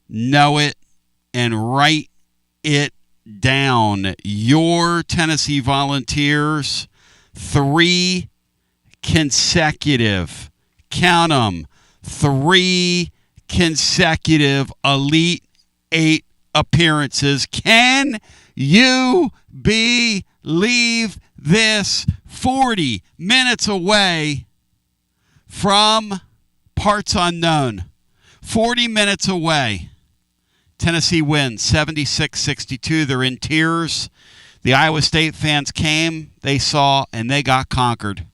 know it, and write it down. Your Tennessee Volunteers, 3 consecutive, count them, 3 consecutive Elite 8 appearances. Can you believe this? 40 minutes away from parts unknown. 40 minutes away. Tennessee wins 76-62. They're in tears. The Iowa State fans came, they saw, and they got conquered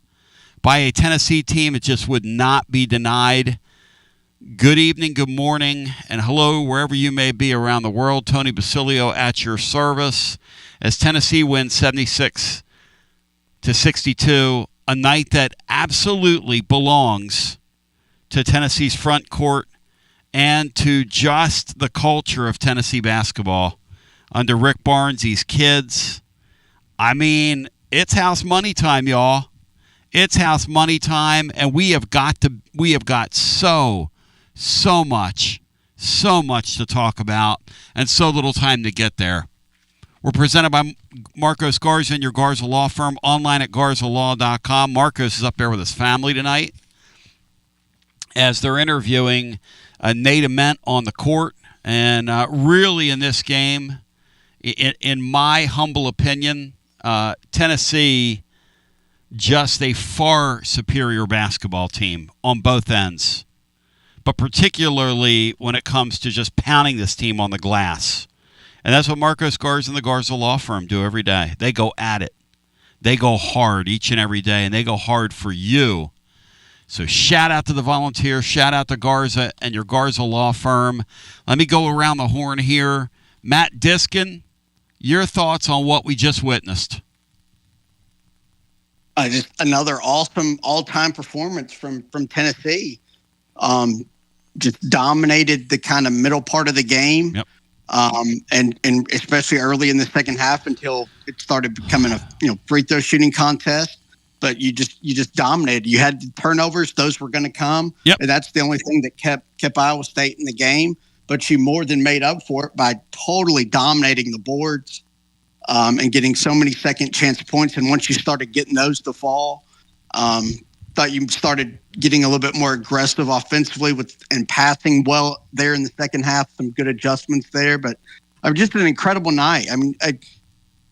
by a Tennessee team that just would not be denied. Good evening, good morning, and hello wherever you may be around the world. Tony Basilio at your service as Tennessee wins 76-62, a night that absolutely belongs to Tennessee's front court and to just the culture of Tennessee basketball under Rick Barnes, these kids. I mean, it's house money time, y'all. It's house money time, and we have got so much to talk about and so little time to get there. We're presented by Marcos Garza and your Garza Law firm, online at garzalaw.com. Marcos is up there with his family tonight as they're interviewing Nate Ament on the court. And really in this game, in my humble opinion, Tennessee, just a far superior basketball team on both ends, but particularly when it comes to just pounding this team on the glass. And that's what Marcos Garza and the Garza Law Firm do every day. They go at it. They go hard each and every day, and they go hard for you. So shout out to the Volunteers, shout out to Garza and your Garza Law Firm. Let me go around the horn here. Matt Diskin, your thoughts on what we just witnessed? Just another awesome all-time performance from Tennessee. Just dominated the kind of middle part of the game. Yep. And especially early in the second half until it started becoming a free throw shooting contest. But you just dominated. You had the turnovers; those were going to come. Yep. And that's the only thing that kept Iowa State in the game. But you more than made up for it by totally dominating the boards and getting so many second chance points. And once you started getting those to fall, thought you started getting a little bit more aggressive offensively and passing well there in the second half. Some good adjustments there, but just an incredible night. I mean,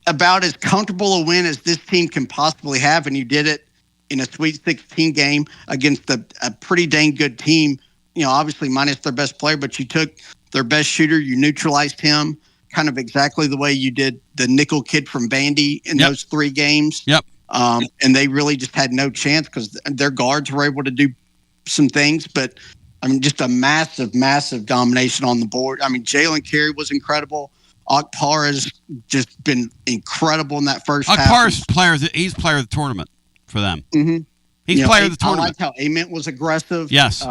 about as comfortable a win as this team can possibly have, and you did it in a Sweet 16 game against a pretty dang good team. Obviously minus their best player, but you took their best shooter, you neutralized him, kind of exactly the way you did the nickel kid from Vandy in those 3 games. Yep. And they really just had no chance because their guards were able to do some things. But, just a massive, massive domination on the board. Jalen Carey was incredible. Apara has just been incredible in that first half. Apara's he's player of the tournament for them. Mm-hmm. He's player of the tournament. I liked how Ament was aggressive. Yes.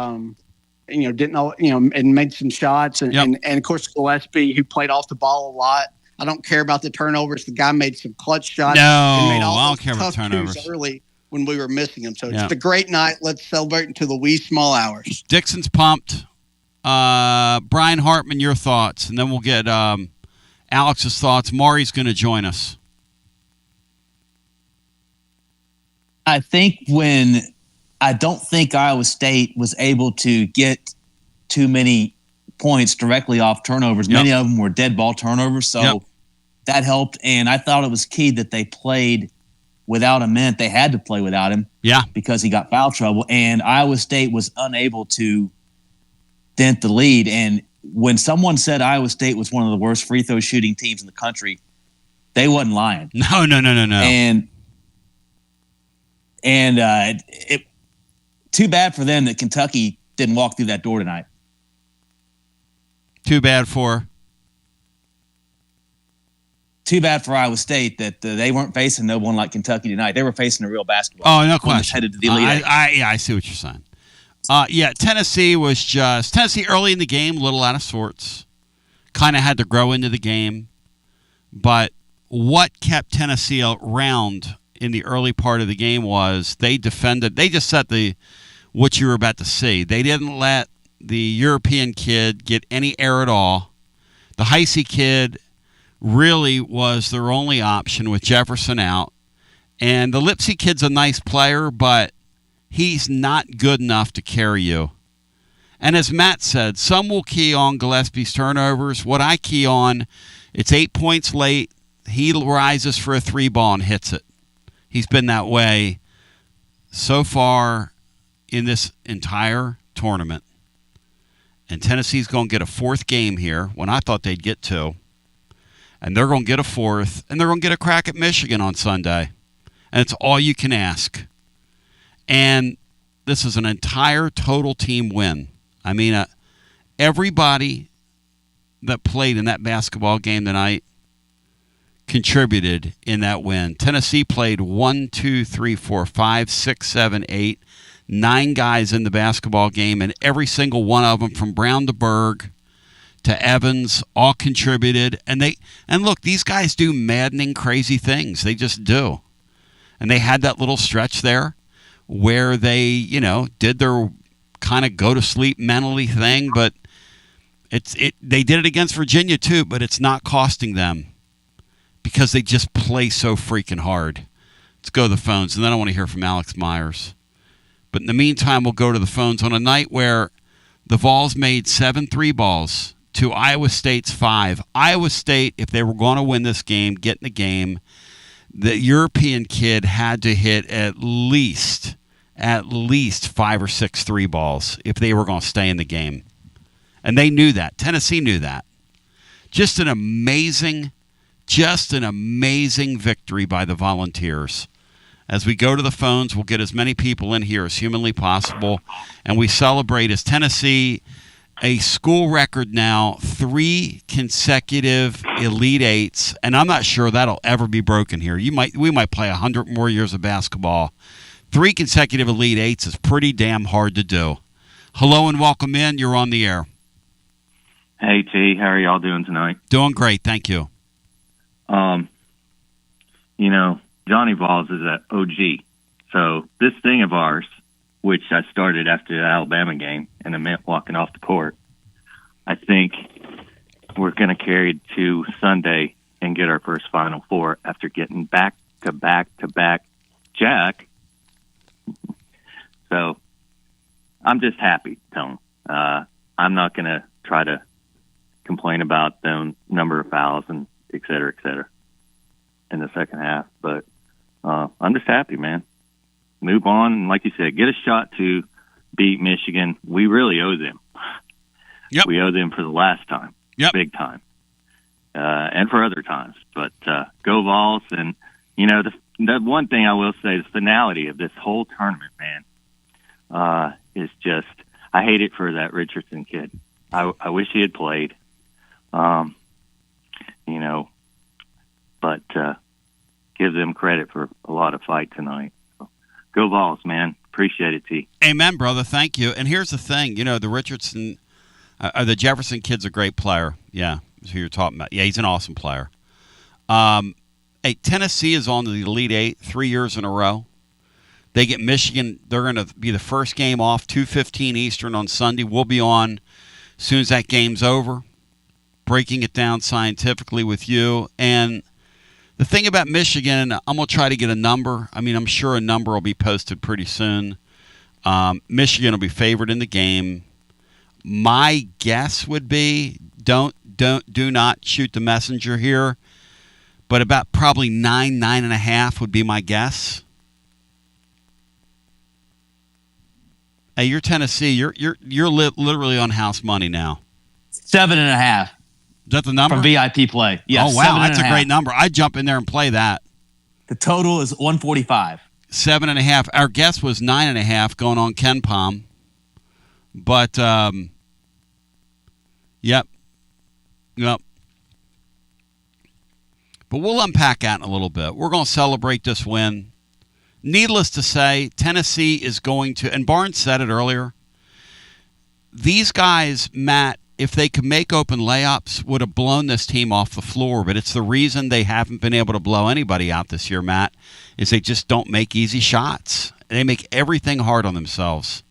Didn't know, and made some shots. And of course, Gillespie, who played off the ball a lot. I don't care about the turnovers. The guy made some clutch shots. No, I don't care about turnovers. Early when we were missing them. So it's a great night. Let's celebrate until the wee small hours. Dixon's pumped. Brian Hartman, your thoughts, and then we'll get Alex's thoughts. Mari's going to join us. I don't think Iowa State was able to get too many points directly off turnovers. Many of them were dead ball turnovers, so that helped. And I thought it was key that they played without Ament. They had to play without him because he got foul trouble. And Iowa State was unable to dent the lead. And when someone said Iowa State was one of the worst free throw shooting teams in the country, they wasn't lying. No. And it too bad for them that Kentucky didn't walk through that door tonight. Too bad for Iowa State that they weren't facing no one like Kentucky tonight. They were facing a real basketball. Oh, no question. Headed to the Elite Eight. I see what you're saying. Tennessee early in the game, a little out of sorts. Kind of had to grow into the game. But what kept Tennessee around in the early part of the game was they defended. They just set what you were about to see. They didn't let the European kid get any air at all. The Heisey kid really was their only option with Jefferson out. And the Lipsy kid's a nice player, but he's not good enough to carry you. And as Matt said, some will key on Gillespie's turnovers. What I key on, it's 8 points late. He rises for a 3-ball and hits it. He's been that way so far in this entire tournament. And Tennessee's going to get a 4th game here when I thought they'd get 2. And they're going to get a 4th, and they're going to get a crack at Michigan on Sunday. And it's all you can ask. And this is an entire total team win. I mean, everybody that played in that basketball game tonight contributed in that win. Tennessee played 1, 2, 3, 4, 5, 6, 7, 8, 9 guys in the basketball game, and every single one of them from Brown to Berg to Evans all contributed. And look, these guys do maddening, crazy things. They just do. And they had that little stretch there where they, did their kind of go to sleep mentally thing, but they did it against Virginia too, but it's not costing them because they just play so freaking hard. Let's go to the phones, and then I want to hear from Alex Myers. But in the meantime, we'll go to the phones on a night where the Vols made 7 3-balls to Iowa State's 5. Iowa State, if they were going to win this game, get in the game, the European kid had to hit at least 5 or 6 3-balls if they were going to stay in the game. And they knew that. Tennessee knew that. Just an amazing victory by the Volunteers. As we go to the phones, we'll get as many people in here as humanly possible, and we celebrate as Tennessee, a school record now, 3 consecutive Elite Eights, and I'm not sure that'll ever be broken here. We might play 100 more years of basketball. 3 consecutive Elite Eights is pretty damn hard to do. Hello and welcome in. You're on the air. Hey, T. How are y'all doing tonight? Doing great. Thank you. Johnny Vols is an OG. So this thing of ours, which I started after the Alabama game and Ament walking off the court, I think we're going to carry it to Sunday and get our first Final Four after getting back-to-back-to-back Jack. So I'm just happy, Tone. I'm not going to try to complain about the number of fouls and et cetera, in the second half. But I'm just happy, man. Move on, and like you said, get a shot to beat Michigan. We really owe them. Yep. We owe them for the last time. Yep. Big time. And for other times. But go Vols. And, the one thing I will say is the finality of this whole tournament, man, is just, I hate it for that Richardson kid. I wish he had played. But give them credit for a lot of fight tonight. So, go Vols, man. Appreciate it, T. Amen, brother. Thank you. And here's the thing. The Richardson, the Jefferson kid's a great player. Yeah, that's who you're talking about. Yeah, he's an awesome player. Hey, Tennessee is on the Elite Eight 3 years in a row. They get Michigan. They're going to be the first game off, 2:15 Eastern on Sunday. We'll be on as soon as that game's over, breaking it down scientifically with you. And the thing about Michigan, I'm going to try to get a number. I mean, I'm sure a number will be posted pretty soon. Michigan will be favored in the game. My guess would be, do not shoot the messenger here, but about probably 9.5 would be my guess. Hey, you're Tennessee. You're literally on house money now. 7.5. Is that the number? For VIP play. Yes. Oh, wow. That's a great number. I'd jump in there and play that. The total is 145. 7.5. Our guess was 9.5 going on Ken Palm. But, yep. But we'll unpack that in a little bit. We're going to celebrate this win. Needless to say, Tennessee is going to, and Barnes said it earlier, these guys, Matt, if they could make open layups, would have blown this team off the floor. But it's the reason they haven't been able to blow anybody out this year, Matt, is they just don't make easy shots. They make everything hard on themselves.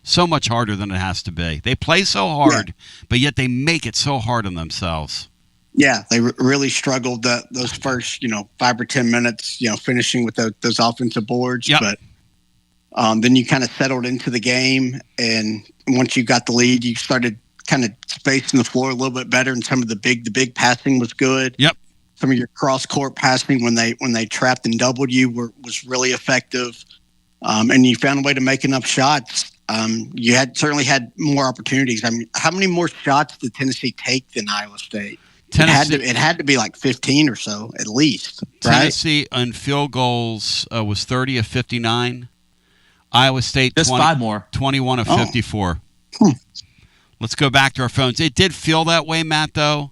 so much harder than it has to be. They play so hard, but yet they make it so hard on themselves. Yeah, they really struggled those first, 5 or 10 minutes, finishing with those offensive boards. Yep. But then you kind of settled into the game, and once you got the lead, you started kind of spacing the floor a little bit better, and some of the big passing was good. Yep. Some of your cross court passing when they trapped and doubled you was really effective, and you found a way to make enough shots. You certainly had more opportunities. I mean, how many more shots did Tennessee take than Iowa State? It had to be like 15 or so at least. Tennessee on field goals was 30 of 59. Iowa State just 5 more. 21 of 54. Let's go back to our phones. It did feel that way, Matt, though.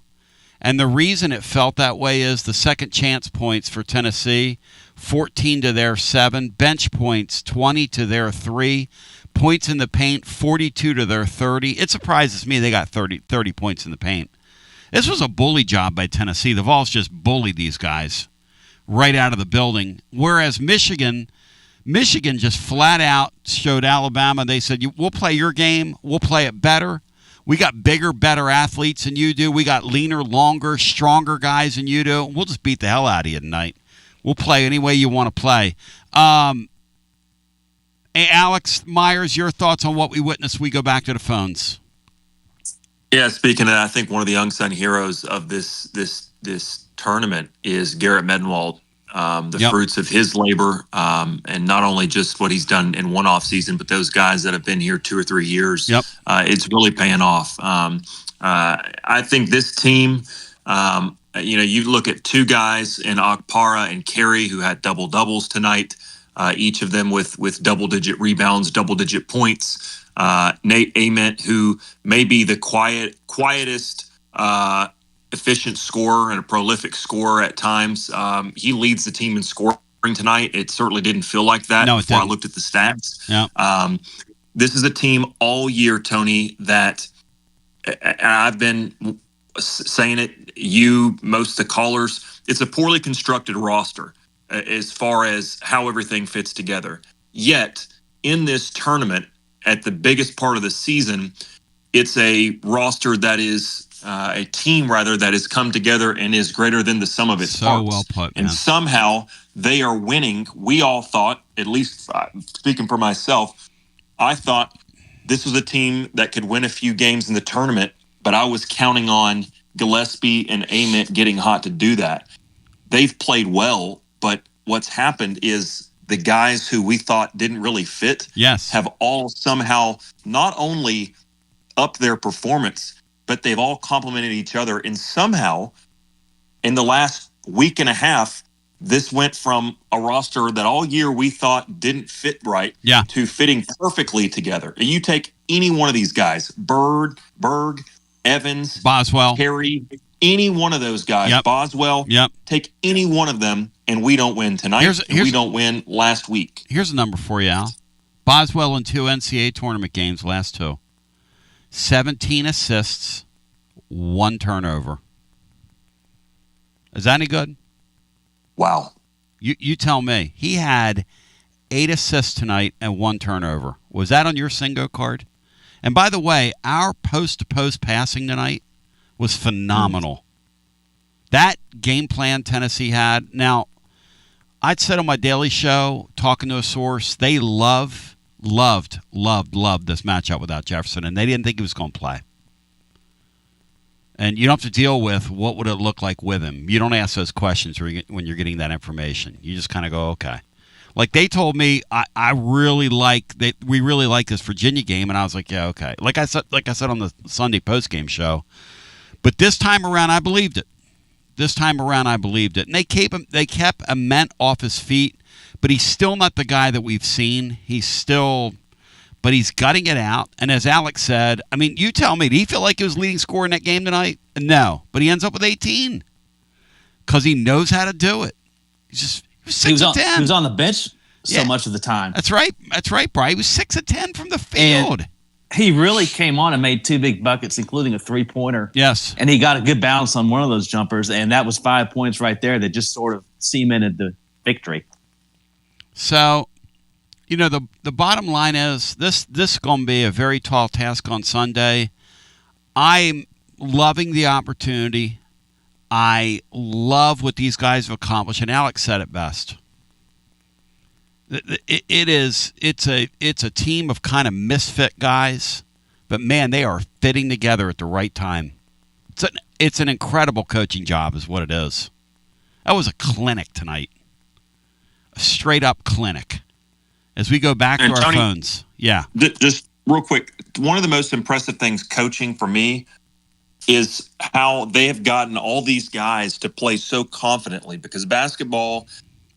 And the reason it felt that way is the second chance points for Tennessee, 14 to their 7. Bench points, 20 to their 3. Points in the paint, 42 to their 30. It surprises me they got 30 points in the paint. This was a bully job by Tennessee. The Vols just bullied these guys right out of the building. Whereas Michigan just flat out showed Alabama. They said, we'll play your game. We'll play it better. We got bigger, better athletes than you do. We got leaner, longer, stronger guys than you do. We'll just beat the hell out of you tonight. We'll play any way you want to play. Hey, Alex Myers, your thoughts on what we witnessed? We go back to the phones. Yeah, speaking of that, I think one of the unsung heroes of this tournament is Garrett Medenwald. The fruits of his labor, and not only just what he's done in one off season, but those guys that have been here 2 or 3 years. It's really paying off. I think this team, you look at 2 guys in Apara and Carey who had double doubles tonight, each of them with double-digit rebounds, double-digit points. Nate Ament, who may be the quietest, efficient scorer and a prolific scorer at times. He leads the team in scoring tonight. It certainly didn't feel like that before I looked at the stats. Yeah. This is a team all year, Tony, that I've been saying it, most of the callers, it's a poorly constructed roster as far as how everything fits together. Yet, in this tournament, at the biggest part of the season, it's a roster that is a team, rather, that has come together and is greater than the sum of its parts. So well put, man. And somehow they are winning. We all thought, at least speaking for myself, I thought this was a team that could win a few games in the tournament, but I was counting on Gillespie and Ament getting hot to do that. They've played well, but what's happened is the guys who we thought didn't really fit have all somehow not only upped their performance, but they've all complemented each other. And somehow, in the last week and a half, this went from a roster that all year we thought didn't fit right to fitting perfectly together. You take any one of these guys, Berg, Evans, Boswell, Carey, any one of those guys, Boswell, take any one of them, and we don't win tonight. We don't win last week. Here's a number for you, Al. Boswell in 2 NCAA tournament games, last 2. 17 assists, 1 turnover. Is that any good? Wow. You tell me. He had 8 assists tonight and 1 turnover. Was that on your Singo card? And by the way, our post-to-post passing tonight was phenomenal. That game plan Tennessee had. Now, I'd said on my daily show, talking to a source, they loved this matchup without Jefferson, and they didn't think he was going to play. And you don't have to deal with what would it look like with him. You don't ask those questions when you're getting that information. You just kind of go, okay. Like they told me, we really like this Virginia game, and I was like, yeah, okay. Like I said on the Sunday postgame show. But this time around, I believed it. And they kept Ament off his feet, but he's still not the guy that we've seen. But he's gutting it out. And as Alex said, I mean, you tell me, did he feel like he was leading scorer in that game tonight? No, but he ends up with 18 because he knows how to do it. He was 6 of 10. He was on the bench so much of the time. That's right, Brian. He was 6 of 10 from the field. And he really came on and made 2 big buckets, including a 3-pointer. Yes. And he got a good bounce on one of those jumpers, and that was 5 points right there that just sort of cemented the victory. So, You know, the bottom line is this is going to be a very tall task on Sunday. I'm loving the opportunity. I love what these guys have accomplished, and Alex said it best. It's a team of kind of misfit guys, but man, they are fitting together at the right time. It's an incredible coaching job, is what it is. That was a clinic tonight, a straight up clinic. As we go back to our Tony, phones, yeah. Just real quick, one of the most impressive things coaching for me is how they have gotten all these guys to play so confidently, because basketball,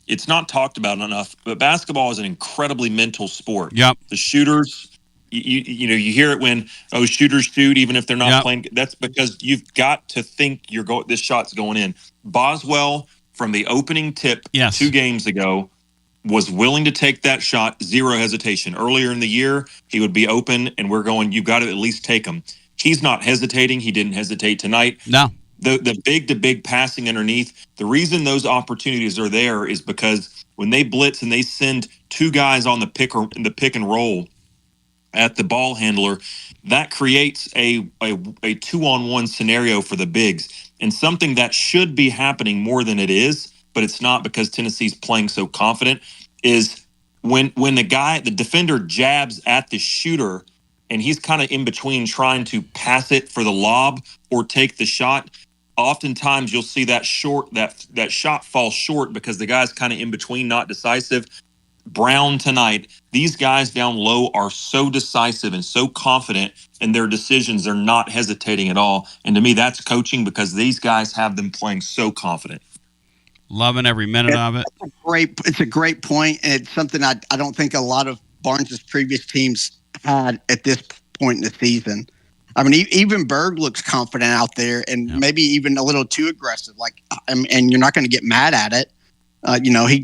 it's not talked about enough, but basketball is an incredibly mental sport. Yep. The shooters, you know, you hear it when, shooters shoot even if they're not playing. That's because you've got to think this shot's going in. Boswell, from the opening tip 2 games ago, was willing to take that shot, zero hesitation. Earlier in the year, he would be open, and we're going, you've got to at least take him. He's not hesitating. He didn't hesitate tonight. No. The big passing underneath, the reason those opportunities are there is because when they blitz and they send 2 guys on the pick and roll at the ball handler, that creates a 2-on-1 scenario for the bigs, and something that should be happening more than it is, but it's not because Tennessee's playing so confident, is when the defender jabs at the shooter and he's kind of in between trying to pass it for the lob or take the shot, oftentimes you'll see that shot fall short because the guy's kind of in between, not decisive. Brown tonight, these guys down low are so decisive and so confident in their decisions. They're not hesitating at all. And to me, that's coaching, because these guys have them playing so confident. Loving every minute of it. It's a great point, and it's something I don't think a lot of Barnes' previous teams had at this point in the season. I mean, even Berg looks confident out there, and maybe even a little too aggressive. And you're not going to get mad at it.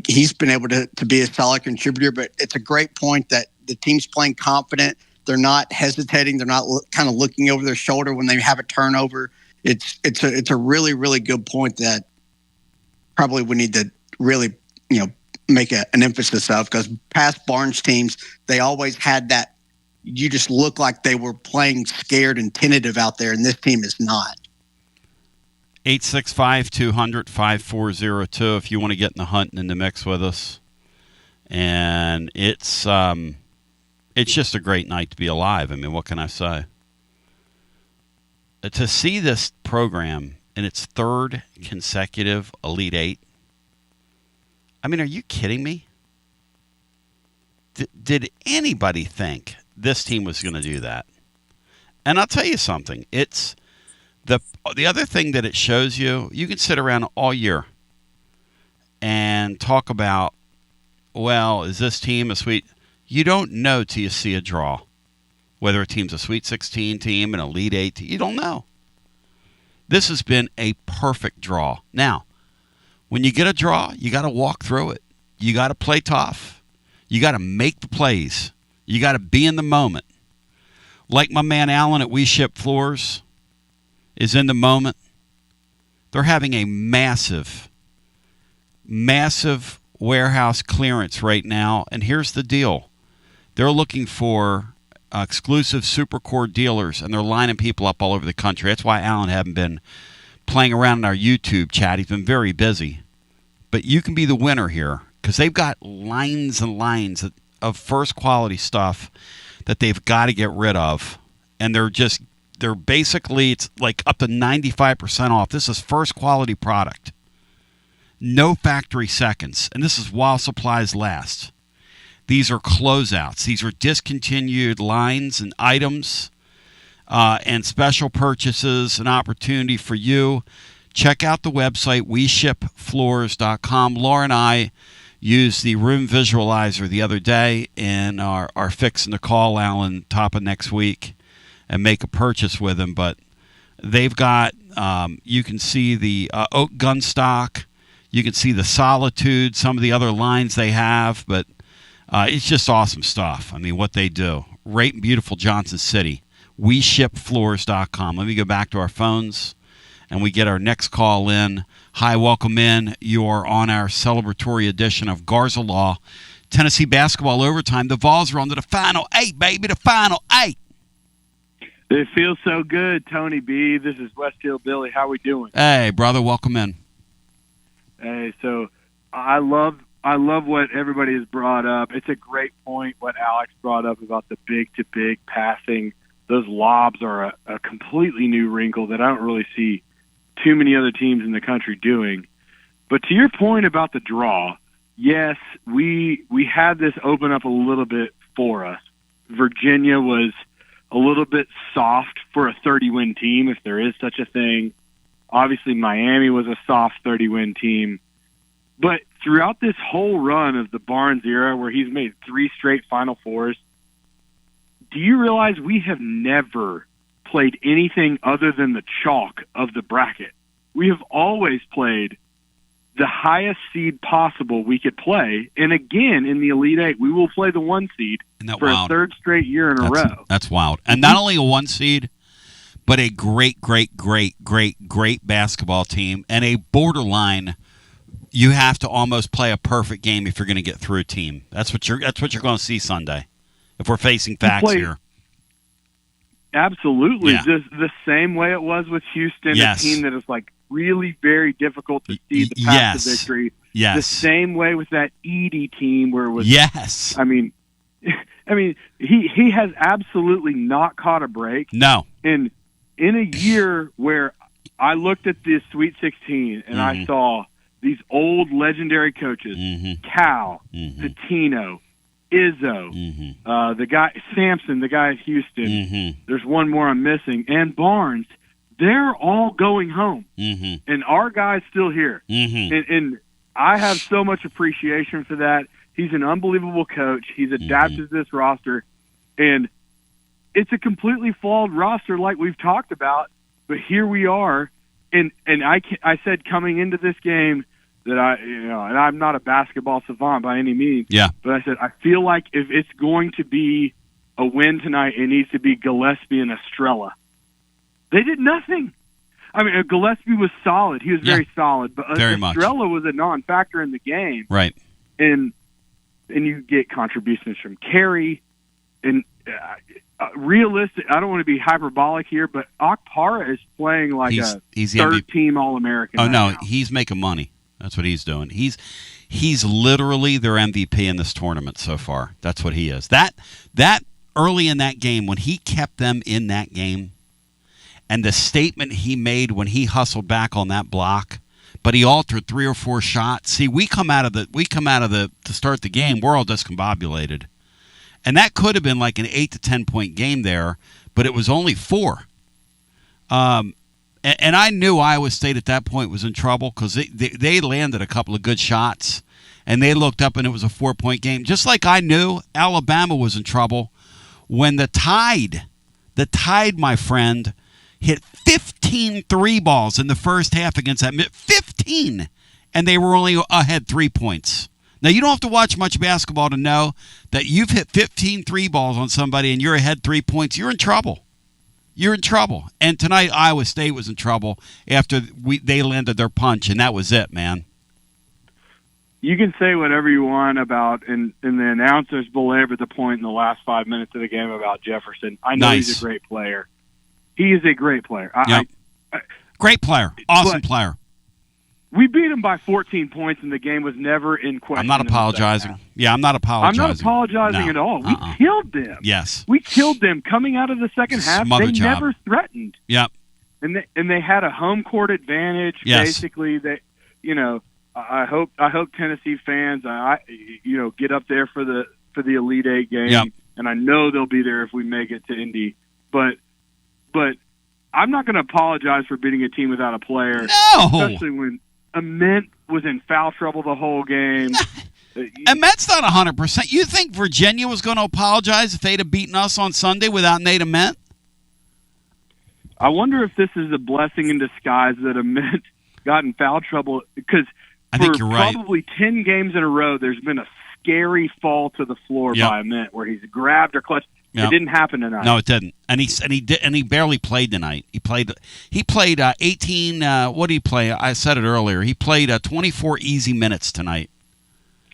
He's been able to be a solid contributor, but it's a great point that the team's playing confident. They're not hesitating. They're not kind of looking over their shoulder when they have a turnover. It's a really, really good point that probably we need to really, make an emphasis of, because past Barnes teams, they always had that. You just look like they were playing scared and tentative out there, and this team is not. 865-200-5402 if you want to get in the hunt and in the mix with us. And it's just a great night to be alive. I mean, what can I say? To see this program in its 3rd consecutive Elite Eight, I mean, are you kidding me? Did anybody think this team was going to do that? And I'll tell you something. It's the other thing that it shows you. You can sit around all year and talk about, well, is this team a sweet? You don't know till you see a draw. Whether a team's a Sweet 16 team, an Elite 8 team, you don't know. This has been a perfect draw. Now, when you get a draw, you got to walk through it. You got to play tough. You got to make the plays. You got to be in the moment. Like my man Allen at We Ship Floors is in the moment. They're having a massive warehouse clearance right now. And here's the deal. They're looking for exclusive Supercore dealers, and they're lining people up all over the country. That's why Allen hadn't been playing around in our YouTube chat. He's been very busy. But you can be the winner here, because they've got lines and lines of first quality stuff that they've got to get rid of. And they're basically, it's like up to 95% off. This is first quality product. No factory seconds. And this is while supplies last. These are closeouts. These are discontinued lines and items and special purchases, an opportunity for you. Check out the website, weshipfloors.com. Laura and I used the room visualizer the other day in our fixing to call Alan top of next week and make a purchase with him. But they've got, you can see the oak gun stock. You can see the Solitude, some of the other lines they have. But it's just awesome stuff. I mean, what they do. Right in beautiful Johnson City. WeShipFloors.com. Let me go back to our phones, and we get our next call in. Hi, welcome in. You're on our celebratory edition of Garza Law, Tennessee basketball overtime. The Vols are on to the Final 8, baby, the Final 8. It feels so good, Tony B. This is West Hill Billy. How we doing? Hey, brother, welcome in. Hey, so I love what everybody has brought up. It's a great point what Alex brought up about the big-to-big passing. Those lobs are a completely new wrinkle that I don't really see too many other teams in the country doing. But to your point about the draw, yes, we had this open up a little bit for us. Virginia was a little bit soft for a 30-win team, if there is such a thing. Obviously, Miami was a soft 30-win team. But throughout this whole run of the Barnes era, where he's made 3 straight Final Fours, do you realize we have never played anything other than the chalk of the bracket? We have always played the highest seed possible we could play. And again, in the Elite Eight, we will play the 1 seed for a 3rd straight year in a row. That's wild. And not only a 1 seed, but a great basketball team and a borderline. You have to almost play a perfect game if you're going to get through team. That's what you're going to see Sunday. If we're facing facts here. Absolutely. Yeah. The same way it was with Houston, Yes. a team that is like really very difficult to see the path to victory. Yes. The same way with that Edey team where it was Yes. I mean he has absolutely not caught a break. No. And in a year where I looked at this Sweet 16 and I saw these old legendary coaches, Cal, Pitino, Izzo, the guy Sampson, the guy at Houston. There's one more I'm missing, and Barnes. They're all going home, and our guy's still here. And I have so much appreciation for that. He's an unbelievable coach. He's adapted to this roster, and it's a completely flawed roster, like we've talked about. But here we are, and I said coming into this game that and I'm not a basketball savant by any means. Yeah. But I said I feel like if it's going to be a win tonight, it needs to be Gillespie and Estrella. They did nothing. I mean, Gillespie was solid. He was very solid, but Estrella was a non-factor in the game. Right. And you get contributions from Carey. And realistic, I don't want to be hyperbolic here, but Apara is playing like he's third-team All-American. Oh, right no, now. he's making money. That's what he's doing. He's literally their MVP in this tournament so far. That's what he is. That early in that game, when he kept them in that game, and the statement he made when he hustled back on that block, but he altered 3 or 4 shots. See, we come out of to start the game, we're all discombobulated. And that could have been like an 8 to 10 point game there, but it was only 4. And I knew Iowa State at that point was in trouble because they landed a couple of good shots, and they looked up and it was a 4-point game. Just like I knew Alabama was in trouble when the Tide, my friend, hit 15 3 balls in the first half against that 15, and they were only ahead 3 points. Now, you don't have to watch much basketball to know that you've hit 15 3 balls on somebody and you're ahead 3 points. You're in trouble. You're in trouble. And tonight, Iowa State was in trouble after they landed their punch, and that was it, man. You can say whatever you want about, and the announcers belabored the point in the last 5 minutes of the game about Jefferson. I know he's a great player. He is a great player. Great player. Awesome player. We beat him by 14 points, and the game was never in question. I'm not apologizing. Yeah, I'm not apologizing. I'm not apologizing at all. We killed them. Yes. We killed them coming out of the second half. They never threatened. Yep. And they had a home court advantage. Yes. Basically, I hope Tennessee fans, get up there for the Elite Eight game. Yep. And I know they'll be there if we make it to Indy. But I'm not going to apologize for beating a team without a player. No. Especially when Ament was in foul trouble the whole game. Ament's not 100%. You think Virginia was going to apologize if they'd have beaten us on Sunday without Nate Ament? I wonder if this is a blessing in disguise that Ament got in foul trouble, because I think you're right. Probably 10 games in a row, there's been a scary fall to the floor by Ament where he's grabbed or clutched. Yep. It didn't happen tonight. No, it didn't. And he barely played tonight. He played 18. What did he play? I said it earlier. He played 24 easy minutes tonight.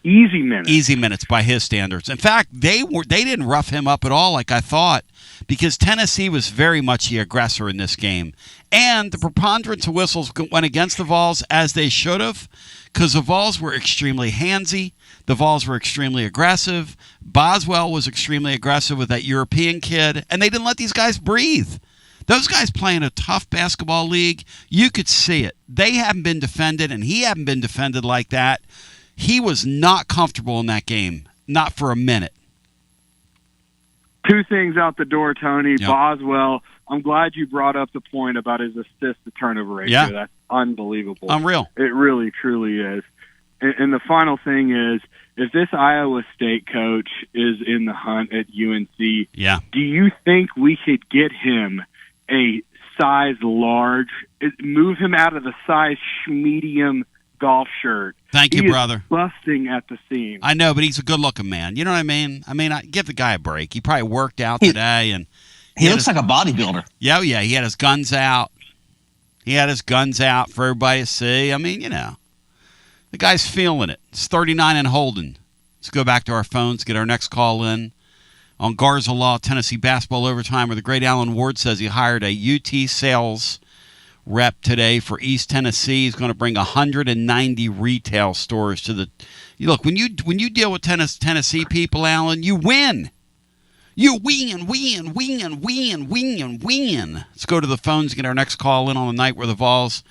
easy minutes. Easy minutes by his standards. In fact, they didn't rough him up at all like I thought, because Tennessee was very much the aggressor in this game. And the preponderance of whistles went against the Vols, as they should have, because the Vols were extremely handsy. The Vols were extremely aggressive. Boswell was extremely aggressive with that European kid, and they didn't let these guys breathe. Those guys play in a tough basketball league. You could see it. They haven't been defended, and he hadn't been defended like that. He was not comfortable in that game, not for a minute. Two things out the door, Tony. Yep. Boswell, I'm glad you brought up the point about his assist-to-turnover ratio. Yeah. That's unbelievable. Unreal. It really, truly is. And the final thing is, if this Iowa State coach is in the hunt at UNC, Yeah. do you think we could get him a size large, move him out of the size medium golf shirt? Thank you, He is brother. busting at the seams. I know, but he's a good-looking man. You know what I mean? I give the guy a break. He probably worked out today, and He looks like a bodybuilder. yeah, he had his guns out. He had his guns out for everybody to see. I mean, the guy's feeling it. It's 39 and holding. Let's go back to our phones, get our next call in. On Garza Law, Tennessee basketball overtime, where the great Alan Ward says he hired a UT sales rep today for East Tennessee. He's going to bring 190 retail stores to the. Look, when you deal with Tennessee people, Alan, you win. You win. Let's go to the phones, get our next call in on the night where the Vols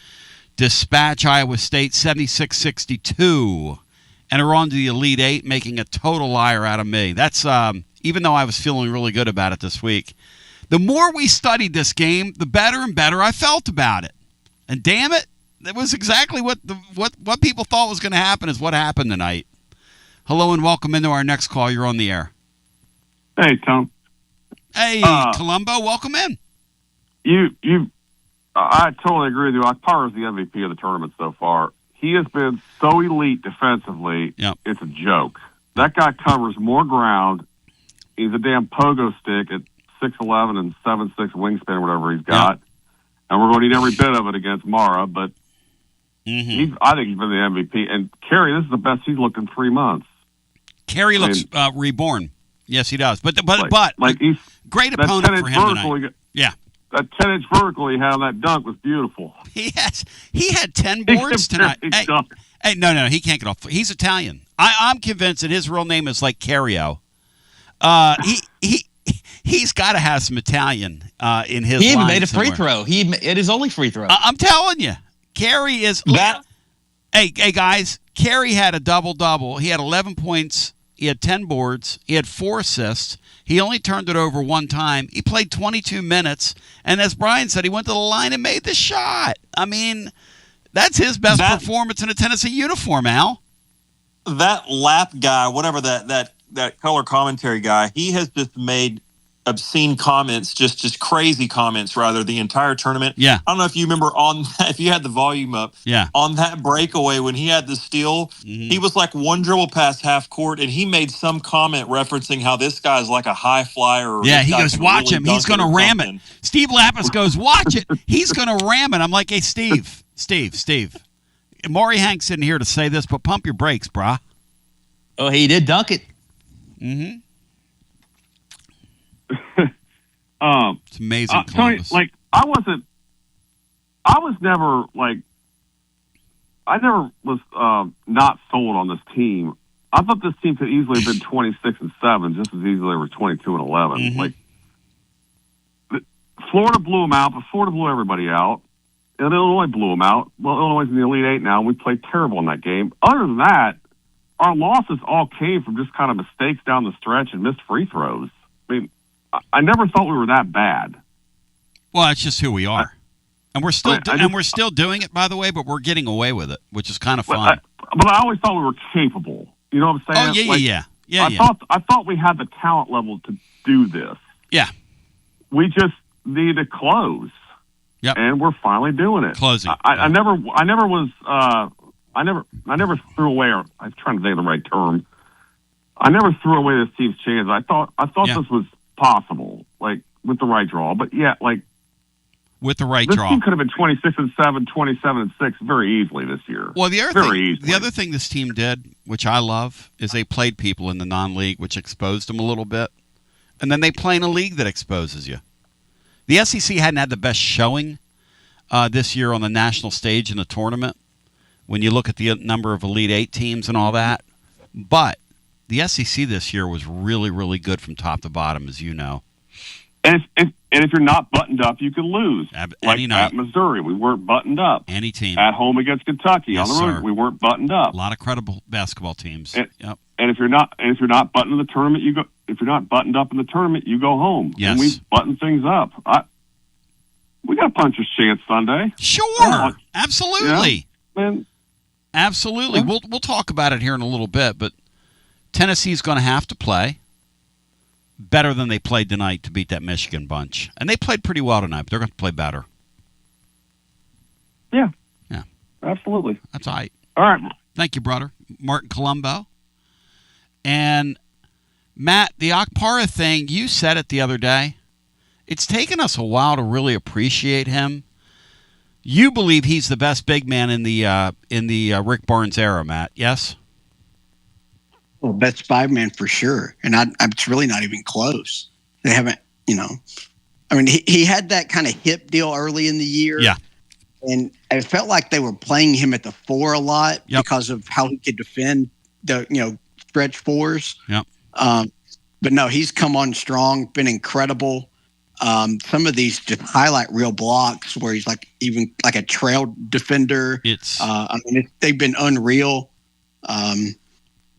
dispatch Iowa State 76-62 and are on to the Elite Eight, making a total liar out of me. That's even though I was feeling really good about it this week. The more we studied this game, the better and better I felt about it. And damn it, that was exactly what people thought was going to happen is what happened tonight. Hello and welcome into our next call. You're on the air. Hey, Tom. Hey, Columbo, welcome in. I totally agree with you. Apara is the MVP of the tournament so far. He has been so elite defensively. Yep. It's a joke. That guy covers more ground. He's a damn pogo stick at 6'11" and 7'6" wingspan, whatever he's got. Yep. And we're going to need every bit of it against Mara, but I think he's been the MVP. And Kerry, this is the best he's looked in 3 months. Kerry looks reborn. Yes, he does. But he's great opponent for him tonight. Yeah. That 10-inch vertical he had on that dunk was beautiful. He had 10 boards tonight. Hey, no, he can't get off. He's Italian. I'm convinced that his real name is like Cario. He's got to have some Italian in his. He even made a free throw. It is only free throw. I'm telling you, Kerry is that. Hey guys, Kerry had a double-double. He had 11 points. He had 10 boards. He had 4 assists. He only turned it over one time. He played 22 minutes. And as Brian said, he went to the line and made the shot. I mean, that's his best performance in a Tennessee uniform, Al. That lap guy, whatever that color commentary guy, he has just made obscene comments, just crazy comments, rather, the entire tournament. Yeah. I don't know if you remember if you had the volume up. Yeah. On that breakaway when he had the steal, he was like one dribble past half court, and he made some comment referencing how this guy's like a high flyer. Yeah, he goes, watch him. He's going to ram it. Steve Lapis goes, watch it. He's going to ram it. I'm like, hey, Steve. Maury Hanks isn't here to say this, but pump your brakes, brah. Oh, he did dunk it. Mm-hmm. It's amazing. Tony, I never was not sold on this team. I thought this team could easily have been 26-7, just as easily as 22-11. Florida blew them out, but Florida blew everybody out, and Illinois blew them out. Well, Illinois is in the Elite Eight now, and we played terrible in that game. Other than that, our losses all came from just kind of mistakes down the stretch and missed free throws. I mean, I never thought we were that bad. Well, it's just who we are, and we're still doing it, by the way. But we're getting away with it, which is kind of fun. But I always thought we were capable. You know what I'm saying? Oh yeah. I thought we had the talent level to do this. Yeah. We just need to close. Yep. And we're finally doing it. Closing. I never threw away. I'm trying to think of the right term. I never threw away this team's chance. I thought this was possible, with the right draw. But yeah, with the right This draw. team could have been 26-7, 27-6 very easily this year. Well, the other thing this team did, which I love, is they played people in the non-league, which exposed them a little bit. And then they play in a league that exposes you. The SEC hadn't had the best showing this year on the national stage in the tournament when you look at the number of Elite Eight teams and all that. But the SEC this year was really, really good from top to bottom, as you know. And if you're not buttoned up, you can lose. Like Any night. at Missouri, we weren't buttoned up. Any team. At home against Kentucky, Yes, on the road, sir. we weren't buttoned up. A lot of credible basketball teams. Yep. And if you're not buttoned in the tournament, you go. If you're not buttoned up in the tournament, you go home. Yes. And we button things up. We got a puncher's chance Sunday. Sure. Absolutely. Yeah, man. Absolutely. Yeah. We'll talk about it here in a little bit, but Tennessee's going to have to play better than they played tonight to beat that Michigan bunch. And they played pretty well tonight, but they're going to play better. Yeah. Yeah. Absolutely. That's all right. All right. Thank you, brother. Martin Colombo. And Matt, the Apara thing, you said it the other day. It's taken us a while to really appreciate him. You believe he's the best big man in the Rick Barnes era, Matt? Yes. Well, best five-man for sure, and it's really not even close. They haven't, I mean, he had that kind of hip deal early in the year. Yeah. And it felt like they were playing him at the four a lot because of how he could defend the, stretch fours. Yep. But no, he's come on strong, been incredible. Some of these just highlight real blocks where he's even like a trail defender. They've been unreal.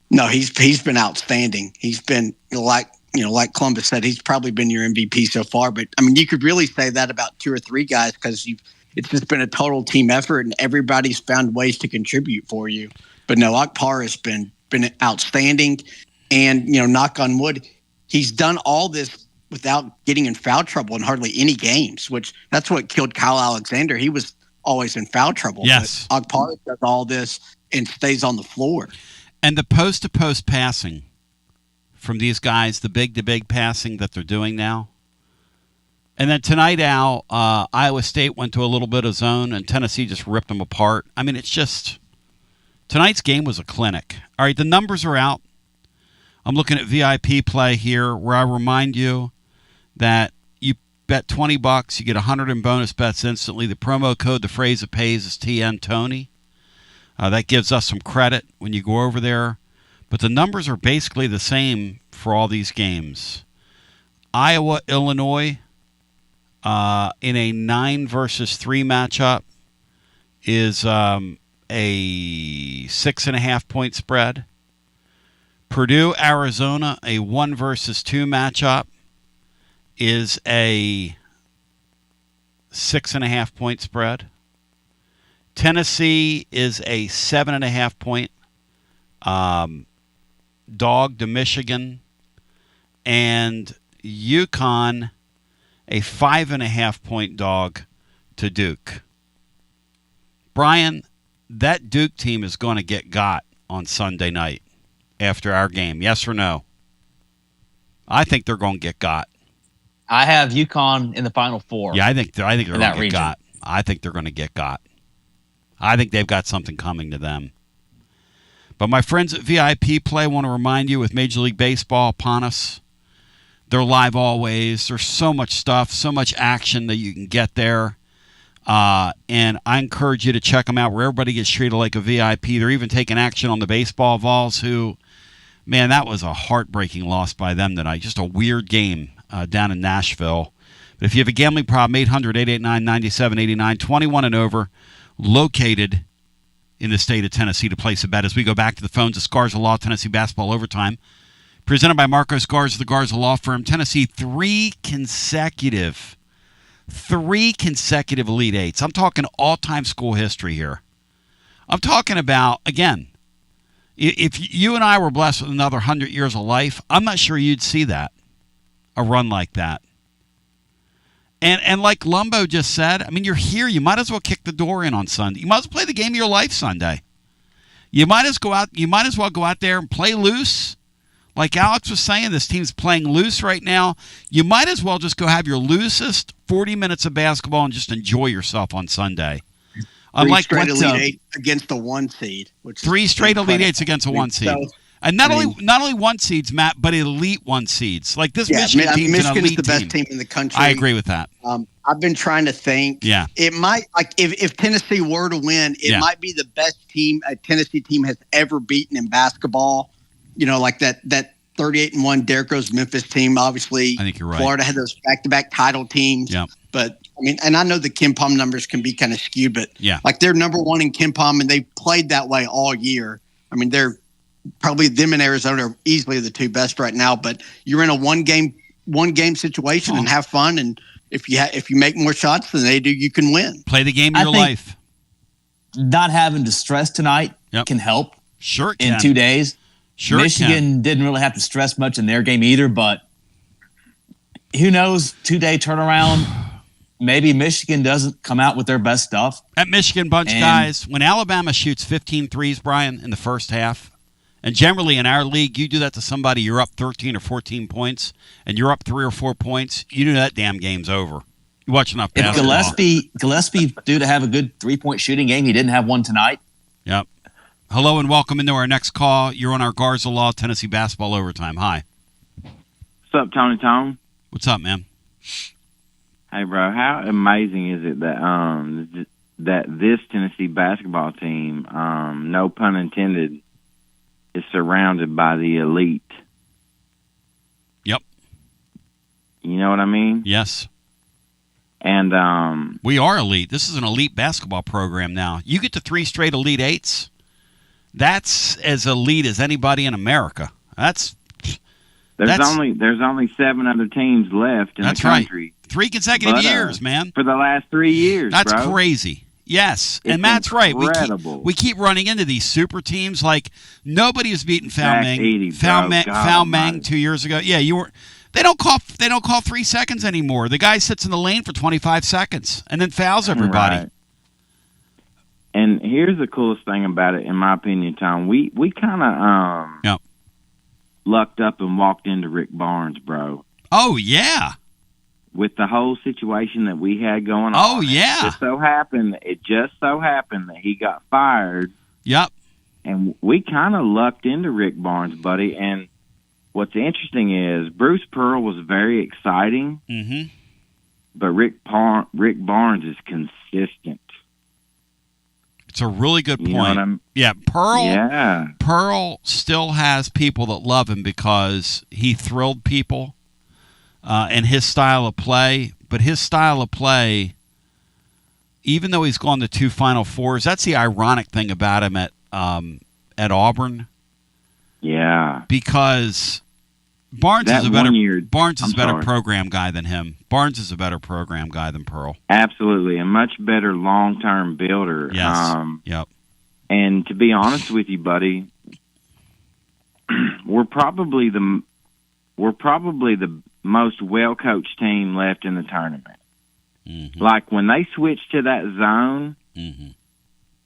No, he's been outstanding. He's been like Columbus said, he's probably been your MVP so far. But I mean, you could really say that about two or three guys because it's just been a total team effort and everybody's found ways to contribute for you. But no, Apara has been outstanding, and knock on wood, he's done all this without getting in foul trouble in hardly any games, which that's what killed Kyle Alexander. He was always in foul trouble. Yes. But Apara does all this and stays on the floor. And the post-to-post passing from these guys, the big-to-big passing that they're doing now. And then tonight, Al, Iowa State went to a little bit of zone, and Tennessee just ripped them apart. I mean, it's just – tonight's game was a clinic. All right, the numbers are out. I'm looking at VIP play here where I remind you that you bet $20, you get 100 in bonus bets instantly. The promo code, the phrase it pays is TN Tony. That gives us some credit when you go over there. But the numbers are basically the same for all these games. Iowa, Illinois, in a 9 versus 3 matchup is a 6.5 point spread. Purdue, Arizona, a 1 versus 2 matchup is a 6.5 point spread. Tennessee is a 7.5 point dog to Michigan, and UConn a 5.5 point dog to Duke. Brian, that Duke team is going to get got on Sunday night after our game. Yes or no? I think they're going to get got. I have UConn in the Final Four. Yeah, I think they're going to get region. got. I think they're going to get got. I think they've got something coming to them. But my friends at VIP Play want to remind you with Major League Baseball upon us, they're live always. There's so much stuff, so much action that you can get there. And I encourage you to check them out where everybody gets treated like a VIP. They're even taking action on the baseball Vols who, man, that was a heartbreaking loss by them tonight. Just a weird game down in Nashville. But if you have a gambling problem, 800-889-9789, 21 and over, located in the state of Tennessee to place a bet. As we go back to the phones, it's Garza Law, Tennessee Basketball Overtime. Presented by Marcos Garza, the Garza Law Firm. Tennessee, 3 consecutive Elite Eights. I'm talking all-time school history here. I'm talking about, again, if you and I were blessed with another 100 years of life, I'm not sure you'd see that, a run like that. And like Lumbo just said, I mean, you're here. You might as well kick the door in on Sunday. You might as well play the game of your life Sunday. You might as well go out there and play loose Like Alex was saying, this team's playing loose right now. You might as well just go have your loosest 40 minutes of basketball and just enjoy yourself on Sunday. Unlike straight Elite Eight against the 1 seed. Which 3 straight Elite Eights against a 1 seed. And not only 1 seeds, Matt, but elite 1 seeds. Like this Michigan team's an elite the best team in the country. I agree with that. I've been trying to think. Yeah. It might, like, if Tennessee were to win, it might be the best team a Tennessee team has ever beaten in basketball. Like that 38-1 Derrick Rose Memphis team. Obviously, I think you're right. Florida had those back-to-back title teams. Yeah. But and I know the KenPom numbers can be kind of skewed, but like they're number 1 in KenPom, and they've played that way all year. They're probably them and Arizona are easily the 2 best right now. But you're in a one game situation and have fun, and if you make more shots than they do, you can win. Play the game of your life. Not having to stress tonight can help. Sure it can. In 2 days. Sure Michigan didn't really have to stress much in their game either, but who knows, 2-day turnaround. Maybe Michigan doesn't come out with their best stuff. That Michigan bunch, guys, when Alabama shoots 15 threes, Brian, in the first half, and generally in our league, you do that to somebody, you're up 13 or 14 points, and you're up 3 or 4 points, you know that damn game's over. You watch enough basketball. If Gillespie due to have a good 3-point shooting game, he didn't have one tonight. Yep. Hello and welcome into our next call. You're on our Garza Law Tennessee Basketball Overtime. Hi. What's up, Tony Tom? What's up, man? Hey, bro, how amazing is it that this Tennessee basketball team, no pun intended, is surrounded by the elite? Yep. You know what I mean? Yes. And we are elite. This is an elite basketball program now. You get to 3 straight Elite Eights. That's as elite as anybody in America. There's only 7 other teams left in the country. Right. 3 consecutive years, man. For the last 3 years, That's bro. Crazy. Yes, and Matt's incredible. Right. We keep running into these super teams. Like nobody was beating Foul Mang 2 years ago. Yeah, you were. They don't call 3 seconds anymore. The guy sits in the lane for 25 seconds and then fouls everybody. Right. And here's the coolest thing about it, in my opinion, Tom. We kind of lucked up and walked into Rick Barnes, bro. Oh yeah. With the whole situation that we had going on. Oh yeah. It just so happened that he got fired. Yep. And we kind of lucked into Rick Barnes, buddy. And what's interesting is Bruce Pearl was very exciting. Mm-hmm. But Rick Barnes is consistent. It's a really good point. You know what I'm, Pearl still has people that love him because he thrilled people and his style of play. But his style of play, even though he's gone to 2 Final Fours, that's the ironic thing about him at Auburn. Yeah. Because Barnes is a better program guy than him. Barnes is a better program guy than Pearl. Absolutely, a much better long-term builder. Yes. Yep. And to be honest with you, buddy, we're probably the most well-coached team left in the tournament. Mm-hmm. Like when they switched to that zone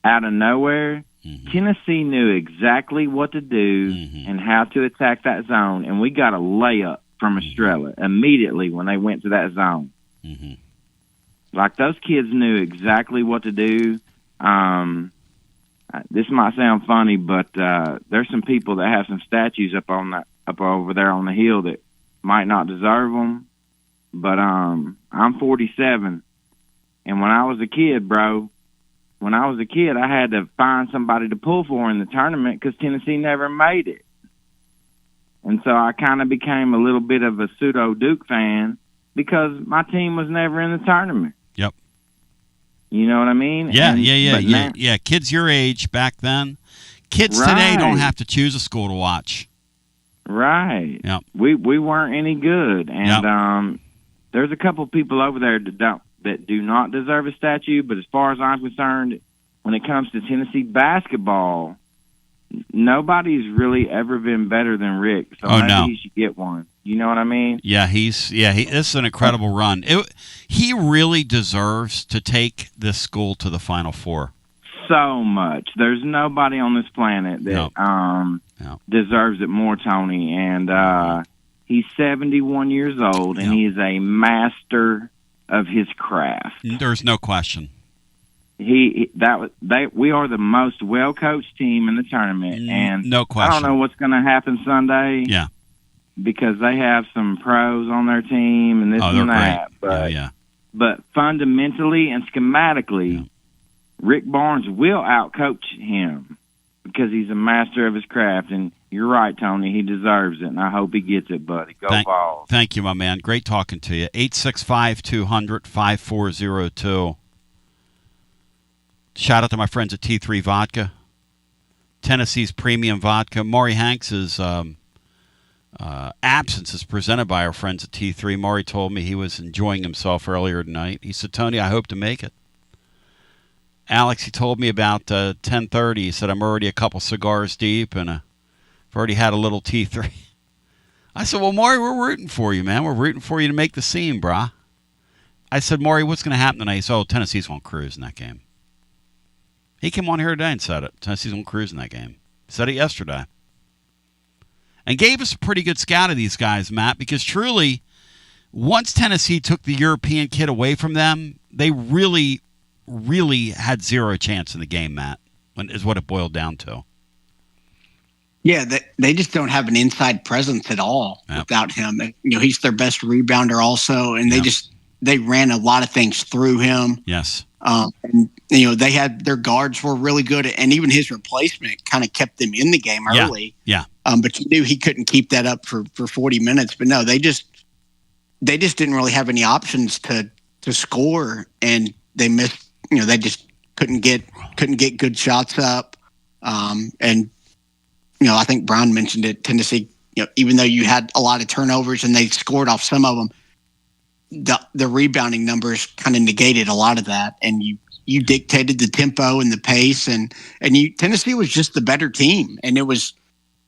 out of nowhere. Tennessee knew exactly what to do and how to attack that zone, and we got a layup from Estrella immediately when they went to that zone. Like those kids knew exactly what to do. This might sound funny, but there's some people that have some statues up over there on the hill that might not deserve them. But I'm 47, and when I was a kid, bro. When I was a kid, I had to find somebody to pull for in the tournament because Tennessee never made it. And so I kind of became a little bit of a pseudo-Duke fan because my team was never in the tournament. Yep. You know what I mean? Yeah. Kids your age back then. Kids today don't have to choose a school to watch. Right. Yep. We weren't any good. And there's a couple people over there that do not deserve a statue, but as far as I'm concerned, when it comes to Tennessee basketball, nobody's really ever been better than Rick. So maybe he should get one. You know what I mean? Yeah, this is an incredible run. He really deserves to take this school to the Final Four. So much. There's nobody on this planet that deserves it more, Tony. And he's 71 years old, and he is a master of his craft. There's no question. We are the most well-coached team in the tournament, and no question. I don't know what's going to happen Sunday. Yeah, because they have some pros on their team and this and that. Great. But fundamentally and schematically, Rick Barnes will outcoach him because he's a master of his craft. And you're right, Tony. He deserves it, and I hope he gets it, buddy. Go Vols. Thank you, my man. Great talking to you. 865-200-5402. Shout out to my friends at T3 Vodka, Tennessee's premium vodka. Maury Hanks's absence is presented by our friends at T3. Maury told me he was enjoying himself earlier tonight. He said, Tony, I hope to make it. Alex, he told me about 10:30. He said, I'm already a couple cigars deep, and I've already had a little T3. I said, well, Maury, we're rooting for you, man. We're rooting for you to make the scene, brah. I said, Maury, what's going to happen tonight? He said, Tennessee's going to cruise in that game. He came on here today and said it. Tennessee's going to cruise in that game. Said it yesterday. And gave us a pretty good scout of these guys, Matt, because truly, once Tennessee took the European kid away from them, they really, really had zero chance in the game, Matt, is what it boiled down to. Yeah, they just don't have an inside presence at all without him. He's their best rebounder also, and they ran a lot of things through him. Yes. And they had their guards were really good, and even his replacement kind of kept them in the game early. Yeah. But you knew he couldn't keep that up for 40 minutes. But no, they just didn't really have any options to score, and they missed. They just couldn't get good shots up. And I think Brian mentioned it. Tennessee, even though you had a lot of turnovers and they scored off some of them, the rebounding numbers kind of negated a lot of that, and you dictated the tempo and the pace, and Tennessee was just the better team, and it was.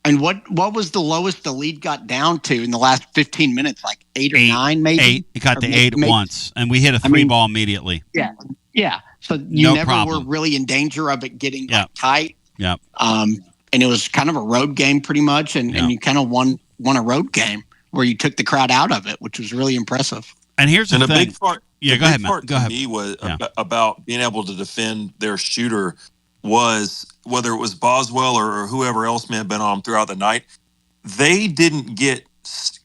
And what was the lowest the lead got down to in the last 15 minutes? Like 8 or 9, maybe? 8. It got to 8 once, and we hit a three-ball immediately. Yeah. So you never problem. were really in danger of it getting tight. Yeah. And it was kind of a road game pretty much, and you kind of won a road game where you took the crowd out of it, which was really impressive. And here's the thing. Big part, go ahead, Matt. Go ahead. Me was about being able to defend their shooter was whether it was Boswell or whoever else may have been on throughout the night, they didn't get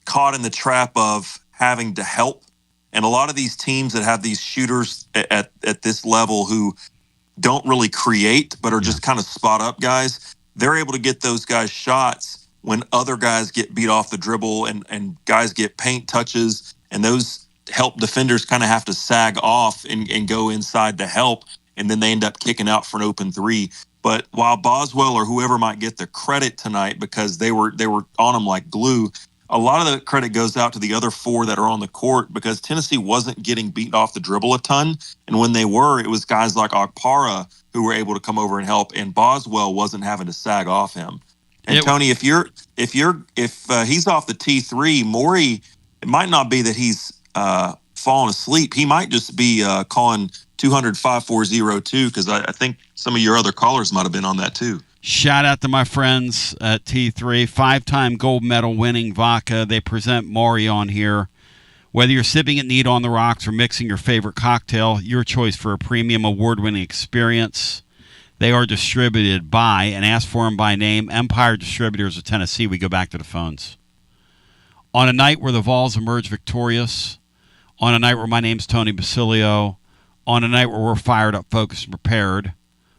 caught in the trap of having to help. And a lot of these teams that have these shooters at this level who don't really create but are just kind of spot up guys, they're able to get those guys shots when other guys get beat off the dribble and guys get paint touches, and those help defenders kind of have to sag off and go inside to help. And then they end up kicking out for an open three. But while Boswell or whoever might get the credit tonight because they were on them like glue, a lot of the credit goes out to the other 4 that are on the court because Tennessee wasn't getting beaten off the dribble a ton. And when they were, it was guys like Apara who were able to come over and help, and Boswell wasn't having to sag off him. And Tony, if he's off the T3, Maury, it might not be that he's falling asleep. He might just be calling 200-5402 because I think some of your other callers might have been on that too. Shout out to my friends at T3, 5-time gold medal winning vodka. They present Maury on here. Whether you're sipping it neat on the rocks or mixing your favorite cocktail, your choice for a premium award-winning experience. They are distributed by, and ask for them by name, Empire Distributors of Tennessee. We go back to the phones. On a night where the Vols emerge victorious, on a night where my name's Tony Basilio, on a night where we're fired up, focused, and prepared,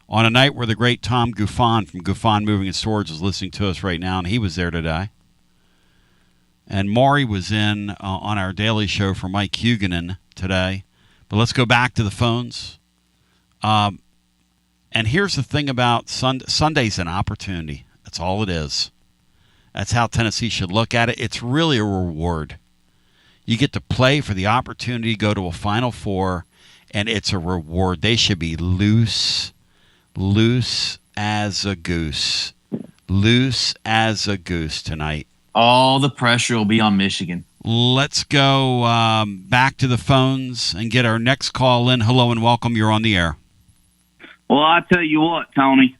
on a night where the great Tom Guffon from Guffon Moving and Storage is listening to us right now, and he was there today. And Maury was in on our daily show for Mike Huguenin today. But let's go back to the phones. And here's the thing about Sunday's an opportunity. That's all it is. That's how Tennessee should look at it. It's really a reward. You get to play for the opportunity to go to a Final Four, and it's a reward. They should be loose as a goose. Loose as a goose tonight. All the pressure will be on Michigan. Let's go back to the phones and get our next call in. Hello and welcome. You're on the air. Well, I tell you what, Tony.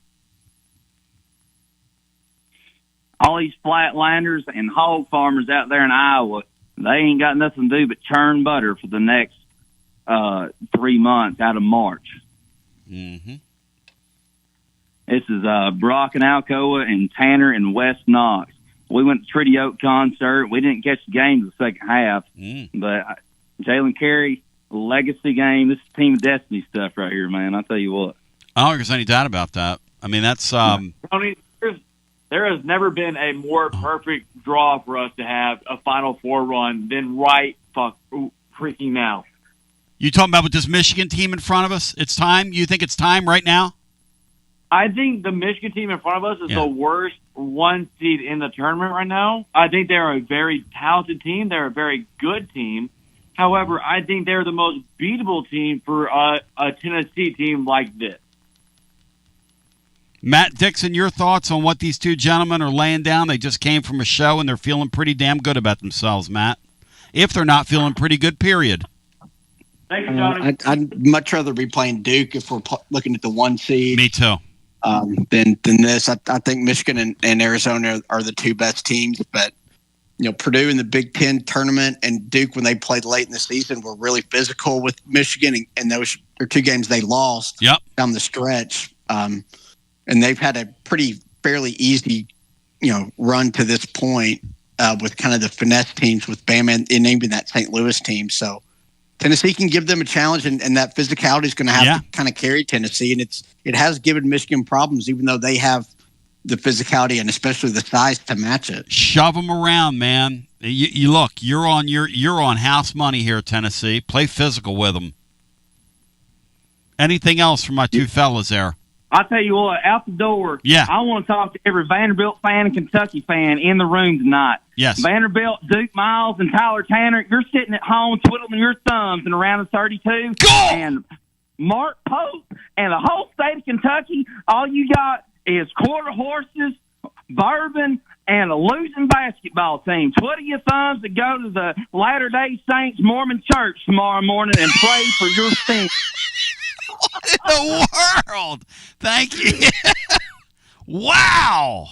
all these flatlanders and hog farmers out there in Iowa, they ain't got nothing to do but churn butter for the next 3 months out of March. Mm-hmm. This is Brock and Alcoa and Tanner and West Knox. We went to Treaty Oak concert. We didn't catch the game the second half, but Jalen Carey, legacy game. This is Team Destiny stuff right here, man. I'll tell you what. I don't think there's any doubt about that. I mean, that's Tony, there has never been a more perfect draw for us to have a Final Four run than freaking now. You talking about with this Michigan team in front of us? It's time? You think it's time right now? I think the Michigan team in front of us is the worst one seed in the tournament right now. I think they're a very talented team. They're a very good team. However, I think they're the most beatable team for a Tennessee team like this. Matt Dixon, your thoughts on what these two gentlemen are laying down? They just came from a show, and they're feeling pretty damn good about themselves, Matt. If they're not feeling pretty good, period. Thank you, Johnny. I'd much rather be playing Duke if we're looking at the one seed. Me too. Than this. I think Michigan and Arizona are the two best teams, but Purdue in the Big Ten tournament and Duke when they played late in the season were really physical with Michigan, and those are two games they lost down the stretch. And they've had a fairly easy, run to this point with kind of the finesse teams with Bama and even that St. Louis team. So Tennessee can give them a challenge, and that physicality is going to have to kind of carry Tennessee. And it has given Michigan problems, even though they have the physicality and especially the size to match it. Shove them around, man. You look, you're on house money here, Tennessee. Play physical with them. Anything else from my two fellas there? I'll tell you what, out the door, I want to talk to every Vanderbilt fan and Kentucky fan in the room tonight. Yes. Vanderbilt, Duke Miles, and Tyler Tanner, you're sitting at home twiddling your thumbs in a round of 32. Go! And Mark Pope and the whole state of Kentucky, all you got is quarter horses, bourbon, and a losing basketball team. Twiddle your thumbs and go to the Latter-day Saints Mormon Church tomorrow morning and pray for your sins. What in the world? Thank you. Wow.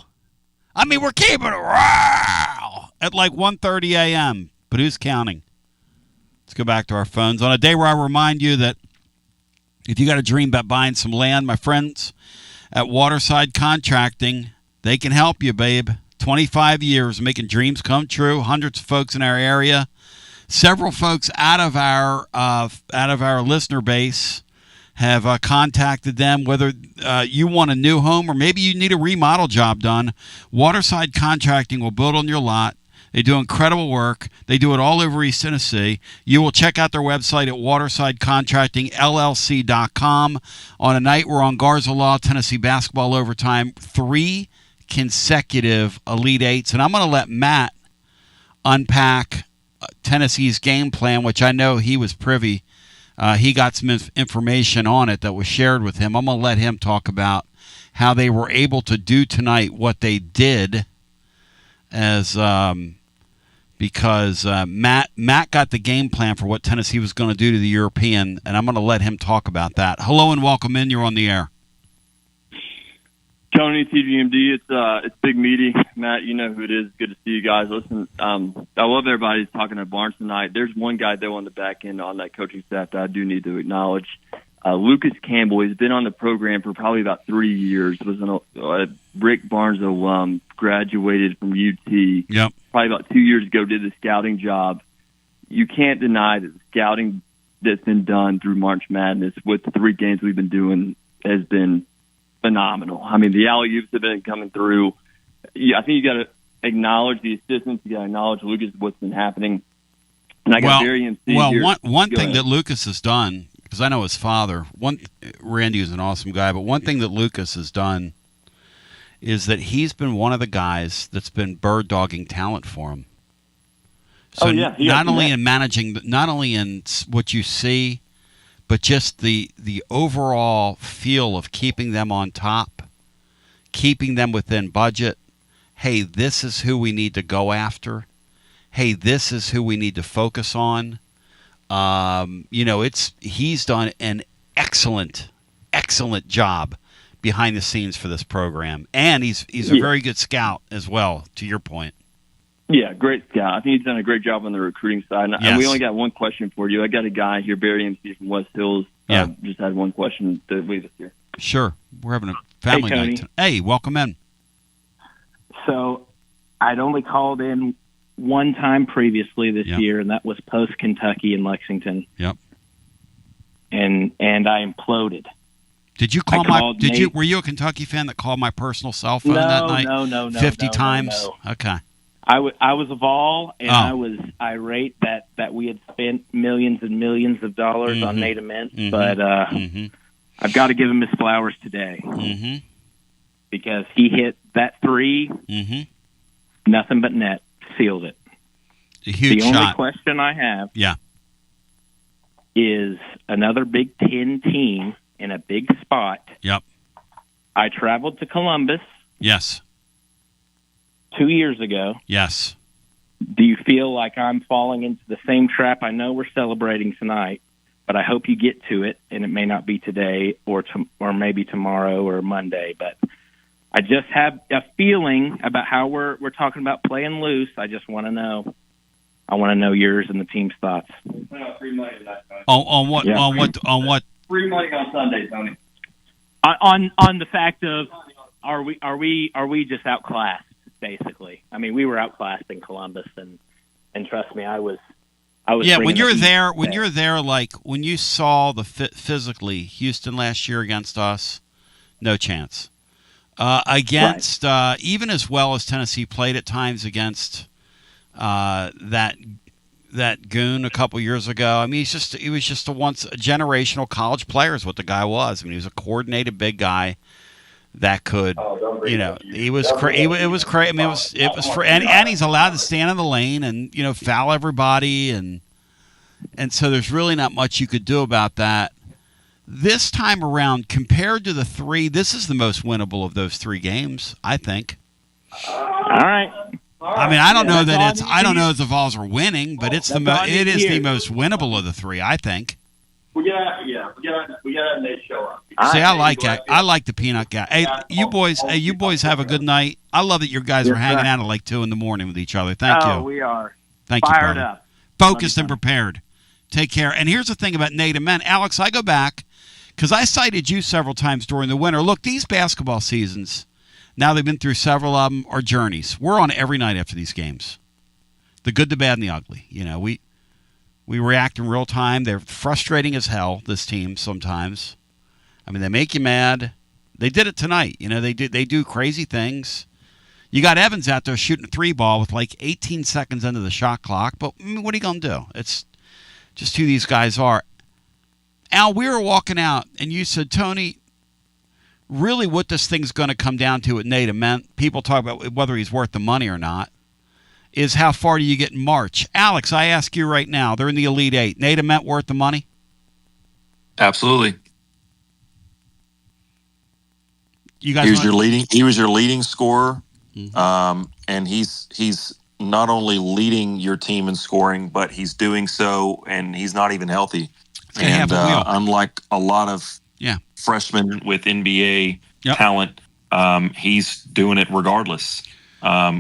I mean, we're keeping it wow at like 1:30 a.m., but who's counting? Let's go back to our phones. On a day where I remind you that if you got a dream about buying some land, my friends at Waterside Contracting, they can help you, babe. 25 years making dreams come true. Hundreds of folks in our area. Several folks out of our listener base have contacted them, whether you want a new home or maybe you need a remodel job done. Waterside Contracting will build on your lot. They do incredible work. They do it all over East Tennessee. You will check out their website at watersidecontractingllc.com. On a night we're on Garza Law, Tennessee basketball overtime, 3 consecutive Elite Eights. And I'm going to let Matt unpack Tennessee's game plan, which I know he was privy. He got some information on it that was shared with him. I'm going to let him talk about how they were able to do tonight what they did, because Matt got the game plan for what Tennessee was going to do to the European, and I'm going to let him talk about that. Hello and welcome in. You're on the air. Tony, TGMD, it's Big Meaty. Matt, you know who it is. Good to see you guys. Listen, I love everybody's talking at Barnes tonight. There's one guy, though, on the back end on that coaching staff that I do need to acknowledge. Lucas Campbell. He's been on the program for probably about 3 years. Was a Rick Barnes alum, graduated from UT. Yep. Probably about 2 years ago, did the scouting job. You can't deny that the scouting that's been done through March Madness with the 3 games we've been doing has been phenomenal. I mean, the alley-oops have been coming through. I think you got to acknowledge the assistants. You got to acknowledge Lucas, what's been happening. And I got Barry MC here. One thing that Lucas has done, because I know his father, Randy is an awesome guy, but one thing that Lucas has done is that he's been one of the guys that's been bird dogging talent for him. So not only in managing, not only in what you see, but just the overall feel of keeping them on top, keeping them within budget. Hey, this is who we need to go after. Hey, this is who we need to focus on. He's done an excellent job behind the scenes for this program, and he's a very good scout as well. To your point. Yeah, great scout. I think he's done a great job on the recruiting side. And we only got one question for you. I got a guy here, Barry MC from West Hills. Just had one question to leave us here. Sure. We're having a family night. Hey, welcome in. So I'd only called in one time previously this year, and that was post Kentucky in Lexington. Yep. And I imploded. Did you call were you a Kentucky fan that called my personal cell phone that night? No. 50 times? No. Okay. I was a Vol, and I was irate that we had spent millions and millions of dollars on Nate Ament, but I've got to give him his flowers today because he hit that three, nothing but net, sealed it. A huge shot. The only shot. question I have is another Big Ten team in a big spot. Yep. I traveled to Columbus. Yes. 2 years ago. Yes. Do you feel like I'm falling into the same trap? I know we're celebrating tonight, but I hope you get to it, and it may not be today or maybe tomorrow or Monday. But I just have a feeling about how we're talking about playing loose. I just want to know. I want to know yours and the team's thoughts. Free money tonight, Tony. On what? Yeah. On what? Free money on Sunday, Tony. On the fact of are we just outclassed? Basically, I mean, we were outclassed in Columbus, and trust me, I was. Yeah, when you're there, like when you saw the physically Houston last year against us, no chance. Even as well as Tennessee played at times against that goon a couple years ago. I mean, he was just a generational college player is what the guy was. I mean, he was a coordinated big guy that could, he was crazy. It was crazy. I mean, it was for, and he's allowed to stand in the lane and foul everybody, and so there's really not much you could do about that. This time around, compared to the three, this is the most winnable of those three games, I think. All right. I mean, I don't know if the Vols are winning, but it is the most winnable of the three, I think. We got Nate show up. See, I like that. I like the peanut guy. Hey, you boys have a good night. I love that your guys are hanging out at like 2 a.m. with each other. Thank you. Oh, we are. Thank you, fired brother. up. Focused and prepared. Take care. And here's the thing about Nate Ament. Alex, I go back because I cited you several times during the winter. Look, these basketball seasons, now they've been through several of them, are journeys. We're on every night after these games. The good, the bad, and the ugly. We react in real time. They're frustrating as hell, this team, sometimes. I mean, they make you mad. They did it tonight. They do crazy things. You got Evans out there shooting a 3-ball with like 18 seconds into the shot clock, but what are you going to do? It's just who these guys are. Al, we were walking out, and you said, Tony, really what this thing's going to come down to with Nate Ament, people talk about whether he's worth the money or not, is how far do you get in March? Alex, I ask you right now, they're in the Elite Eight. Nate Ament worth the money? Absolutely. You guys he was your leading scorer, and he's not only leading your team in scoring, but he's doing so, and he's not even healthy. And unlike a lot of freshmen with NBA talent, he's doing it regardless,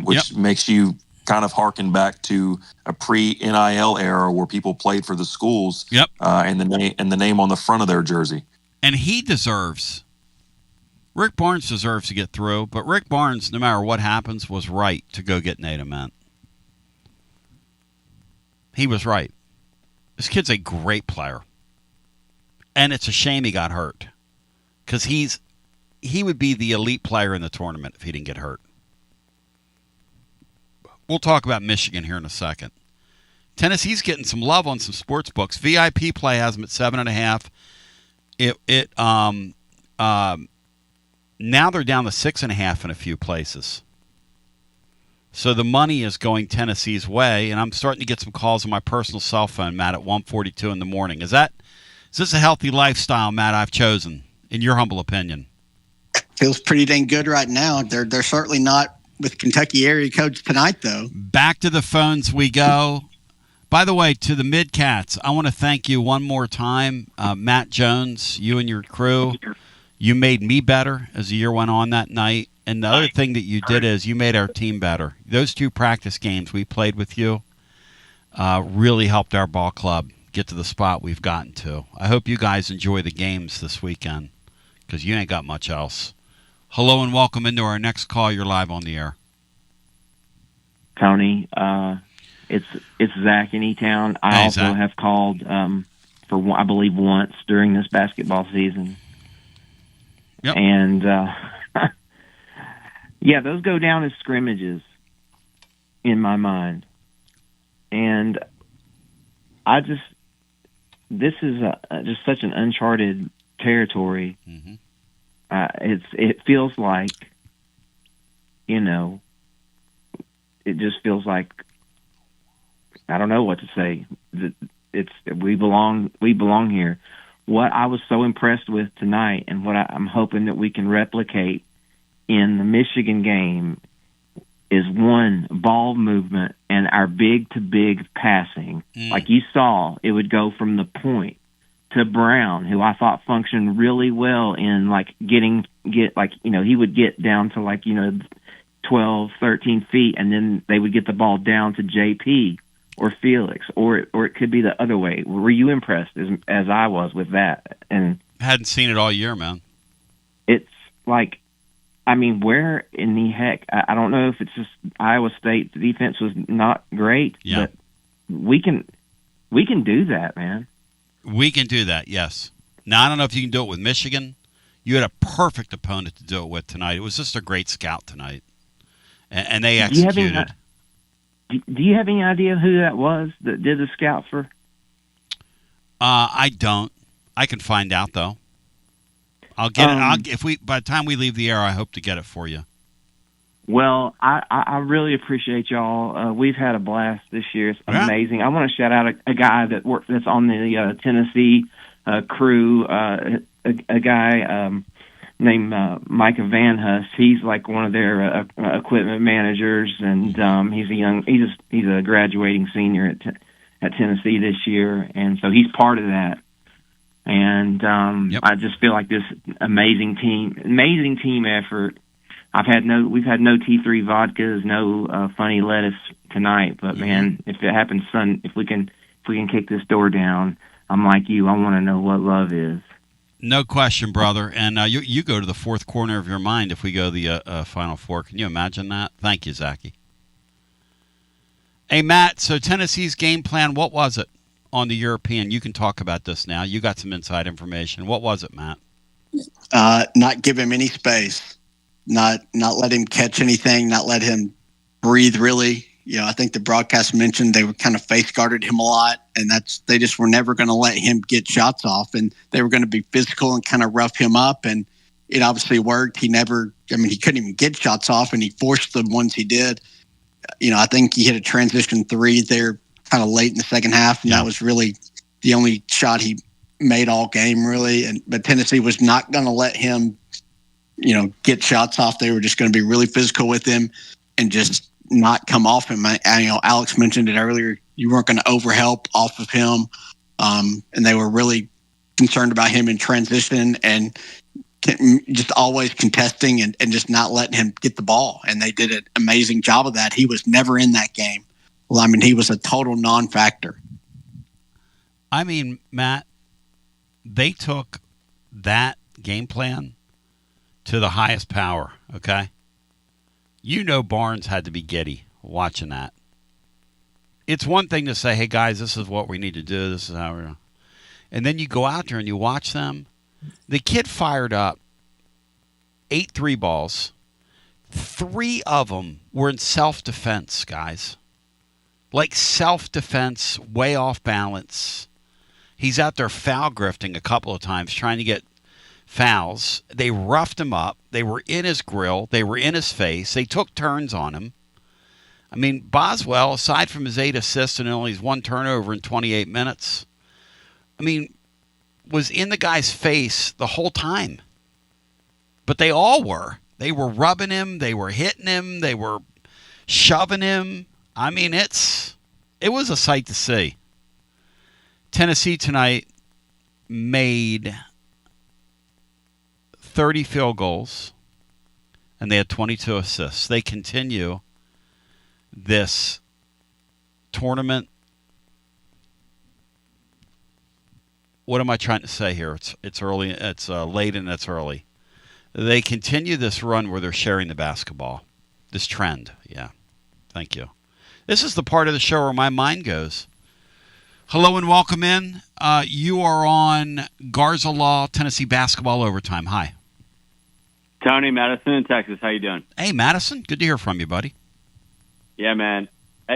which makes you kind of harken back to a pre-NIL era where people played for the schools and the name on the front of their jersey. And Rick Barnes deserves to get through, but Rick Barnes, no matter what happens, was right to go get Nate Ament. He was right. This kid's a great player. And it's a shame he got hurt because he would be the elite player in the tournament if he didn't get hurt. We'll talk about Michigan here in a second. Tennessee's getting some love on some sports books. VIP play has them at 7.5. Now they're down to 6.5 in a few places. So the money is going Tennessee's way, and I'm starting to get some calls on my personal cell phone, Matt, at 1:42 in the morning. Is this a healthy lifestyle, Matt, I've chosen, in your humble opinion? Feels pretty dang good right now. They're certainly not with Kentucky area codes tonight, though. Back to the phones we go. By the way, to the Midcats, I want to thank you one more time, Matt Jones, you and your crew. You made me better as the year went on that night. And the other thing that you did is you made our team better. Those 2 practice games we played with you really helped our ball club get to the spot we've gotten to. I hope you guys enjoy the games this weekend because you ain't got much else. Hello and welcome into our next call. You're live on the air. Tony, it's Zach in E-Town. I also Zach. have called for, I believe, once during this basketball season. Yep. And, yeah, those go down as scrimmages in my mind. And this is just such an uncharted territory. Mm-hmm. It feels like, it just feels like, I don't know what to say. We belong here. What I was so impressed with tonight, and what I'm hoping that we can replicate in the Michigan game, is one, ball movement and our big-to-big passing. Like you saw, it would go from the point to Brown, who I thought functioned really well in he would get down to 12, 13 feet, and then they would get the ball down to JP or Felix, or it could be the other way. Were you impressed as I was with that? And hadn't seen it all year, man. It's like, I mean, where in the heck? I don't know if it's just Iowa State. The defense was not great, but we can do that, man. We can do that, yes. Now, I don't know if you can do it with Michigan. You had a perfect opponent to do it with tonight. It was just a great scout tonight, and they executed. Do you have any idea who that was that did the scout for? I don't. I can find out though. I'll get it. By the time we leave the air, I hope to get it for you. Well, I really appreciate y'all. We've had a blast this year. It's amazing. I want to shout out a guy that's on the Tennessee crew. A guy named Micah Van Hus. He's like one of their equipment managers, and he's a graduating senior at Tennessee this year, and so he's part of that. And I just feel like this amazing team effort. We've had no T3 vodkas, no funny lettuce tonight, but man, if it happens, if we can kick this door down, I'm like you. I want to know what love is. No question, brother. And you go to the fourth corner of your mind if we go to the Final Four. Can you imagine that? Thank you, Zachy. Hey, Matt, so Tennessee's game plan, what was it on the European? You can talk about this now. You got some inside information. What was it, Matt? Not give him any space. Not let him catch anything. Not let him breathe, really. I think the broadcast mentioned they were kind of face guarded him a lot, and they just were never going to let him get shots off, and they were going to be physical and kind of rough him up, and it obviously worked. He couldn't even get shots off, and he forced the ones he did. I think he hit a transition three there kind of late in the second half, and that was really the only shot he made all game, really. But Tennessee was not going to let him, get shots off. They were just going to be really physical with him and just not come off him. Alex mentioned it earlier. You weren't going to overhelp off of him, and they were really concerned about him in transition and just always contesting and just not letting him get the ball. And they did an amazing job of that. He was never in that game. Well, he was a total non-factor. Matt, they took that game plan to the highest power, okay? Barnes had to be giddy watching that. It's one thing to say, hey, guys, this is what we need to do. This is how we're going to. And then you go out there and you watch them. The kid fired up 8 3 balls. 3 of them were in self-defense, guys. Like self-defense, way off balance. He's out there foul grifting a couple of times, trying to get fouls. They roughed him up. They were in his grill. They were in his face. They took turns on him. Boswell, aside from his 8 assists and only his 1 turnover in 28 minutes, was in the guy's face the whole time. But they all were. They were rubbing him. They were hitting him. They were shoving him. It was a sight to see. Tennessee tonight made 30 field goals, and they had 22 assists. They continue this tournament. What am I trying to say here? It's early. It's late and it's early. They continue this run where they're sharing the basketball. This trend. Yeah. Thank you. This is the part of the show where my mind goes. Hello and welcome in. You are on Garza Law, Tennessee Basketball Overtime. Hi. Tony, Madison in Texas. How you doing? Hey, Madison. Good to hear from you, buddy. Yeah, man.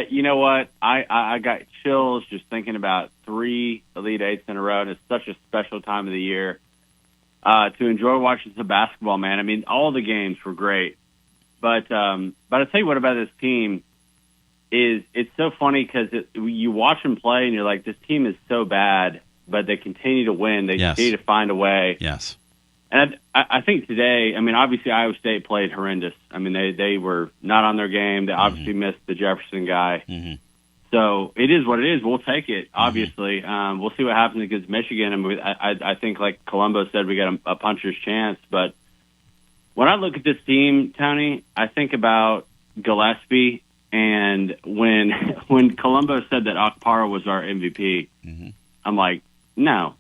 You know what? I got chills just thinking about 3 Elite Eights in a row, and it's such a special time of the year to enjoy watching some basketball, man. I mean, all the games were great. But I'll tell you what about this team is it's so funny because you watch them play, and you're like, this team is so bad, but they continue to win. They continue to find a way. Yes. And I think today, I mean, obviously Iowa State played horrendous. I mean, they were not on their game. They obviously missed the Jefferson guy. Mm-hmm. So it is what it is. We'll take it, obviously. We'll see what happens against Michigan. I mean, I think, like Colombo said, we got a puncher's chance. But when I look at this team, Tony, I think about Gillespie. And when Colombo said that Apara was our MVP, I'm like, no.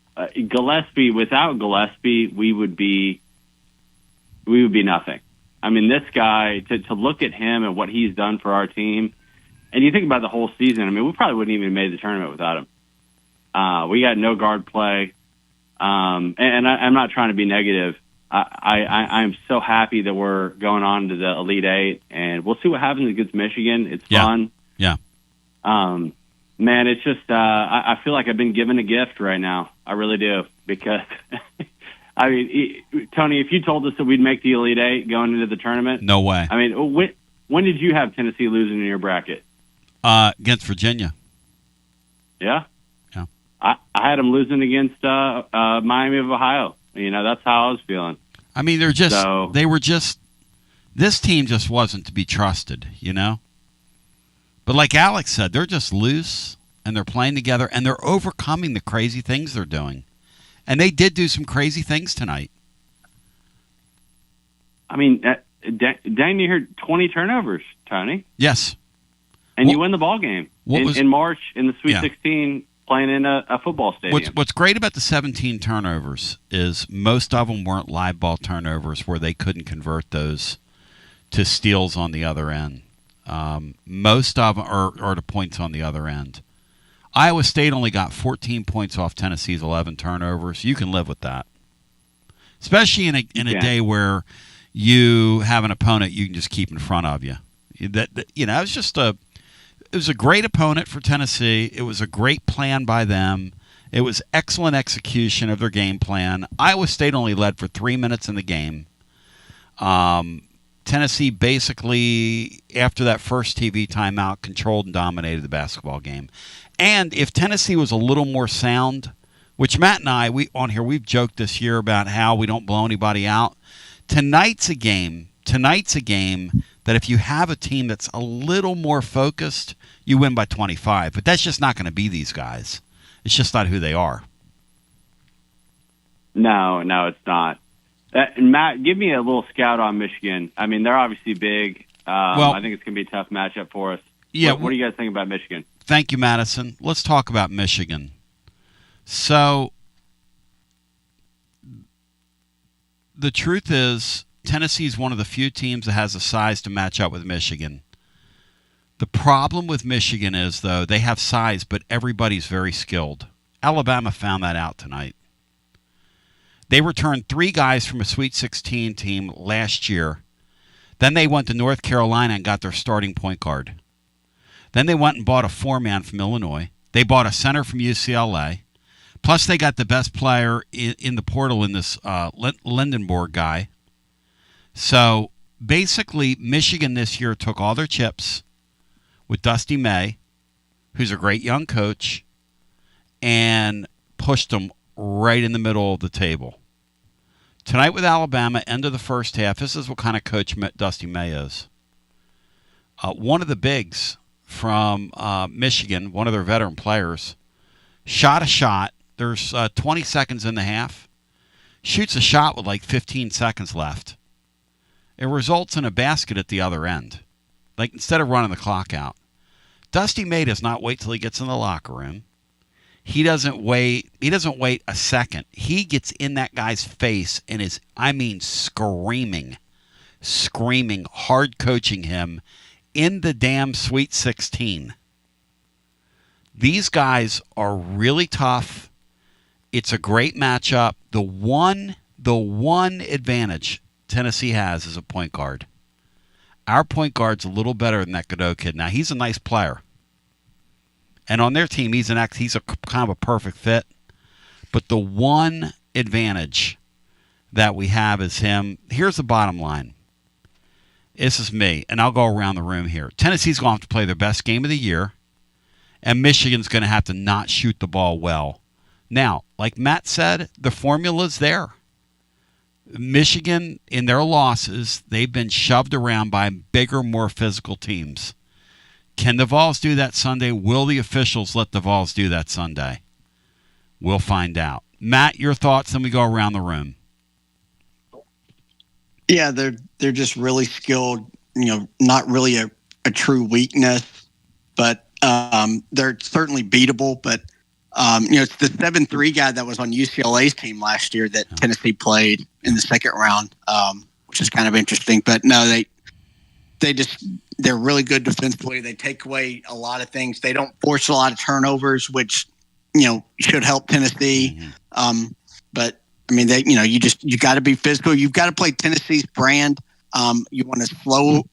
Gillespie, without Gillespie, we would be nothing. I mean, this guy, to look at him and what he's done for our team, and you think about the whole season, I mean, we probably wouldn't even have made the tournament without him. We got no guard play, and I'm not trying to be negative. I'm so happy that we're going on to the Elite Eight, and we'll see what happens against Michigan. It's fun. Yeah. Man, it's just I feel like I've been given a gift right now. I really do, because I mean, Tony, if you told us that we'd make the Elite Eight going into the tournament, no way. I mean, when did you have Tennessee losing in your bracket? Against Virginia. Yeah. Yeah. I had them losing against Miami of Ohio. You know, that's how I was feeling. I mean, this team just wasn't to be trusted, you know? But like Alex said, they're just loose, and they're playing together, and they're overcoming the crazy things they're doing. And they did do some crazy things tonight. I mean, dang near 20 turnovers, Tony. Yes. And you win the ball game in March in the Sweet 16, playing in a football stadium. What's great about the 17 turnovers is most of them weren't live ball turnovers where they couldn't convert those to steals on the other end. Most of them are the points on the other end. Iowa State only got 14 points off Tennessee's 11 turnovers. You can live with that, especially in a day where you have an opponent you can just keep in front of you. It was a great opponent for Tennessee. It was a great plan by them. It was excellent execution of their game plan. Iowa State only led for 3 minutes in the game. Tennessee basically, after that first TV timeout, controlled and dominated the basketball game. And if Tennessee was a little more sound, which Matt and I, we've joked this year about how we don't blow anybody out. Tonight's a game that if you have a team that's a little more focused, you win by 25. But that's just not going to be these guys. It's just not who they are. No, it's not. Matt, give me a little scout on Michigan. I mean, they're obviously big. I think it's going to be a tough matchup for us. Yeah. What do you guys think about Michigan? Thank you, Madison. Let's talk about Michigan. So, the truth is, Tennessee is one of the few teams that has the size to match up with Michigan. The problem with Michigan is, though, they have size, but everybody's very skilled. Alabama found that out tonight. They returned 3 guys from a Sweet 16 team last year. Then they went to North Carolina and got their starting point guard. Then they went and bought a 4-man from Illinois. They bought a center from UCLA. Plus, they got the best player in the portal in this Lindenborg guy. So, basically, Michigan this year took all their chips with Dusty May, who's a great young coach, and pushed them right in the middle of the table. Tonight with Alabama, end of the first half, this is what kind of coach Dusty May is. One of the bigs from Michigan, one of their veteran players, shot a shot. There's 20 seconds in the half. shoots a shot with like 15 seconds left. It results in a basket at the other end. Like, instead of running the clock out. Dusty May does not wait till he gets in the locker room. He doesn't wait a second. He gets in that guy's face and is, screaming, hard coaching him in the damn Sweet 16. These guys are really tough. It's a great matchup. The one advantage Tennessee has is a point guard. Our point guard's a little better than that Godot kid. Now, he's a nice player. And on their team, he's a kind of a perfect fit. But the one advantage that we have is him. Here's the bottom line. This is me, and I'll go around the room here. Tennessee's going to have to play their best game of the year, and Michigan's going to have to not shoot the ball well. Now, like Matt said, the formula's there. Michigan, in their losses, they've been shoved around by bigger, more physical teams. Can the Vols do that Sunday? Will the officials let the Vols do that Sunday? We'll find out. Matt, your thoughts, then we go around the room. Yeah, they're just really skilled, not really a true weakness, but they're certainly beatable. But, it's the 7-3 guy that was on UCLA's team last year that Tennessee played in the second round, which is kind of interesting. But no, they're really good defensively. They take away a lot of things. They don't force a lot of turnovers, which, should help Tennessee. But I mean, you got to be physical. You've got to play Tennessee's brand. You want a slow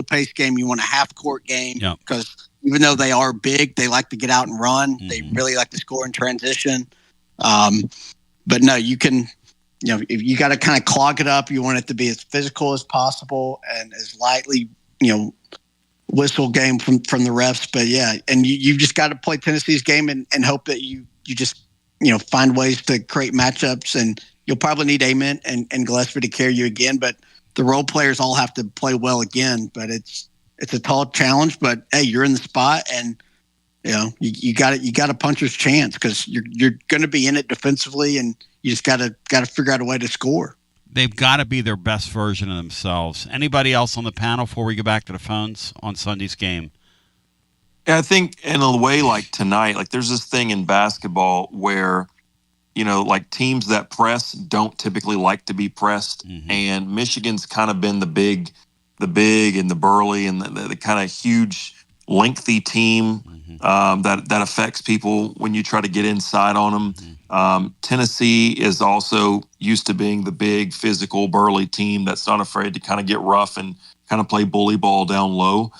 pace game. You want a half court game because even though they are big, they like to get out and run. Mm-hmm. They really like to score in transition. But no, you can, if you got to kind of clog it up, you want it to be as physical as possible and as lightly, whistle game from the refs. But yeah, and you've just got to play Tennessee's game and hope that you just, find ways to create matchups, and you'll probably need Ament and Gillespie to carry you again. But the role players all have to play well again. But it's a tall challenge. But hey, you're in the spot, and you got a puncher's chance because you're going to be in it defensively, and you just got to figure out a way to score. They've got to be their best version of themselves. Anybody else on the panel before we go back to the phones on Sunday's game? Yeah, I think in a way like tonight, like there's this thing in basketball where, like teams that press don't typically like to be pressed. Mm-hmm. And Michigan's kind of been the big and the burly and the kind of huge, lengthy team that affects people when you try to get inside on them. Mm-hmm. Tennessee is also used to being the big, physical, burly team that's not afraid to kind of get rough and kind of play bully ball down low.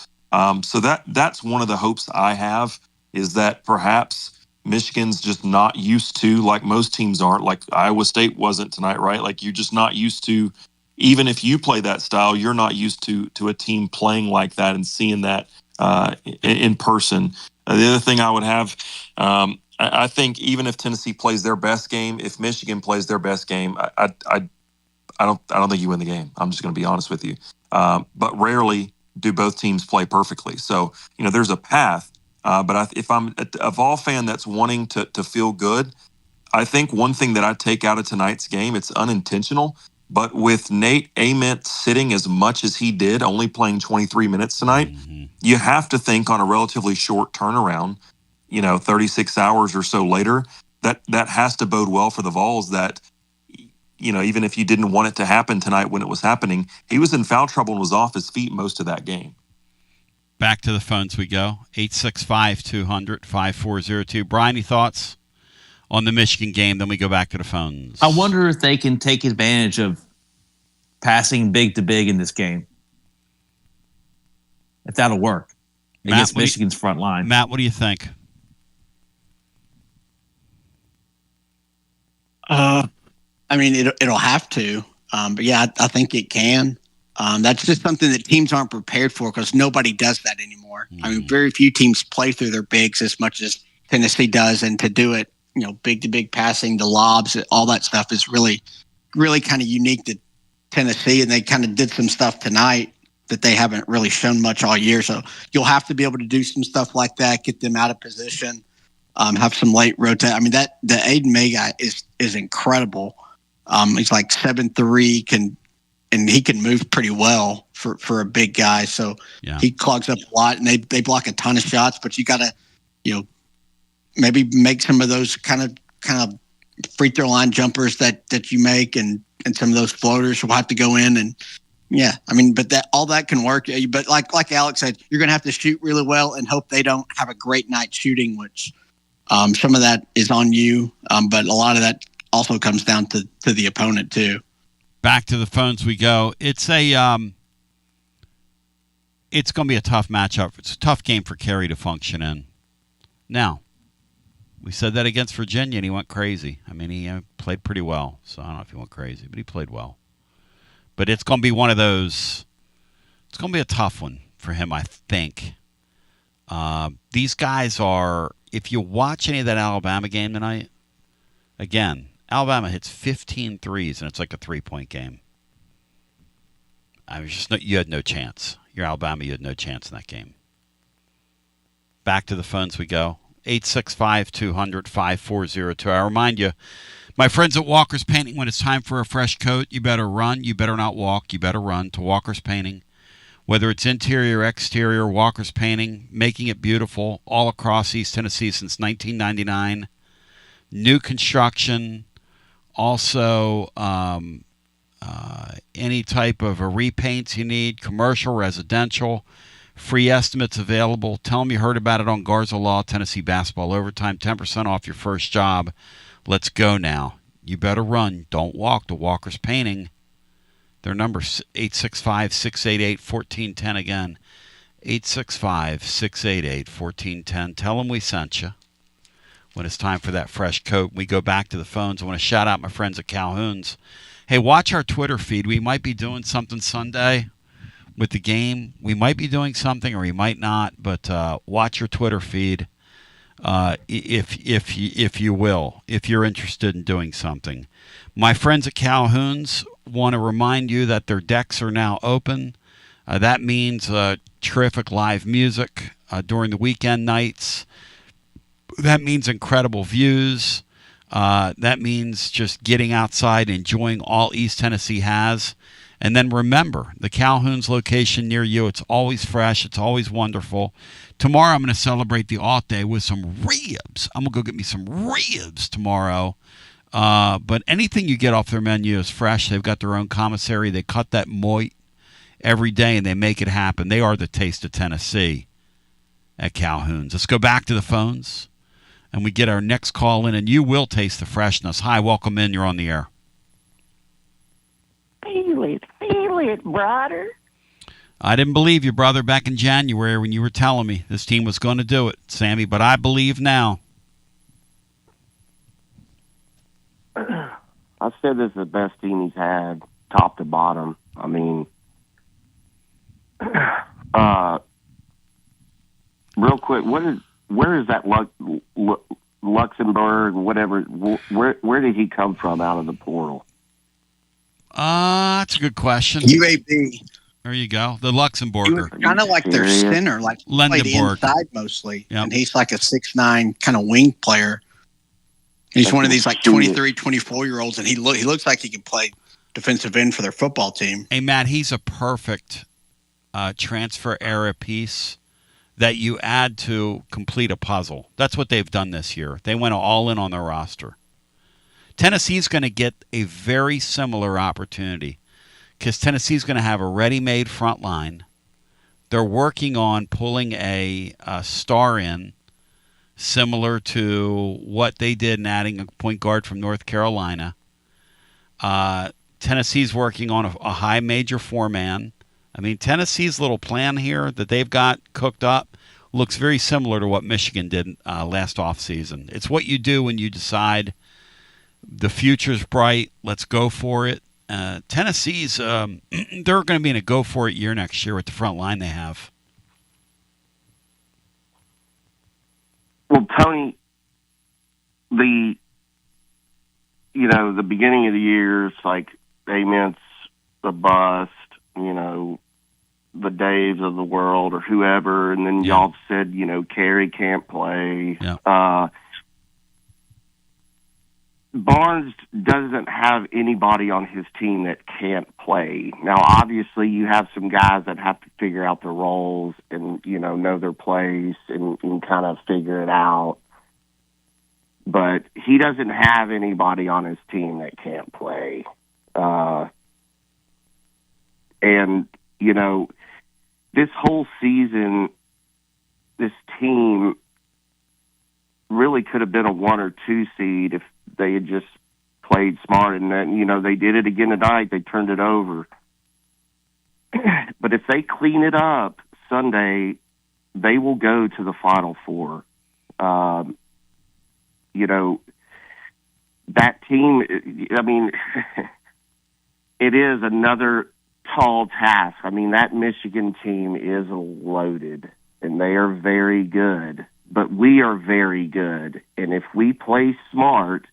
So that's one of the hopes I have, is that perhaps Michigan's just not used to, like most teams aren't, like Iowa State wasn't tonight, right? Like you're just not used to, even if you play that style, you're not used to a team playing like that and seeing that in person. The other thing I would have, I think even if Tennessee plays their best game, if Michigan plays their best game, I don't think you win the game. I'm just going to be honest with you. But rarely do both teams play perfectly. So, there's a path. But if I'm a Vol fan that's wanting to feel good, I think one thing that I take out of tonight's game, it's unintentional, but with Nate Ament sitting as much as he did, only playing 23 minutes tonight, you have to think on a relatively short turnaround, 36 hours or so later, that has to bode well for the Vols that, even if you didn't want it to happen tonight when it was happening, he was in foul trouble and was off his feet most of that game. Back to the phones we go. 865-200-5402. Brian, any thoughts on the Michigan game? Then we go back to the phones. I wonder if they can take advantage of passing big to big in this game. If that'll work against Michigan's front line. Matt, what do you think? I mean, it'll have to. But yeah, I think it can. That's just something that teams aren't prepared for because nobody does that anymore. I mean, very few teams play through their bigs as much as Tennessee does, and to do it, big to big passing, the lobs, all that stuff is really, really kind of unique to Tennessee, and they kind of did some stuff tonight that they haven't really shown much all year. So you'll have to be able to do some stuff like that, get them out of position, have some late rotate. I mean, the Aiden May guy is incredible. He's like 7'3", and he can move pretty well for a big guy. So he clogs up a lot, and they block a ton of shots. But you got to, maybe make some of those kind of free throw line jumpers that you make, and some of those floaters will have to go in. And but all that can work. But like Alex said, you're going to have to shoot really well and hope they don't have a great night shooting, which some of that is on you. But a lot of that also comes down to the opponent too. Back to the phones we go. It's going to be a tough matchup. It's a tough game for Carey to function in. Now, we said that against Virginia, and he went crazy. I mean, he played pretty well. So I don't know if he went crazy, but he played well. But it's going to be one of those. It's going to be a tough one for him, I think. These guys are. If you watch any of that Alabama game tonight, again, Alabama hits 15 threes, and it's like a 3-point game. You had no chance. You're Alabama. You had no chance in that game. Back to the phones we go. 865-200-5402. I remind you, my friends at Walker's Painting, when it's time for a fresh coat, you better run. You better not walk. You better run to Walker's Painting. Whether it's interior or exterior, Walker's Painting, making it beautiful all across East Tennessee since 1999. New construction, also any type of a repaints you need, commercial, residential. Free estimates available. Tell them you heard about it on Garza Law, Tennessee Basketball Overtime. 10% off your first job. Let's go now. You better run. Don't walk to Walker's Painting. Their number 865-688-1410 again. 865-688-1410. Tell them we sent you. When it's time for that fresh coat, we go back to the phones. I want to shout out my friends at Calhouns. Hey, watch our Twitter feed. We might be doing something Sunday with the game. We might be doing something, or we might not. But watch your Twitter feed, if you will, if you're interested in doing something. My friends at Calhouns want to remind you that their decks are now open. That means terrific live music during the weekend nights. That means incredible views. That means just getting outside, enjoying all East Tennessee has. And then remember, the Calhouns location near you, it's always fresh. It's always wonderful. Tomorrow I'm going to celebrate the off day with some ribs. I'm going to go get me some ribs tomorrow. But anything you get off their menu is fresh. They've got their own commissary. They cut that moit every day, and they make it happen. They are the taste of Tennessee at Calhouns. Let's go back to the phones, and we get our next call in, and you will taste the freshness. Hi, welcome in. You're on the air. Feel it, brother. I didn't believe you, brother, back in January when you were telling me this team was going to do it, Sammy, but I believe now. I said this is the best team he's had, top to bottom. I mean, real quick, where is that Luxembourg, whatever? Where did he come from out of the portal? That's a good question. UAB. There you go. The Luxembourger. Kind of like their center, like played inside mostly. Yep. And he's like a 6'9" kind of wing player. He's one of these like 23, 24-year-olds, and he looks like he can play defensive end for their football team. Hey, Matt, he's a perfect transfer era piece that you add to complete a puzzle. That's what they've done this year. They went all in on their roster. Tennessee's going to get a very similar opportunity because Tennessee's going to have a ready-made front line. They're working on pulling a star in similar to what they did in adding a point guard from North Carolina. Tennessee's working on a high major four-man. I mean, Tennessee's little plan here that they've got cooked up looks very similar to what Michigan did last offseason. It's what you do when you decide the future's bright, let's go for it. Tennessee's, they're going to be in a go-for-it year next year with the front line they have. Well, Tony, the beginning of the year is like Ament's a bust, the Daves of the world or whoever, and then y'all said, Carey can't play. Yeah. Barnes doesn't have anybody on his team that can't play. Now, obviously, you have some guys that have to figure out their roles and, know their place and kind of figure it out. But he doesn't have anybody on his team that can't play. And, this whole season, this team really could have been a 1 or 2 seed if they had just played smart. And then, they did it again tonight. They turned it over. But if they clean it up Sunday, they will go to the Final Four. That team, it is another tall task. That Michigan team is loaded, and they are very good. But we are very good. And if we play smart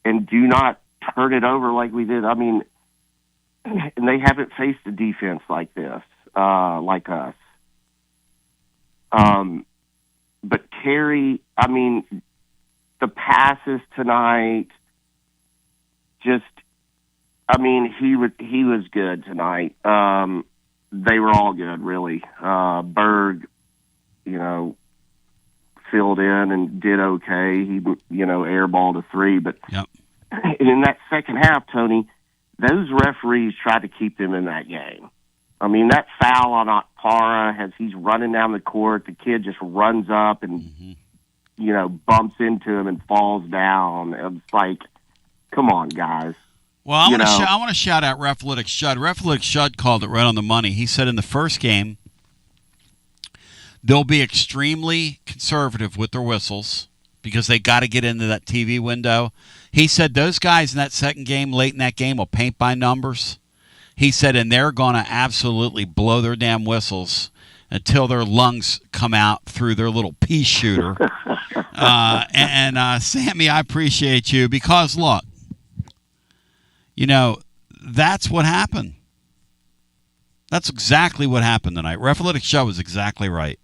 and do not turn it over like we did, and they haven't faced a defense like this, like us. But Terry, the passes tonight, just, he was good tonight. They were all good, really. Berg, filled in and did okay. He, airballed a 3. But and in that second half, Tony, those referees tried to keep them in that game. That foul on Apara, as he's running down the court, the kid just runs up and, bumps into him and falls down. It's like, come on, guys. Well, I want to shout out Refletic Shud. Refletic Shud called it right on the money. He said in the first game, they'll be extremely conservative with their whistles because they got to get into that TV window. He said those guys in that second game, late in that game, will paint by numbers. He said, and they're going to absolutely blow their damn whistles until their lungs come out through their little pea shooter. Sammy, I appreciate you because, look, that's what happened. That's exactly what happened tonight. Refletic Show was exactly right.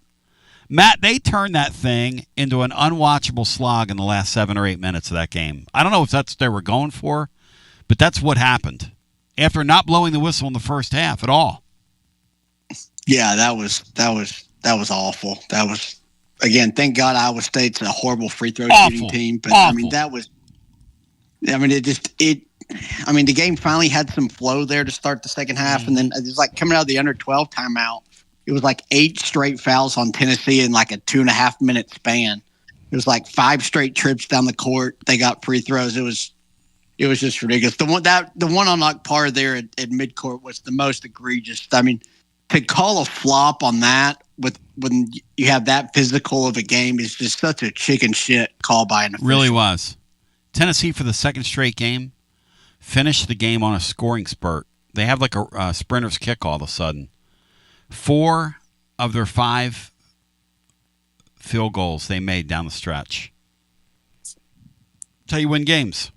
Matt, they turned that thing into an unwatchable slog in the last 7 or 8 minutes of that game. I don't know if that's what they were going for, but that's what happened after not blowing the whistle in the first half at all. Yeah, that was awful. That was, again, thank God Iowa State's a horrible free throw shooting team. But awful. The game finally had some flow there to start the second half, and then it was like coming out of the under 12 timeout. It was like 8 straight fouls on Tennessee in like a 2.5 minute span. It was like 5 straight trips down the court. They got free throws. It was just ridiculous. The one on Akpar there at midcourt was the most egregious. To call a flop on that when you have that physical of a game is just such a chicken shit call by an official. Really was. Tennessee for the second straight game finished the game on a scoring spurt. They have like a sprinter's kick all of a sudden. 4 of their 5 field goals they made down the stretch. That's how you win games.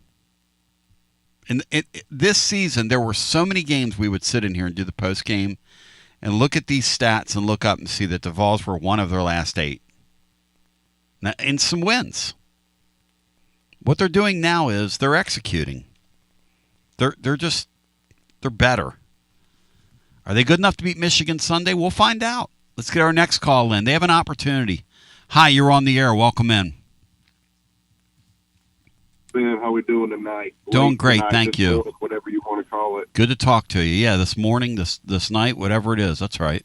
And this season, there were so many games we would sit in here and do the post game and look at these stats and look up and see that the Vols were 1 of their last 8. Now, and some wins. What they're doing now is they're executing. They're better. Are they good enough to beat Michigan Sunday? We'll find out. Let's get our next call in. They have an opportunity. Hi, you're on the air. Welcome in. Ben, how we doing tonight? Doing great, thank you. Morning, whatever you want to call it. Good to talk to you. Yeah, this morning, this night, whatever it is. That's right.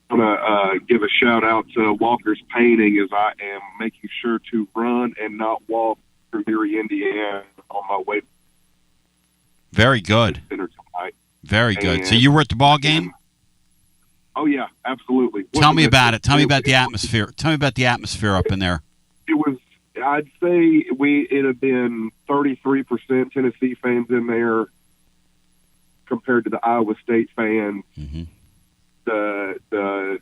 I want to give a shout out to Walker's Painting as I am making sure to run and not walk through Erie, Indiana on my way. Very good. Dinner tonight. Very good. So you were at the ball game? Oh yeah, absolutely. Tell me about it. Tell me about the atmosphere. Tell me about the atmosphere up in there. It was. I'd say it had been 33% Tennessee fans in there compared to the Iowa State fans. Mm-hmm. The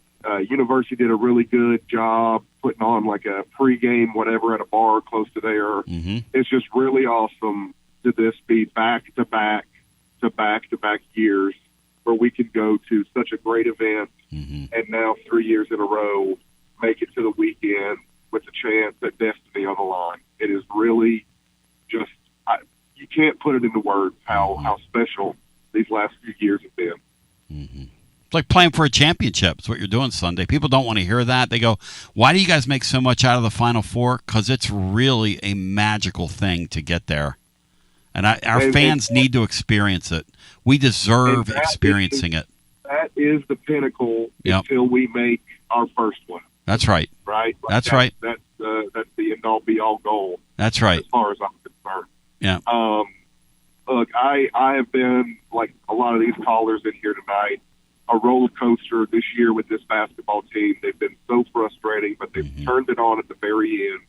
university did a really good job putting on like a pregame whatever at a bar close to there. Mm-hmm. It's just really awesome to this be back to back years where we could go to such a great event, mm-hmm. and now 3 years in a row make it to the weekend with a chance at destiny on the line. It is really just you can't put it into words how special these last few years have been. Mm-hmm. It's like playing for a championship. It's what you're doing Sunday. People don't want to hear that. They go, why do you guys make so much out of the Final Four? Because it's really a magical thing to get there. And our fans need to experience it. We deserve experiencing it. That is the pinnacle until we make our first one. That's right. Right? That's right. That's the end-all, be-all goal. That's right. As far as I'm concerned. Yeah. Look, I have been, like a lot of these callers in here tonight, a roller coaster this year with this basketball team. They've been so frustrating, but they've turned it on at the very end.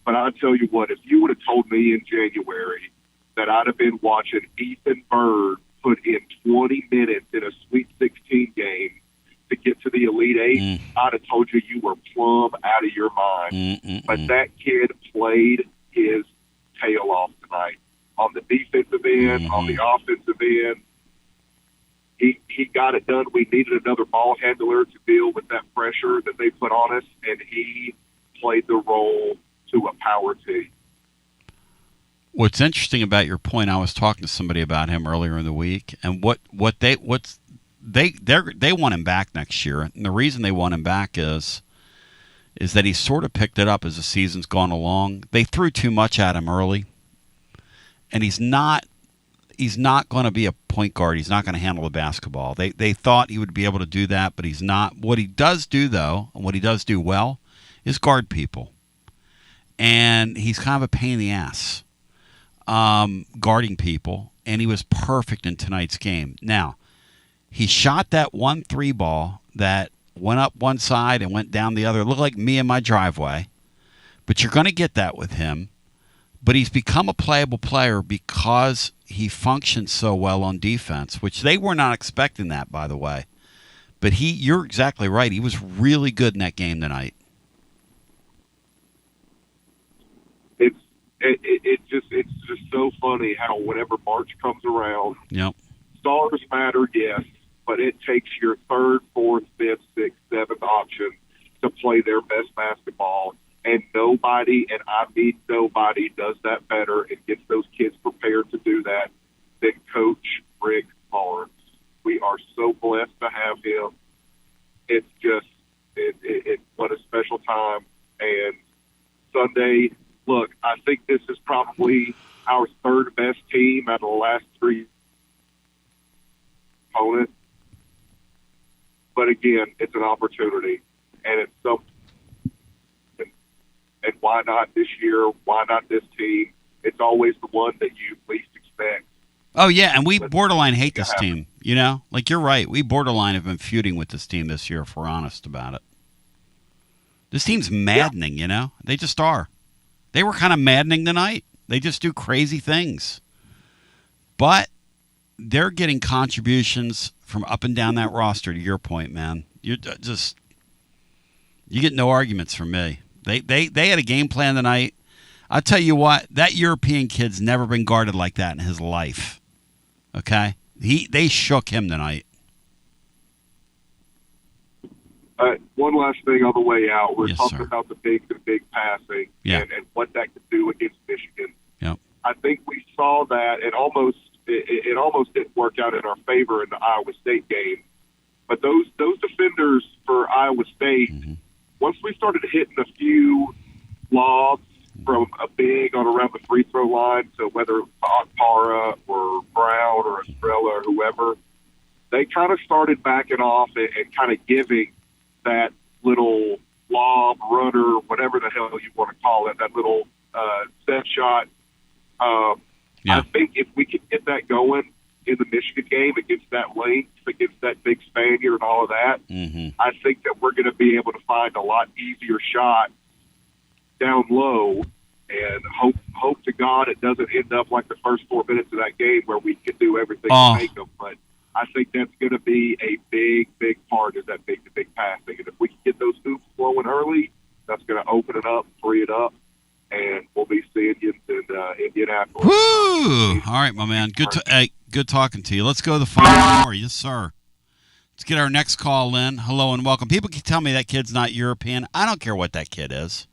But I'll tell you what, if you would have told me in January that I'd have been watching Ethan Bird put in 20 minutes in a Sweet 16 game to get to the Elite Eight, I'd have told you you were plumb out of your mind. But that kid played his tail off tonight. On the defensive end, on the offensive end, he got it done. We needed another ball handler to deal with that pressure that they put on us, and he played the role to a power team. What's interesting about your point, I was talking to somebody about him earlier in the week, and they want him back next year. And the reason they want him back is that he sort of picked it up as the season's gone along. They threw too much at him early, and he's not going to be a point guard. He's not going to handle the basketball. They thought he would be able to do that, but he's not. What he does do, though, and what he does do well, is guard people. And he's kind of a pain in the ass guarding people, and he was perfect in tonight's game. Now, he shot that 1-3 ball that went up one side and went down the other. It looked like me in my driveway. But you're going to get that with him. But he's become a playable player because he functions so well on defense, which they were not expecting that, by the way. But you're exactly right. He was really good in that game tonight. It's just so funny how whenever March comes around, stars matter, yes, but it takes your third, fourth, fifth, sixth, seventh option to play their best basketball. And nobody, and I mean nobody, does that better and gets those kids prepared to do that than Coach Rick Barnes. We are so blessed to have him. It's just, it's what a special time. And Sunday, look, I think this is probably our third best team out of the last three opponents. But again, it's an opportunity, and it's something. And why not this year? Why not this team? It's always the one that you least expect. Oh, yeah, and we borderline hate this team, you know? Like, you're right. We borderline have been feuding with this team this year, if we're honest about it. This team's maddening, you know? They just are. They were kind of maddening tonight. They just do crazy things. But they're getting contributions from up and down that roster, to your point, man. You get no arguments from me. They had a game plan tonight. I'll tell you what, that European kid's never been guarded like that in his life. Okay? They shook him tonight. One last thing on the way out. We're talking sir. about the big passing and what that could do against Michigan. Yep. I think we saw that it almost didn't work out in our favor in the Iowa State game. But those defenders for Iowa State, once we started hitting a few lobs from a big on around the free throw line, so whether it's Apara or Brown or Cinderella or whoever, they kind of started backing off and kind of giving that little lob runner, whatever the hell you want to call it, that little set shot. I think if we can get that going in the Michigan game against that length, against that big Spaniard and all of that, I think that we're going to be able to find a lot easier shot down low, and hope to God it doesn't end up like the first 4 minutes of that game where we can do everything to make them. But I think that's going to be a big part of that big passing. And if we can get those hoops flowing early, that's going to open it up, free it up, and we'll be seeing you in Indianapolis. Woo! All right, my man. Good talking to you. Let's go to the final hour. Yes, sir. Let's get our next call in. Hello and welcome. People can tell me that kid's not European. I don't care what that kid is.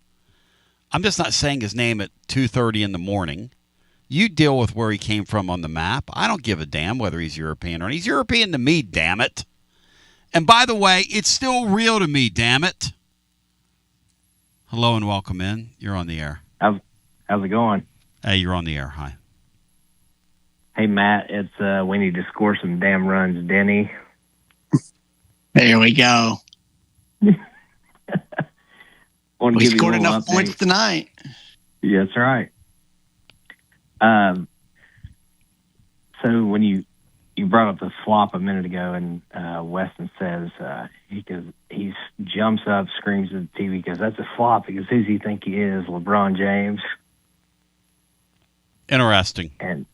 I'm just not saying his name at 2:30 in the morning. You deal with where he came from on the map. I don't give a damn whether he's European or not. He's European to me, damn it. And by the way, it's still real to me, damn it. Hello and welcome in. You're on the air. How's it going? Hey, you're on the air. Hi. Hey, Matt, it's we need to score some damn runs, Denny. There we go. We scored enough points tonight. Yeah, that's right. So when you brought up the flop a minute ago, and Weston says he jumps up, screams at the TV, because that's a flop. Because who does he think he is, LeBron James? Interesting. And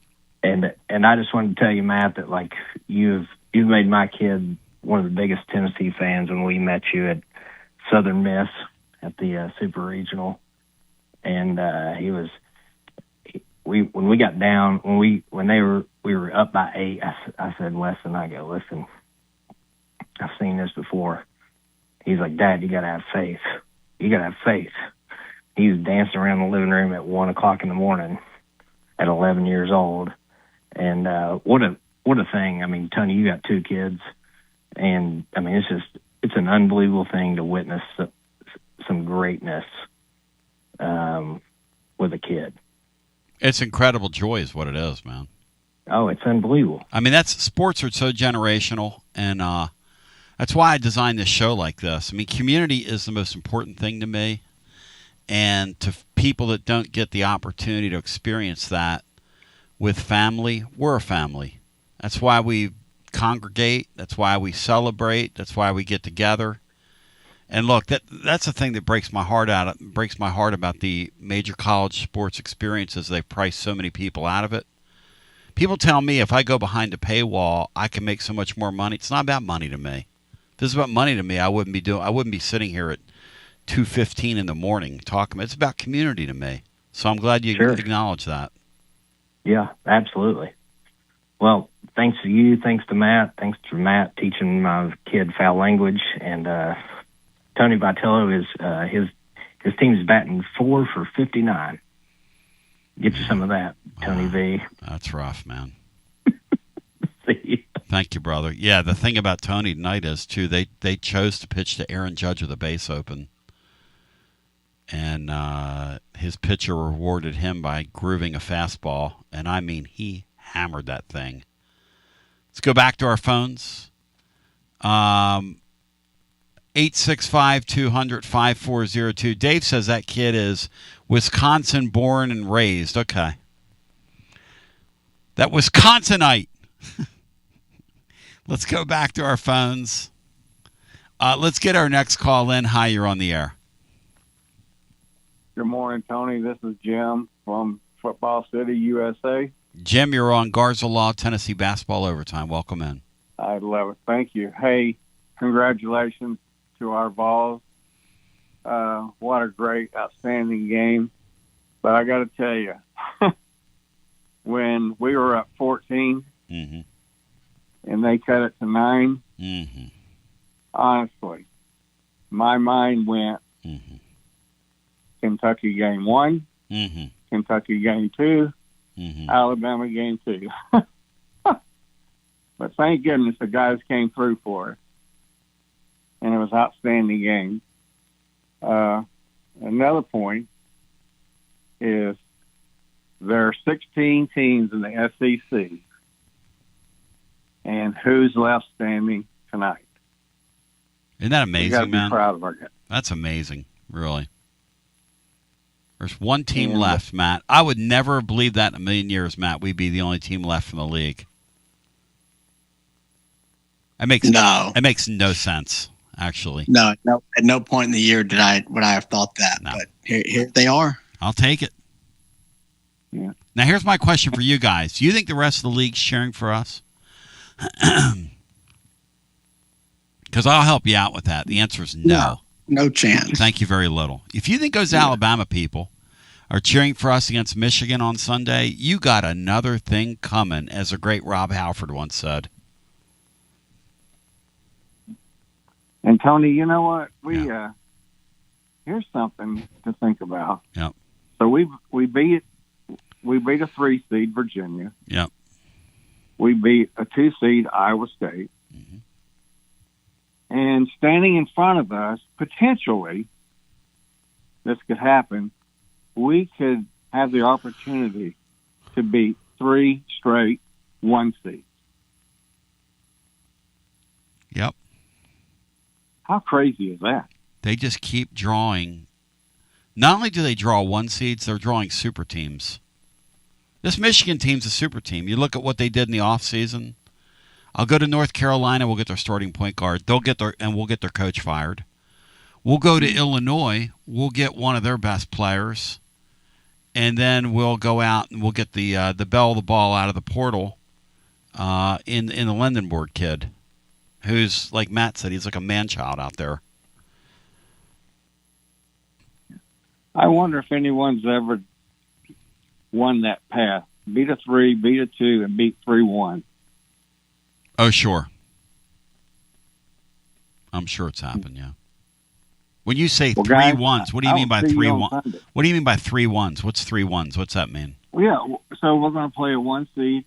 I just wanted to tell you, Matt, that like you've made my kid one of the biggest Tennessee fans when we met you at Southern Miss at the Super Regional, and when we got down, when we were up by 8, I said, Weston, listen, I've seen this before. He's like, Dad, you gotta have faith. You gotta have faith. He was dancing around the living room at 1:00 in the morning at 11 years old. And what a thing. I mean, Tony, you got 2 kids, and I mean, it's an unbelievable thing to witness some greatness with a kid. It's incredible joy is what it is, man. Oh, it's unbelievable. I mean, sports are so generational, and that's why I designed this show like this. I mean, community is the most important thing to me, and to people that don't get the opportunity to experience that with family, we're a family. That's why we congregate. That's why we celebrate. That's why we get together. And look, that's the thing that breaks my heart about the major college sports experiences. They've priced so many people out of it. People tell me if I go behind a paywall, I can make so much more money. It's not about money to me. If this is about money to me, I wouldn't be sitting here at 2:15 in the morning talking. It's about community to me. So I'm glad you acknowledge that. Yeah, absolutely. Well, thanks to you, thanks to Matt teaching my kid foul language, and Tony Vitello is his team's batting 4 for 59. Get you some of that, Tony V. That's rough, man. Thank you, brother. Yeah, the thing about Tony tonight is too they chose to pitch to Aaron Judge with a base open, and his pitcher rewarded him by grooving a fastball, and I mean he hammered that thing. Let's go back to our phones. 865-200-5402. Dave says that kid is Wisconsin born and raised. Okay. That Wisconsinite. Let's go back to our phones. Let's get our next call in. Hi, you're on the air. Good morning, Tony. This is Jim from Football City, USA. Jim, you're on Garza Law, Tennessee Basketball Overtime. Welcome in. I love it. Thank you. Hey, congratulations to our Vols. What a great, outstanding game. But I got to tell you, when we were up 14 and they cut it to 9, honestly, my mind went Kentucky game 1, Kentucky game 2, Alabama game 2. But thank goodness the guys came through for us. And it was an outstanding game. Another point is there are 16 teams in the SEC. And who's left standing tonight? Isn't that amazing, we gotta man? Be proud of our guys. That's amazing, really. There's one team left, Matt. I would never have believed that in a million years, Matt. We'd be the only team left from the league. It makes no sense, actually. No. At no point in the year would I have thought that. No. But here they are. I'll take it. Yeah. Now, here's my question for you guys. Do you think the rest of the league's cheering for us? Because I'll help you out with that. The answer is no. No chance. Thank you very little. If you think those Alabama people are cheering for us against Michigan on Sunday, you got another thing coming, as a great Rob Halford once said. And Tony, you know what? We here's something to think about. Yep. So we beat a 3 seed Virginia. Yep. We beat a 2 seed Iowa State. Mm-hmm. And standing in front of us, potentially, this could happen. We could have the opportunity to beat 3 straight 1 seeds. Yep. How crazy is that? They just keep drawing. Not only do they draw 1 seeds, they're drawing super teams. This Michigan team's a super team. You look at what they did in the offseason. I'll go to North Carolina. We'll get their starting point guard. We'll get their coach fired. We'll go to Illinois. We'll get one of their best players. And then we'll go out and we'll get the bell of the ball out of the portal in the Lindenborg kid, who's, like Matt said, he's like a man-child out there. I wonder if anyone's ever won that path. Beat a 3, beat a 2, and beat 3-1. Oh, sure. I'm sure it's happened, yeah. When you say 3 ones, what do you mean by 3 ones? What do you mean by 3 ones? What's 3 ones? What's that mean? Well, yeah, so we're going to play a 1 seed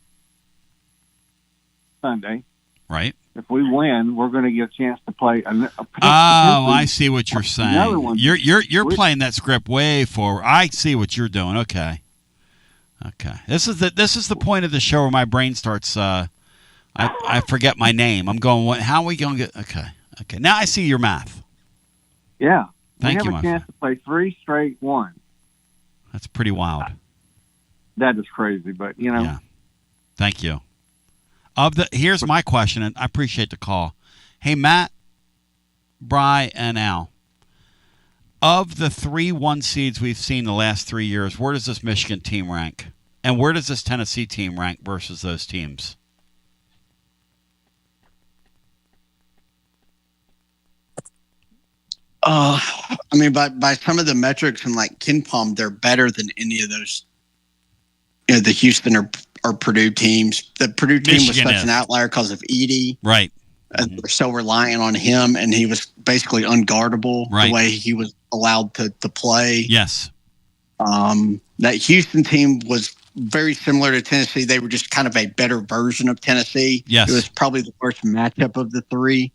Sunday. Right. If we win, we're going to get a chance to play. I see what you're saying. You're playing that script way forward. I see what you're doing. Okay. This is the point of the show where my brain starts. I forget my name. I'm going. How are we going to get? Okay. Now I see your math. Yeah. Thank you, we have a chance to play 3 straight 1. That's pretty wild. That is crazy, but you know. Yeah. Thank you. Here's my question, and I appreciate the call. Hey, Matt, Bry, and Al. Of the 3 1 seeds we've seen the last 3 years, where does this Michigan team rank? And where does this Tennessee team rank versus those teams? I mean, by some of the metrics and like KenPom, they're better than any of those. You know, the Houston or Purdue teams. The Purdue team Michigan was such an outlier because of Edey. Right. And they're so reliant on him, and he was basically unguardable the way he was allowed to play. Yes. That Houston team was very similar to Tennessee. They were just kind of a better version of Tennessee. Yes. It was probably the worst matchup of the 3.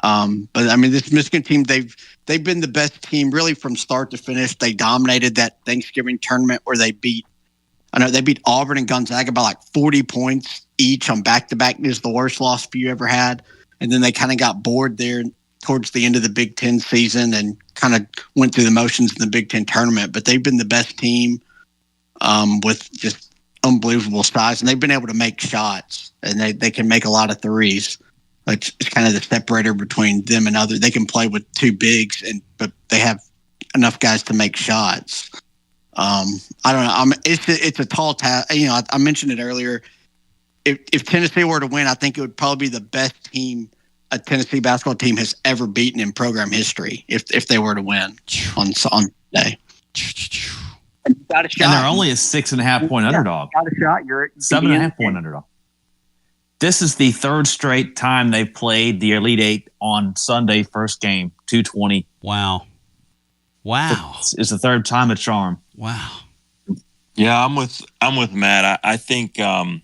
But I mean, this Michigan team, they've been the best team really from start to finish. They dominated that Thanksgiving tournament where they beat Auburn and Gonzaga by like 40 points each on back-to-back. It was the worst loss you ever had. And then they kind of got bored there towards the end of the Big Ten season and kind of went through the motions in the Big Ten tournament. But they've been the best team with just unbelievable size. And they've been able to make shots. And they can make a lot of threes. It's kind of the separator between them and others. They can play with 2 bigs, but they have enough guys to make shots. I don't know. It's a tall task. You know, I mentioned it earlier. If Tennessee were to win, I think it would probably be the best team a Tennessee basketball team has ever beaten in program history. If they were to win on Sunday, and they're only a 6.5 point underdog. Got a shot. You're 7.5 point underdog. This is the 3rd straight time they've played the Elite 8 on Sunday, first game, 2:20. Wow. It's the 3rd time a charm. Wow. Yeah, I'm with Matt. I think of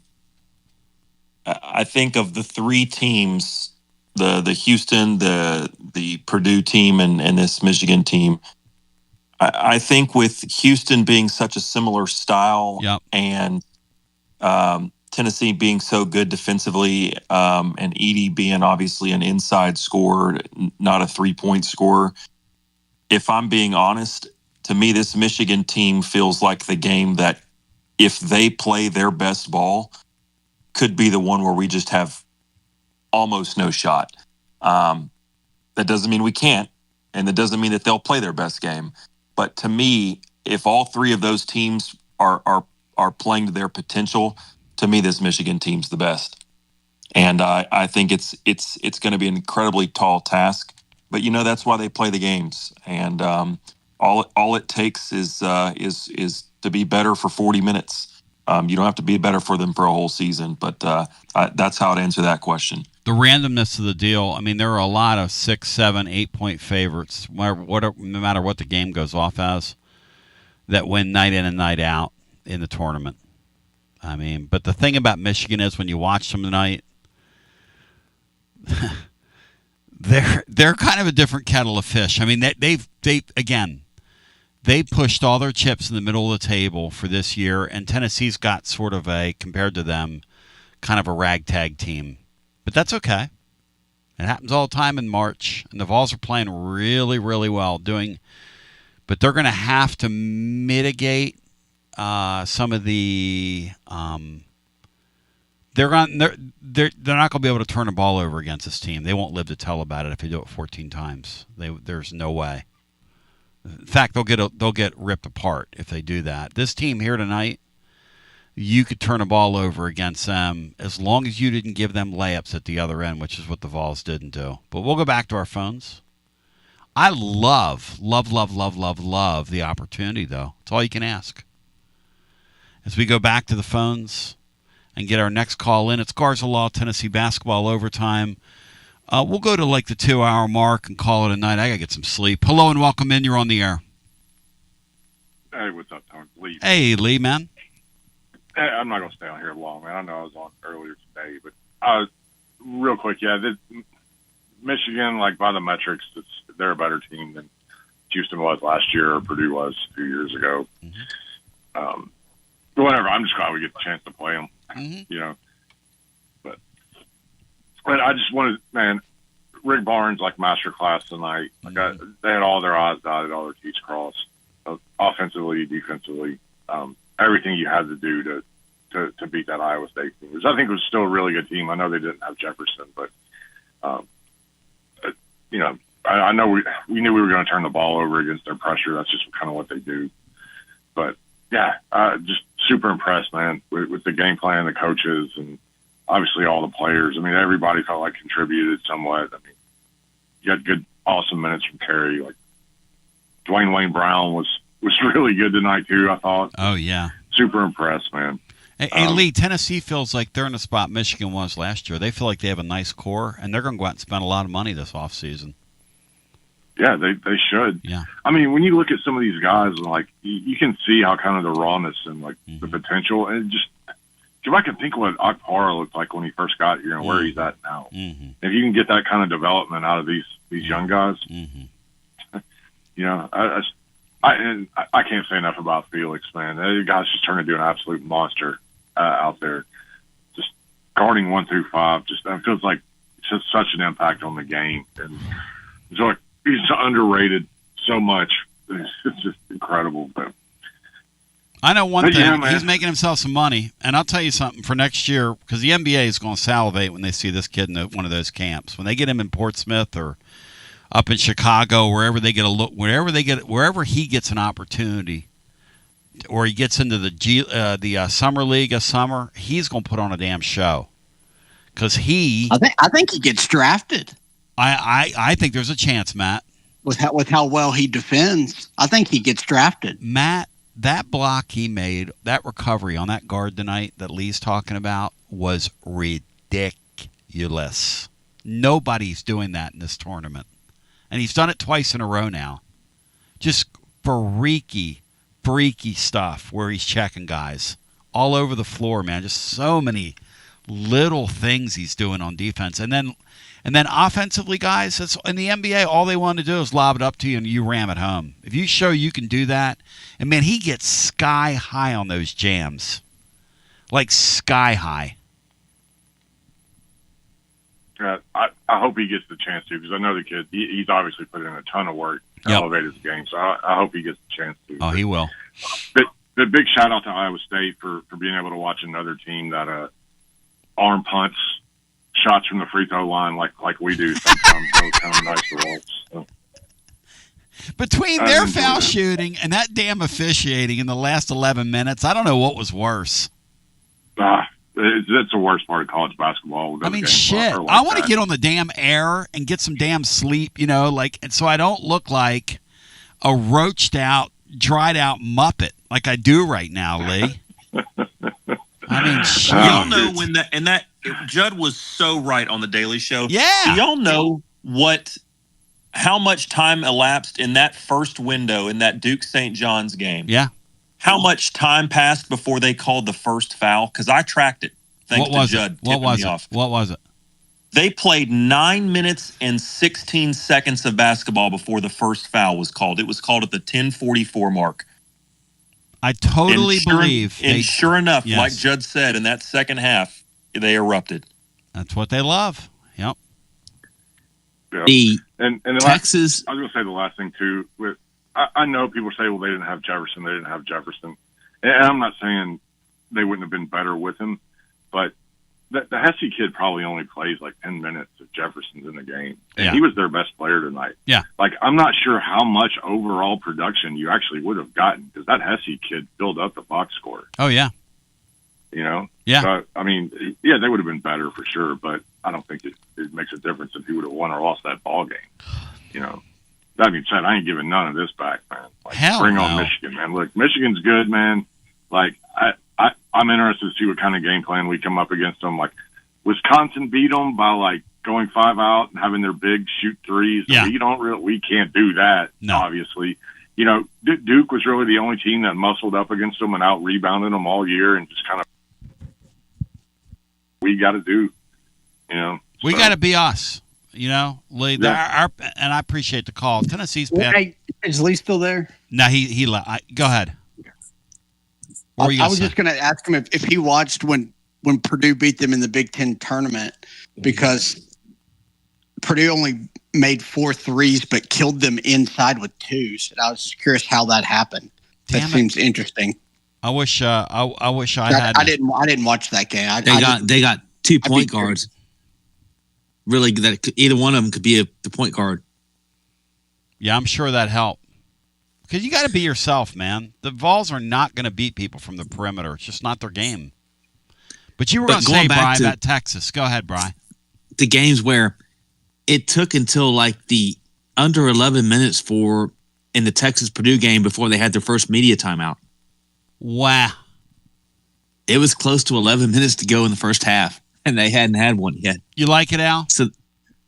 the 3 teams, the Houston, the Purdue team, and this Michigan team. I think with Houston being such a similar style, and Tennessee being so good defensively, and Edey being obviously an inside scorer, not a 3-point scorer. If I'm being honest, to me, this Michigan team feels like the game that if they play their best ball, could be the one where we just have almost no shot. That doesn't mean we can't, and that doesn't mean that they'll play their best game. But to me, if all 3 of those teams are playing to their potential, to me, this Michigan team's the best. And I think it's going to be an incredibly tall task. But you know, that's why they play the games. And all it takes is to be better for 40 minutes. You don't have to be better for them for a whole season. But that's how I'd answer that question. the randomness of the deal. I mean, there are a lot of 6, 7, 8-point favorites, no matter what the game goes off as, that win night in and night out in the tournament. I mean, but the thing about Michigan is when you watch them tonight, they're kind of a different kettle of fish. I mean, they pushed all their chips in the middle of the table for this year, and Tennessee's got sort of compared to them, kind of a ragtag team. But that's okay. It happens all the time in March, and the Vols are playing really, really well. But they're going to have to mitigate some of the. They're not going to be able to turn the ball over against this team. They won't live to tell about it if they do it 14 times. There's no way. In fact, they'll get ripped apart if they do that. This team here tonight, you could turn a ball over against them as long as you didn't give them layups at the other end, which is what the Vols didn't do. But we'll go back to our phones. I love the opportunity, though. It's all you can ask. As we go back to the phones and get our next call in, it's Garza Law, Tennessee basketball overtime. We'll go to like the 2-hour mark and call it a night. I got to get some sleep. Hello and welcome in. You're on the air. Hey, what's up, Tony? Lee. Hey, Lee, man. Hey, I'm not going to stay on here long, man. I know I was on earlier today, but real quick, Michigan, like by the metrics, they're a better team than Houston was last year or Purdue was 2 years ago. Mm-hmm. Whatever. I'm just glad we get the chance to play them. Mm-hmm. But I just wanted, man, Rick Barnes, like masterclass tonight. Like they had all their I's dotted, all their T's crossed, offensively, defensively, everything you had to do to beat that Iowa State team, which I think was still a really good team. I know they didn't have Jefferson, but I know we knew we were going to turn the ball over against their pressure. That's just kind of what they do. But yeah, just super impressed, man, with the game plan, the coaches, and obviously all the players. I mean, everybody felt like contributed somewhat. I mean, you had good, awesome minutes from Terry. Like Dwayne Wayne Brown was really good tonight too, I thought. Oh yeah, super impressed, man. Hey, Lee, Tennessee feels like they're in the spot Michigan was last year. They feel like they have a nice core, and they're going to go out and spend a lot of money this offseason. Yeah, they should. Yeah. I mean, when you look at some of these guys, like you can see how kind of the rawness and like the potential, and just if I can think what Apara looked like when he first got here and where he's at now. Mm-hmm. If you can get that kind of development out of these young guys, I can't say enough about Felix, man. That guy's just turned into an absolute monster out there. Just guarding 1 through 5, it feels like it's just such an impact on the game, and so he's underrated so much. It's just incredible. But I know one thing. He's making himself some money, and I'll tell you something for next year, because the NBA is going to salivate when they see this kid in one of those camps. When they get him in Portsmouth or up in Chicago, wherever they get a look, wherever he gets an opportunity, or he gets into the summer league this summer, he's going to put on a damn show. Because I think he gets drafted. I think there's a chance, Matt. With how well he defends, I think he gets drafted. Matt, that block he made, that recovery on that guard tonight that Lee's talking about was ridiculous. Nobody's doing that in this tournament. And he's done it twice in a row now. Just freaky stuff where he's checking guys all over the floor, man. Just so many little things he's doing on defense. And then offensively, guys, in the NBA, all they want to do is lob it up to you and you ram it home. If you show you can do that, and man, he gets sky high on those jams. Like sky high. I hope he gets the chance to, because I know the kid, he's obviously put in a ton of work to elevate his game, so I hope he gets the chance to. Oh, he will. The big shout-out to Iowa State for being able to watch another team that arm punts shots from the free throw line like we do sometimes. Those kind of nice results. So. Between their foul shooting and that damn officiating in the last 11 minutes, I don't know what was worse. That's the worst part of college basketball. I mean, shit. I want to get on the damn air and get some damn sleep, and so I don't look like a roached out, dried out Muppet like I do right now, Lee. I mean, shit. Y'all know when Judd was so right on the Daily Show. Yeah. Do y'all know how much time elapsed in that first window in that Duke St. John's game? Yeah. How much time passed before they called the first foul? Because I tracked it. Thanks to Judd tipping me off. What was it? They played 9 minutes and 16 seconds of basketball before the first foul was called. It was called at the 10:44 mark. I totally believe. And sure enough, like Judd said, in that second half, they erupted. That's what they love. Yep. Yeah. And Texas. I was going to say the last thing, too. I know people say, well, they didn't have Jefferson. And I'm not saying they wouldn't have been better with him, but the Hesse kid probably only plays like 10 minutes if Jefferson's in the game. And he was their best player tonight. Yeah. Like, I'm not sure how much overall production you actually would have gotten because that Hesse kid filled up the box score. Oh, yeah. You know? Yeah. So, I mean, yeah, they would have been better for sure, but I don't think it makes a difference if he would have won or lost that ball game. You know? That being said, I ain't giving none of this back, man. Like, Hell bring no. on Michigan, man. Look, Michigan's good, man. Like, I'm interested to see what kind of game plan we come up against them. Like, Wisconsin beat them by, like, going 5 out and having their big shoot threes. Yeah. We can't do that, obviously. You know, Duke was really the only team that muscled up against them and out-rebounded them all year and just kind of we got to do, you know. We got to be us. You know, Lee, and I appreciate the call. Tennessee's path. Hey, is Lee still there? No, he left. Go ahead. I was just going to ask him if he watched when Purdue beat them in the Big Ten tournament because Purdue only made 4 threes but killed them inside with 2s. And I was just curious how that happened. That seems interesting. I wish I had. I didn't watch that game. They got 2 point guards. Really, that either one of them could be the point guard. Yeah, I'm sure that helped. Because you got to be yourself, man. The Vols are not going to beat people from the perimeter. It's just not their game. But you were going to say, Brian, about Texas. Go ahead, Brian. The games where it took until like the under 11 minutes in the Texas-Purdue game before they had their first media timeout. Wow. It was close to 11 minutes to go in the first half. And they hadn't had one yet. You like it, Al? So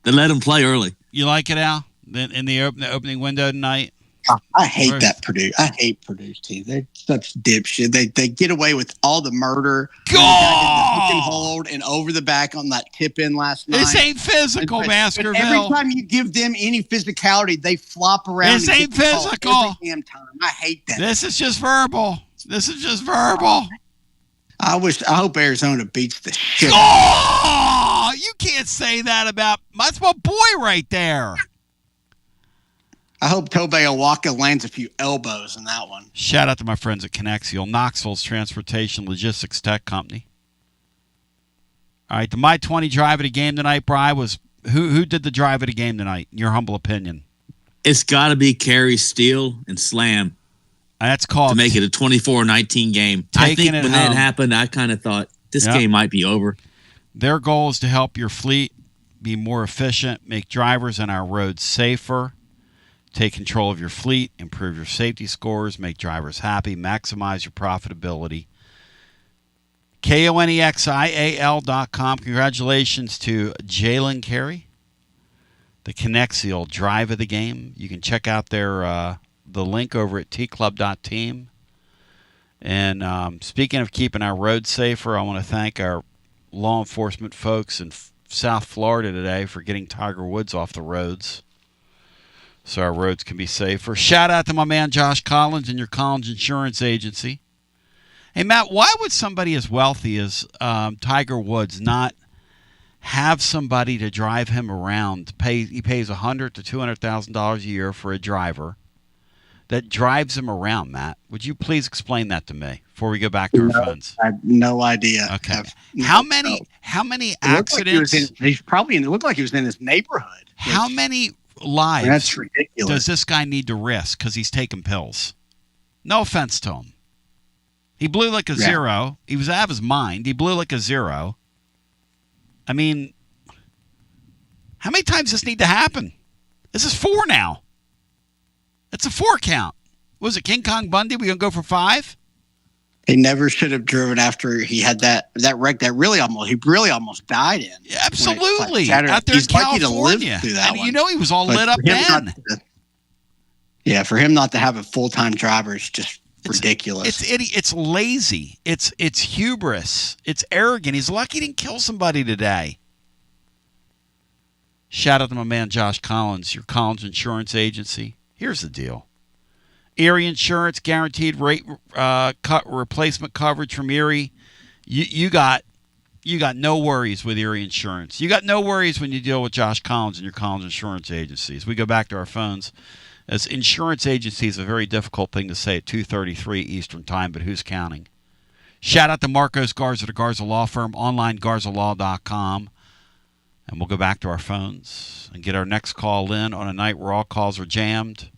they let them play early. You like it, Al? In the opening window tonight? I hate that Purdue. I hate Purdue's team. They're such dipshit. They get away with all the murder. The hook and hold and over the back on that tip in last night. This ain't physical, Baskerville. But every time you give them any physicality, they flop around. This ain't physical. Every damn time. I hate that. This is just verbal. I hope Arizona beats the shit. Oh, you can't say that about that's my boy right there. I hope Tobey Owaka lands a few elbows in that one. Shout out to my friends at Connexial, Knoxville's transportation logistics tech company. All right, the My 20 drive of the game tonight, Bri, was who did the drive of the game tonight, in your humble opinion? It's got to be Carey Steele and Slam. That's called to make it a 24-19 game. I think when that happened, I kind of thought this game might be over. Their goal is to help your fleet be more efficient, make drivers on our roads safer, take control of your fleet, improve your safety scores, make drivers happy, maximize your profitability. KONEXIAL.com. Congratulations to Jalen Carey, the Connexial drive of the game. You can check out their the link over at tclub.team. And speaking of keeping our roads safer, I want to thank our law enforcement folks in South Florida today for getting Tiger Woods off the roads so our roads can be safer. Shout out to my man Josh Collins and your Collins Insurance Agency. Hey, Matt, why would somebody as wealthy as Tiger Woods not have somebody to drive him around? He pays $100,000 to $200,000 a year for a driver that drives him around, Matt. Would you please explain that to me before we go back to our phones? I have no idea. Okay. How many accidents? It looked like he was in his neighborhood. How many lives That's ridiculous. does this guy need to risk because he's taking pills? No offense to him. He blew like a zero. He was out of his mind. He blew like a zero. I mean, how many times does this need to happen? This is 4 now. It's a 4 count. Was it King Kong Bundy? We going to go for 5? He never should have driven after he had that wreck that really almost died in. Yeah, absolutely. Out there He's in lucky California. to live through that And one. you know he was all lit up then. For him not to have a full-time driver is just ridiculous. It's lazy. It's hubris. It's arrogant. He's lucky he didn't kill somebody today. Shout out to my man Josh Collins, your Collins Insurance Agency. Here's the deal. Erie Insurance, guaranteed rate replacement coverage from Erie. You got no worries with Erie Insurance. You got no worries when you deal with Josh Collins and your Collins Insurance Agency. As we go back to our phones, as insurance agency is a very difficult thing to say at 2:33 Eastern Time, but who's counting? Shout out to Marcos Garza, the Garza Law Firm, online garzalaw.com. And we'll go back to our phones and get our next call in on a night where all calls are jammed.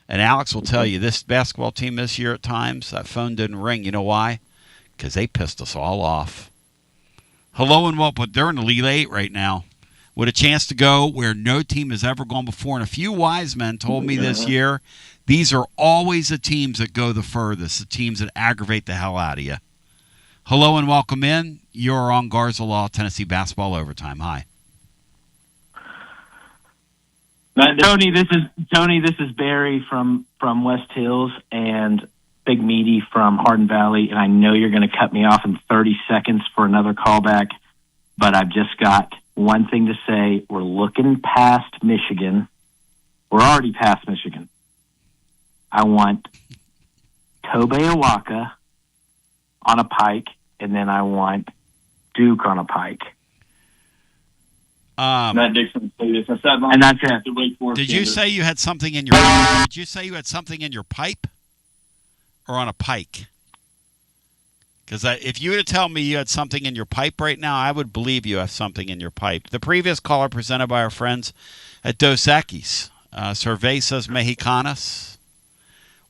And Alex will tell you, this basketball team this year at times, that phone didn't ring. You know why? Because they pissed us all off. Hello and welcome. They're in the Elite Eight right now with a chance to go where no team has ever gone before. And a few wise men told me this year, these are always the teams that go the furthest, the teams that aggravate the hell out of you. Hello and welcome in. You're on Garza Law, Tennessee Basketball Overtime. Hi. Tony, this is Barry from West Hills and Big Meaty from Hardin Valley, and I know you're going to cut me off in 30 seconds for another callback, but I've just got one thing to say. We're looking past Michigan. We're already past Michigan. I want Tobe Awaka on a pike, and then I want Duke on a pike. Matt Dixon, and that's it. Did you say you had something in your? Did you say you had something in your pipe, or on a pike? Because if you were to tell me you had something in your pipe right now, I would believe you have something in your pipe. The previous caller presented by our friends at Dos Equis, Cervezas Mexicanas,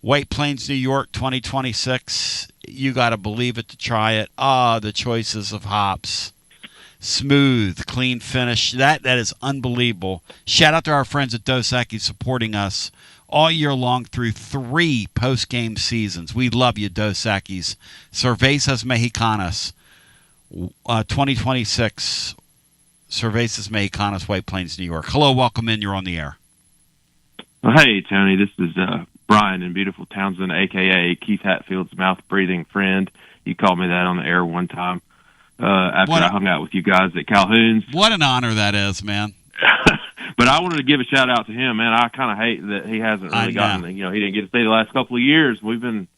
White Plains, New York, 2026. You got to believe it to try it. The choices of hops. Smooth, clean finish. That is unbelievable. Shout out to our friends at Dos Equis supporting us all year long through 3 post-game seasons. We love you, Dos Equis. Cervezas Mexicanas, 2026. Cervezas Mexicanas, White Plains, New York. Hello, welcome in. You're on the air. Well, hey, Tony. This is Brian in beautiful Townsend, a.k.a. Keith Hatfield's mouth-breathing friend. You called me that on the air one time. After I hung out with you guys at Calhouns. What an honor that is, man. But I wanted to give a shout out to him, man. I kind of hate that he hasn't really gotten, he didn't get to stay the last couple of years. He's been,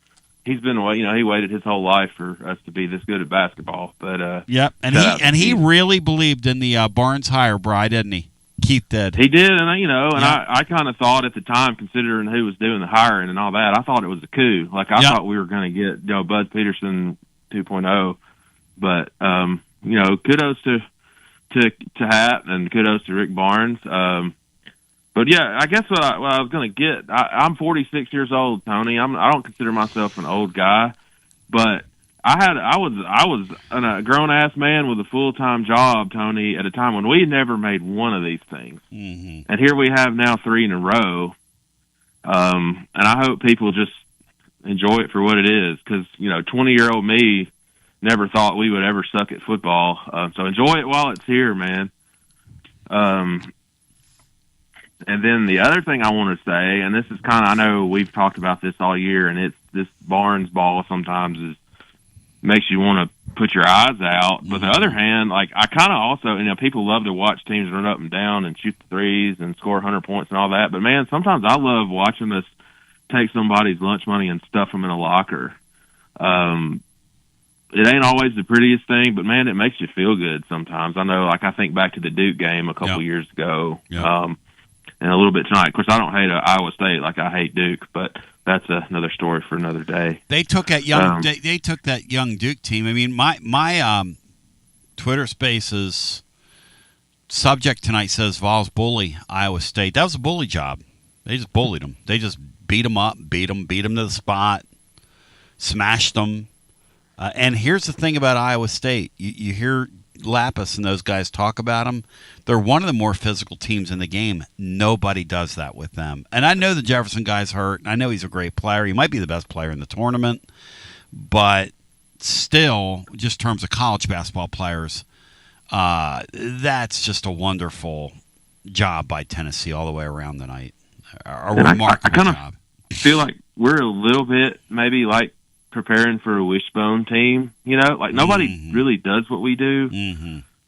he waited his whole life for us to be this good at basketball. But yep, and he really believed in the Barnes hire, Bri, didn't he? Keith did. He did, and I kind of thought at the time, considering who was doing the hiring and all that, I thought it was a coup. Like I thought we were going to get Bud Peterson 2.0. But kudos to Hat and kudos to Rick Barnes. But yeah, I guess what I was going to get. I'm 46 years old, Tony. I don't consider myself an old guy, but I was a grown ass man with a full-time job, Tony, at a time when we never made one of these things, and here we have now 3 in a row. And I hope people just enjoy it for what it is, because 20-year-old me never thought we would ever suck at football. So enjoy it while it's here, man. And then the other thing I want to say, and this is I know we've talked about this all year, and it's this Barnes ball sometimes makes you want to put your eyes out. But the other hand, I kind of also, people love to watch teams run up and down and shoot the threes and score 100 points and all that. But man, sometimes I love watching us take somebody's lunch money and stuff them in a locker. It ain't always the prettiest thing, but man, it makes you feel good sometimes. I know, I think back to the Duke game a couple years ago, and a little bit tonight. Of course, I don't hate Iowa State like I hate Duke, but that's another story for another day. They took that young, they took that young Duke team. I mean, my Twitter Spaces subject tonight says Vols bully Iowa State. That was a bully job. They just bullied them. They just beat them up, beat them to the spot, smashed them. And here's the thing about Iowa State. You hear Lapis and those guys talk about them. They're one of the more physical teams in the game. Nobody does that with them. And I know the Jefferson guy's hurt. I know he's a great player. He might be the best player in the tournament. But still, just in terms of college basketball players, that's just a wonderful job by Tennessee all the way around tonight. A remarkable job. I feel like we're a little bit maybe like preparing for a wishbone team. Like nobody really does what we do.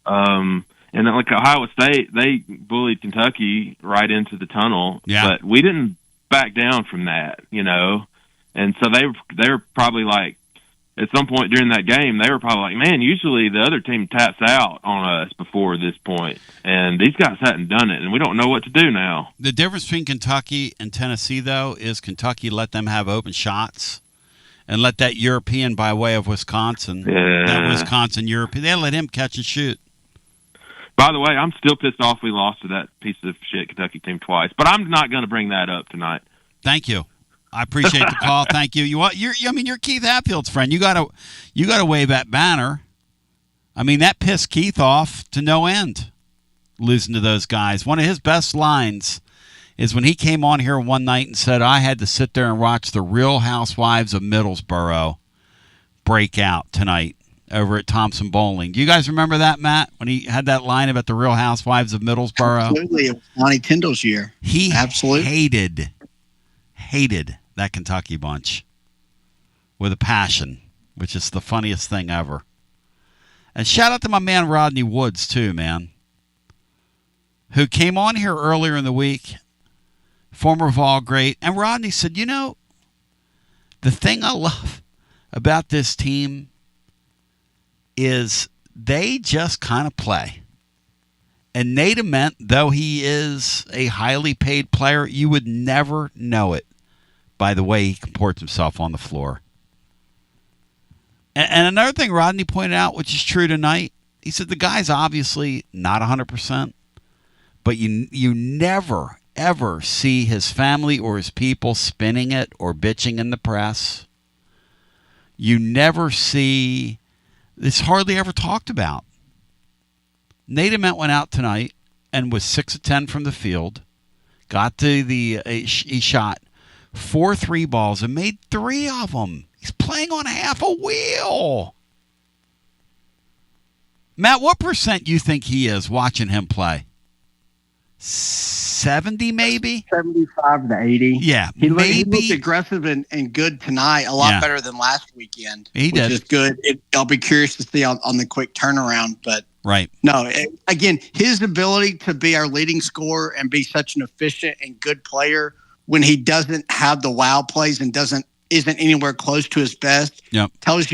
And then, like Ohio State, they bullied Kentucky right into the tunnel. Yeah. But we didn't back down from that, And so they were probably like, at some point during that game, they were probably like, man, usually the other team taps out on us before this point, and these guys hadn't done it, and we don't know what to do now. The difference between Kentucky and Tennessee, though, is Kentucky let them have open shots and let that European by way of Wisconsin, that Wisconsin European, they let him catch and shoot. By the way, I'm still pissed off we lost to that piece of shit Kentucky team twice, but I'm not going to bring that up tonight. Thank you. I appreciate the call. Thank you. You're Keith Hatfield's friend. You gotta wave that banner. I mean, that pissed Keith off to no end, losing to those guys. One of his best lines is when he came on here one night and said, I had to sit there and watch the Real Housewives of Middlesboro break out tonight over at Thompson Bowling. Do you guys remember that, Matt, when he had that line about the Real Housewives of Middlesboro? Absolutely. It was Lonnie Tyndall's year. He absolutely hated that Kentucky bunch with a passion, which is the funniest thing ever. And shout out to my man Rodney Woods, too, man, who came on here earlier in the week, former Vol great. And Rodney said, the thing I love about this team is they just kind of play. And Nate Ament, though he is a highly paid player, you would never know it by the way he comports himself on the floor. And another thing Rodney pointed out, which is true tonight, he said the guy's obviously not 100%, but you never, ever see his family or his people spinning it or bitching in the press. You never see, it's hardly ever talked about. Nate Ament went out tonight and was 6 of 10 from the field, got to he shot 4 3 balls and made 3 of them. He's playing on half a wheel. Matt, what percent you think he is watching him play? 70 maybe? 75 to 80. Yeah, he looked aggressive and good tonight, a lot better than last weekend. He did. Which is good. I'll be curious to see on the quick turnaround, but right. No, again, his ability to be our leading scorer and be such an efficient and good player when he doesn't have the wow plays and isn't anywhere close to his best tells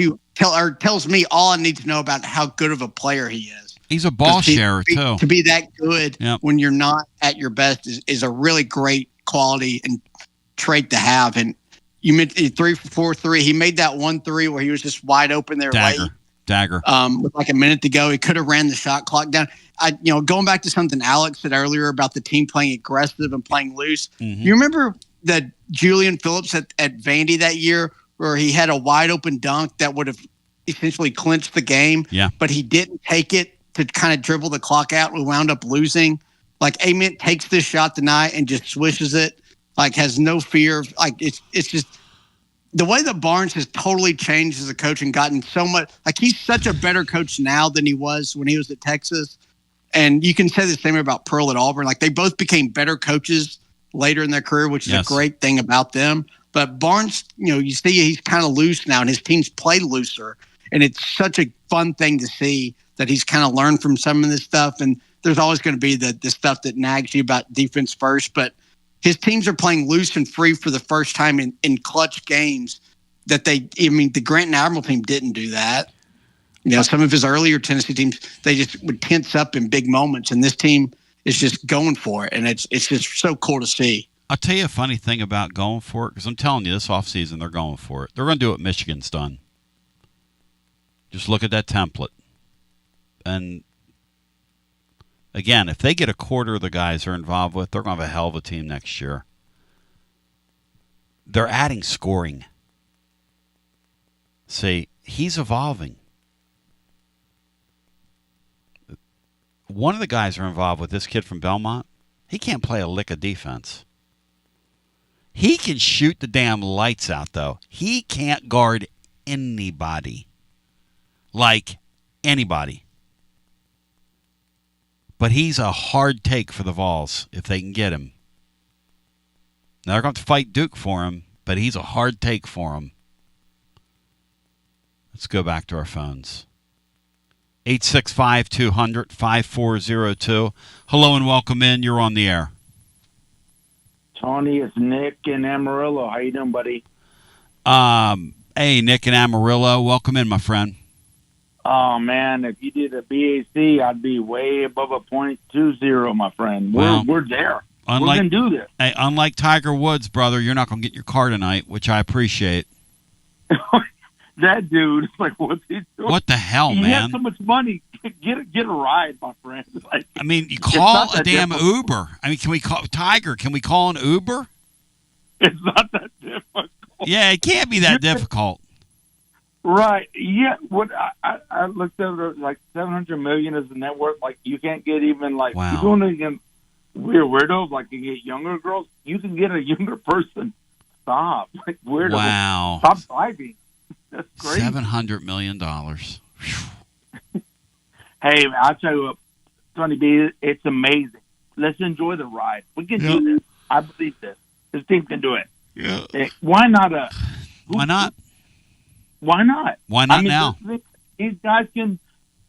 me all I need to know about how good of a player he is. He's a ball sharer too. To be that good when you're not at your best is a really great quality and trait to have. And you mentioned 3 for 4 3. He made that 1 3 where he was just wide open there late. Dagger. With like a minute to go, he could have ran the shot clock down. Going back to something Alex said earlier about the team playing aggressive and playing loose. Mm-hmm. You remember the Julian Phillips at Vandy that year where he had a wide open dunk that would have essentially clinched the game, but he didn't take it to kind of dribble the clock out. We wound up losing. Like Ament takes this shot tonight and just swishes it, like has no fear. Like it's just the way that Barnes has totally changed as a coach and gotten so much. Like he's such a better coach now than he was when he was at Texas. And you can say the same about Pearl at Auburn. Like they both became better coaches later in their career, which is a great thing about them. But Barnes, you see he's kind of loose now and his teams play looser. And it's such a fun thing to see that he's kind of learned from some of this stuff. And there's always going to be the stuff that nags you about defense first. But his teams are playing loose and free for the first time in clutch games that the Grant and Admiral team didn't do that. Some of his earlier Tennessee teams, they just would tense up in big moments. And this team is just going for it. And it's just so cool to see. I'll tell you a funny thing about going for it, because I'm telling you, this offseason, they're going for it. They're going to do what Michigan's done. Just look at that template. And, again, if they get a quarter of the guys they're involved with, they're going to have a hell of a team next year. They're adding scoring. See, he's evolving. One of the guys are involved with this kid from Belmont. He can't play a lick of defense. He can shoot the damn lights out, though. He can't guard anybody. like anybody. But he's a hard take for the Vols if they can get him. Now they're going to have to fight Duke for him, but he's a hard take for him. Let's go back to our phones. 865-200-5402. Hello and welcome in. You're on the air. Tony, it's Nick in Amarillo. How you doing, buddy? Hey, Nick in Amarillo. Welcome in, my friend. Oh, man, if you did a BAC, I'd be way above a .20, my friend. We're there. We're going to do this. Hey, unlike Tiger Woods, brother, you're not going to get your car tonight, which I appreciate. That dude, like, what's he doing? What the hell, man? He has so much money. Get a ride, my friend. Like, I mean, you call a damn Uber. I mean, can we call Tiger? Can we call an Uber? It's not that difficult. Yeah, it can't be that difficult. Right. Yeah. What I looked at it, like 700 million is the net worth. Like, you can't get even like wow. You don't even weirdos. Like, you get younger girls. You can get a younger person. Stop. Like, weirdos. Wow. Stop driving. That's crazy. $700 million. Hey, man, I'll tell you what, Sonny B, it's amazing. Let's enjoy the ride. We can do this. I believe this. This team can do it. Yeah. Hey, why not? Why not? Why not? Why not now? These guys can.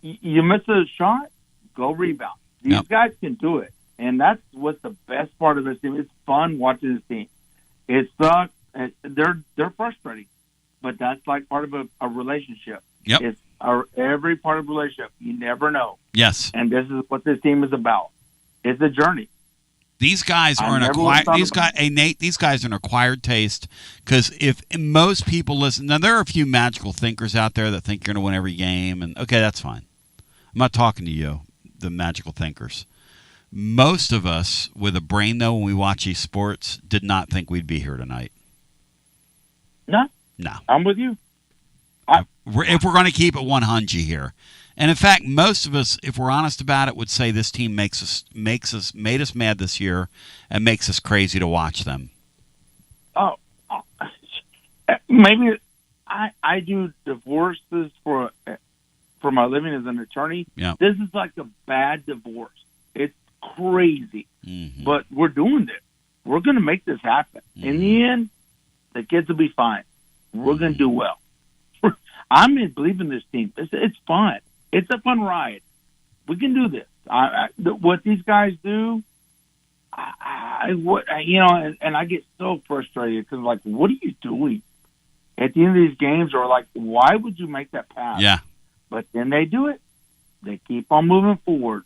You miss a shot, go rebound. These guys can do it, and that's what's the best part of this team. It's fun watching this team. It sucks. They're frustrating, but that's like part of a relationship. Yep. It's every part of a relationship. You never know. Yes. And this is what this team is about. It's a journey. These guys are an acquired. These guys are an acquired taste. Because if most people listen, now there are a few magical thinkers out there that think you're going to win every game, and okay, that's fine. I'm not talking to you, the magical thinkers. Most of us with a brain, though, when we watch these sports, did not think we'd be here tonight. No. I'm with you. If we're going to keep it 100 here. And in fact, most of us, if we're honest about it, would say this team made us mad this year and makes us crazy to watch them. Oh, maybe I do divorces for my living as an attorney. Yeah. This is like a bad divorce. It's crazy, but we're doing this. We're going to make this happen. In the end, the kids will be fine. We're going to do well. I believe in this team. It's fun. It's a fun ride. We can do this. What these guys do, and I get so frustrated because, like, what are you doing at the end of these games? Or like, why would you make that pass? Yeah. But then they do it. They keep on moving forward,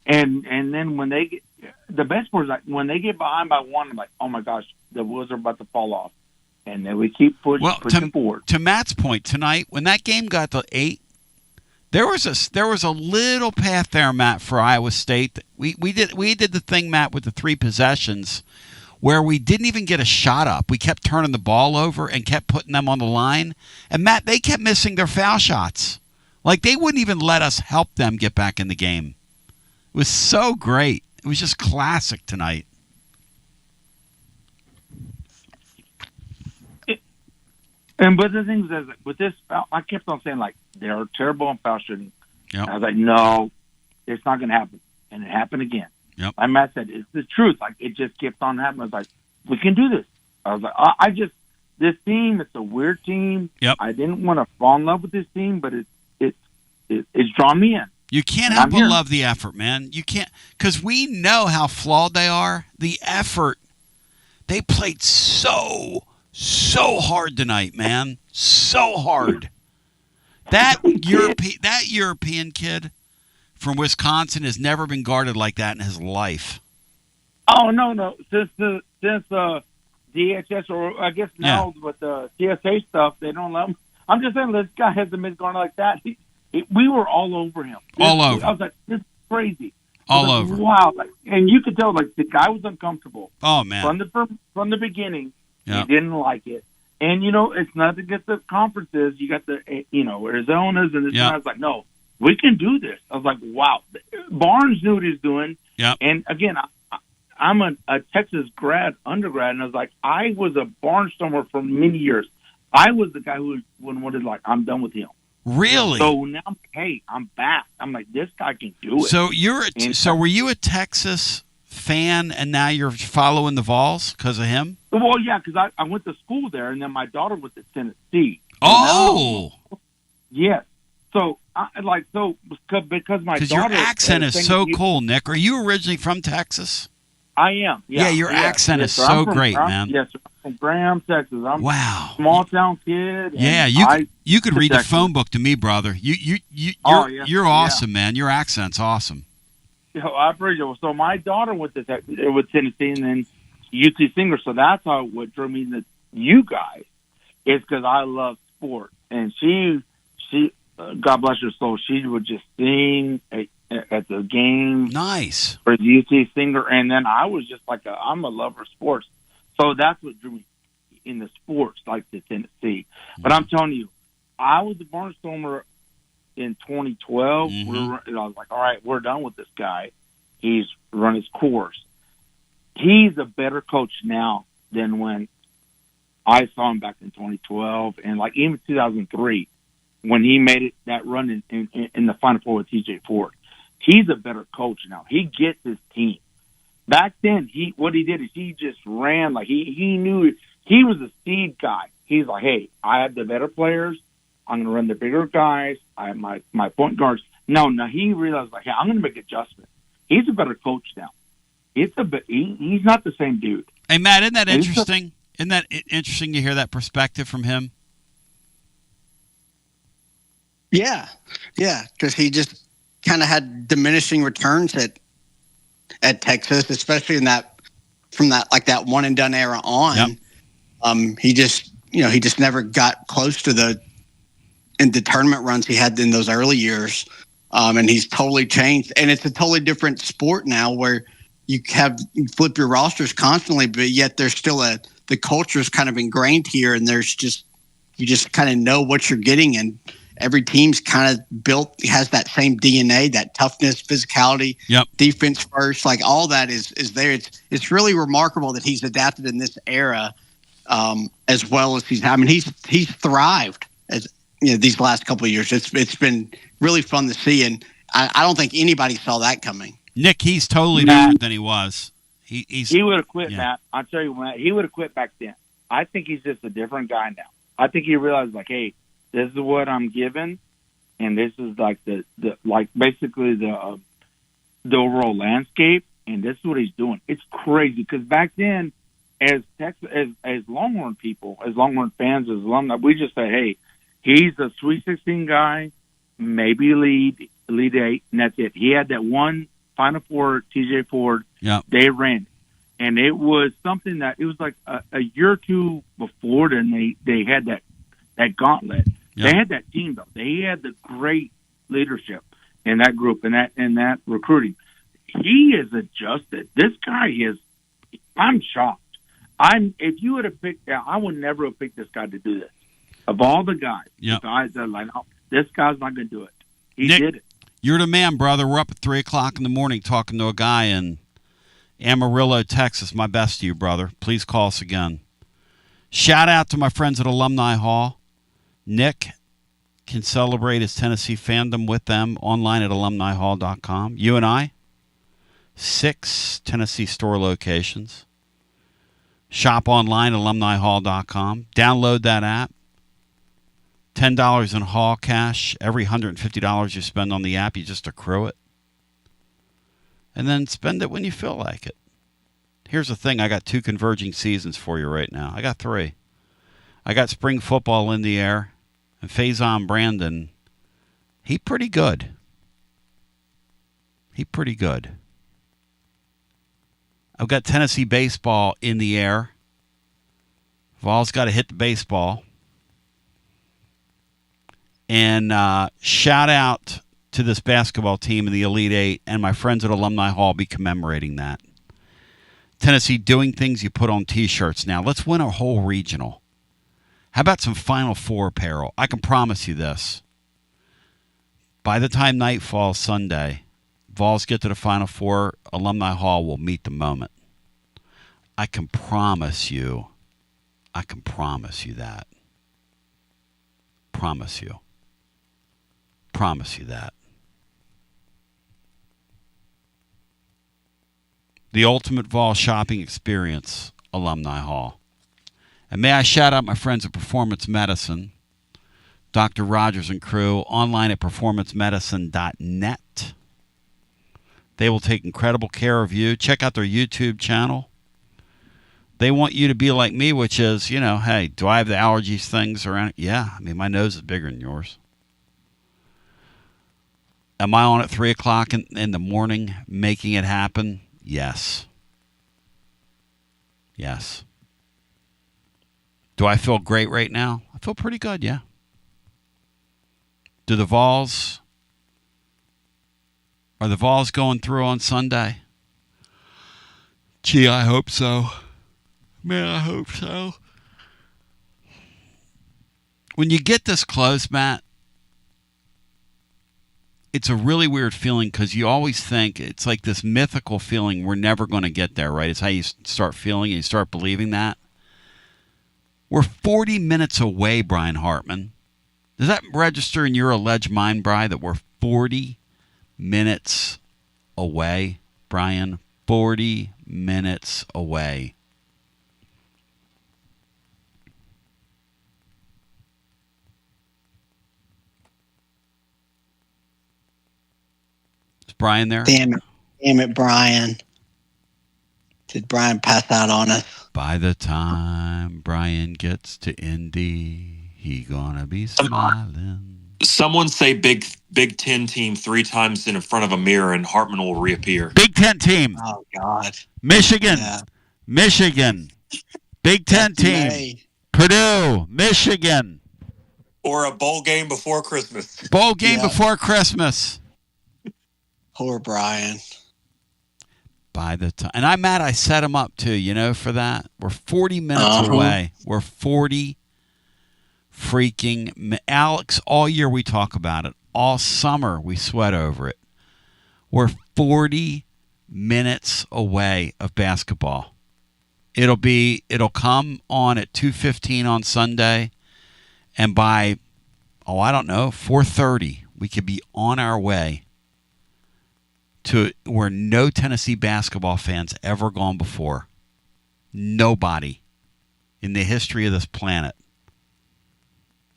and then when they get the best part is like when they get behind by one, I'm like, oh my gosh, the wheels are about to fall off. And then we keep pushing forward. To Matt's point, tonight, when that game got to 8, there was a little path there, Matt, for Iowa State. We did the thing, Matt, with the 3 possessions where we didn't even get a shot up. We kept turning the ball over and kept putting them on the line. And, Matt, they kept missing their foul shots. Like, they wouldn't even let us help them get back in the game. It was so great. It was just classic tonight. But the thing is, with this, I kept on saying, like, they're terrible on foul shooting. Yep. I was like, no, it's not going to happen. And it happened again. Yep. Like Matt said, it's the truth. Like, it just kept on happening. I was like, we can do this. I was like, this team, it's a weird team. Yep. I didn't want to fall in love with this team, but it's drawn me in. You can't help but love the effort, man. You can't, because we know how flawed they are. The effort, they played so hard tonight, man. So hard. That European kid from Wisconsin has never been guarded like that in his life. Oh no! Since DHS, or I guess now with the TSA stuff, they don't let him. I'm just saying, this guy hasn't been guarded like that. We were all over him. All over. I was like, this is crazy. All over. Wow! And you could tell, like, the guy was uncomfortable. Oh man! From the beginning. Yeah. He didn't like it. And, it's not to get the conferences. You got the, Arizona's and this. And I was like, no, we can do this. I was like, wow. Barnes knew what he was doing. Yeah. And, again, I'm a Texas undergrad, and I was like, I was a Barnestormer for many years. I was the guy who wanted, like, I'm done with him. Really? So now, hey, I'm back. I'm like, this guy can do it. So were you a Texas fan, and now you're following the Vols because of him? Well, yeah, because I went to school there, and then my daughter went to Tennessee. Oh, yes. So because my because daughter. your accent is so cool, Nick. Are you originally from Texas? I am. Yeah, your accent is sir. so great, man. Yes, sir. I'm from Graham, Texas. I'm wow, small town kid. Yeah, you could read the phone book to me, brother. You're awesome, man. Your accent's awesome. I appreciate it. So my daughter went to Tennessee and then UT Singer. So that's what drew me to you guys is because I love sports. And she, God bless her soul, she would just sing at the game. Nice. For the UT Singer. And then I was just like, I'm a lover of sports. So that's what drew me in the sports, like the Tennessee. But I'm telling you, I was a barnstormer in 2012. I was like, all right, we're done with this guy. He's run his course. He's a better coach now than when I saw him back in 2012 and like even 2003 when he made it that run in the Final Four with TJ Ford. He's a better coach now. He gets his team. Back then, what he did is he just ran like he knew he was a seed guy. He's like, hey, I have the better players. I'm going to run the bigger guys. I have my point guards. No, he realized like, hey, I'm going to make adjustments. He's a better coach now. He's not the same dude. Hey, Matt, isn't that interesting? Isn't that interesting to hear that perspective from him? Yeah, because he just kind of had diminishing returns at Texas, especially from that one and done era on. Yep. He just never got close to the tournament runs he had in those early years. And he's totally changed. And it's a totally different sport now where you flip your rosters constantly, but yet there's still the culture is kind of ingrained here. And you just kind of know what you're getting. And every team's kind of has that same DNA, that toughness, physicality, defense first, like all that is there. It's really remarkable that he's adapted in this era as well as he's thrived as these last couple of years. It's been really fun to see, and I don't think anybody saw that coming. Nick, he's totally different than he was. He would have quit, Matt. I'll tell you what, he would have quit back then. I think he's just a different guy now. I think he realized like, hey, this is what I'm given, and this is like basically the overall landscape, and this is what he's doing. It's crazy because back then, as Longhorn people, as Longhorn fans, as alumni, we just say, hey, he's a Sweet 16 guy, maybe lead 8, and that's it. He had that one Final Four, TJ Ford. Yeah, they ran, and it was something that it was like a year or two before. Then they had that gauntlet. Yep. They had that team though. They had the great leadership in that group and that recruiting. He is adjusted. This guy is. I'm shocked. If you would have picked, I would never have picked this guy to do this. Of all the guys, the guys that are like, oh, this guy's not going to do it. Nick, did it. You're the man, brother. We're up at 3:00 in the morning talking to a guy in Amarillo, Texas. My best to you, brother. Please call us again. Shout out to my friends at Alumni Hall. Nick can celebrate his Tennessee fandom with them online at alumnihall.com. You and I, 6 Tennessee store locations. Shop online, alumnihall.com. Download that app. $10 in Hall cash. Every $150 you spend on the app, you just accrue it. And then spend it when you feel like it. Here's the thing. I got 2 converging seasons for you right now. I got 3. I got spring football in the air. And Faison Brandon, he pretty good. I've got Tennessee baseball in the air. Vols got to hit the baseball. And shout out to this basketball team in the Elite Eight, and my friends at Alumni Hall be commemorating that. Tennessee doing things you put on T-shirts now. Let's win a whole regional. How about some Final Four apparel? I can promise you this. By the time night falls Sunday, Vols get to the Final Four, Alumni Hall will meet the moment. I can promise you that. Promise you. promise you that. The ultimate Vols shopping experience, Alumni Hall. And may I shout out my friends at Performance Medicine, Dr. Rogers and crew, online at performancemedicine.net. They will take incredible care of you. Check out their YouTube channel. They want you to be like me, which is, hey, do I have the allergies things around? Yeah, I mean, my nose is bigger than yours. Am I on at 3 o'clock in the morning making it happen? Yes. Yes. Do I feel great right now? I feel pretty good, yeah. Are the Vols going through on Sunday? Gee, I hope so. Man, I hope so. When you get this close, Matt, it's a really weird feeling because you always think it's like this mythical feeling we're never going to get there, right? It's how you start feeling and you start believing that. We're 40 minutes away, Brian Hartman. Does that register in your alleged mind, Brian, that we're 40 minutes away, Brian? 40 minutes away. Is Brian there? Damn it, Brian. Did Brian pass out on us? By the time Brian gets to Indy, he gonna be smiling. Someone say Big Ten team 3 times in front of a mirror, and Hartman will reappear. Big Ten team. Oh, God. Michigan. Yeah. Michigan. Big Ten team. May. Purdue. Michigan. Or a bowl game before Christmas. Bowl game before Christmas. Poor Brian. By the time, and I'm mad I set him up too, for that. We're 40 minutes away. We're 40 freaking Alex, all year we talk about it. All summer we sweat over it. We're 40 minutes away of basketball. It'll come on at 2:15 on Sunday, and by 4:30 we could be on our way to where no Tennessee basketball fans ever gone before. Nobody in the history of this planet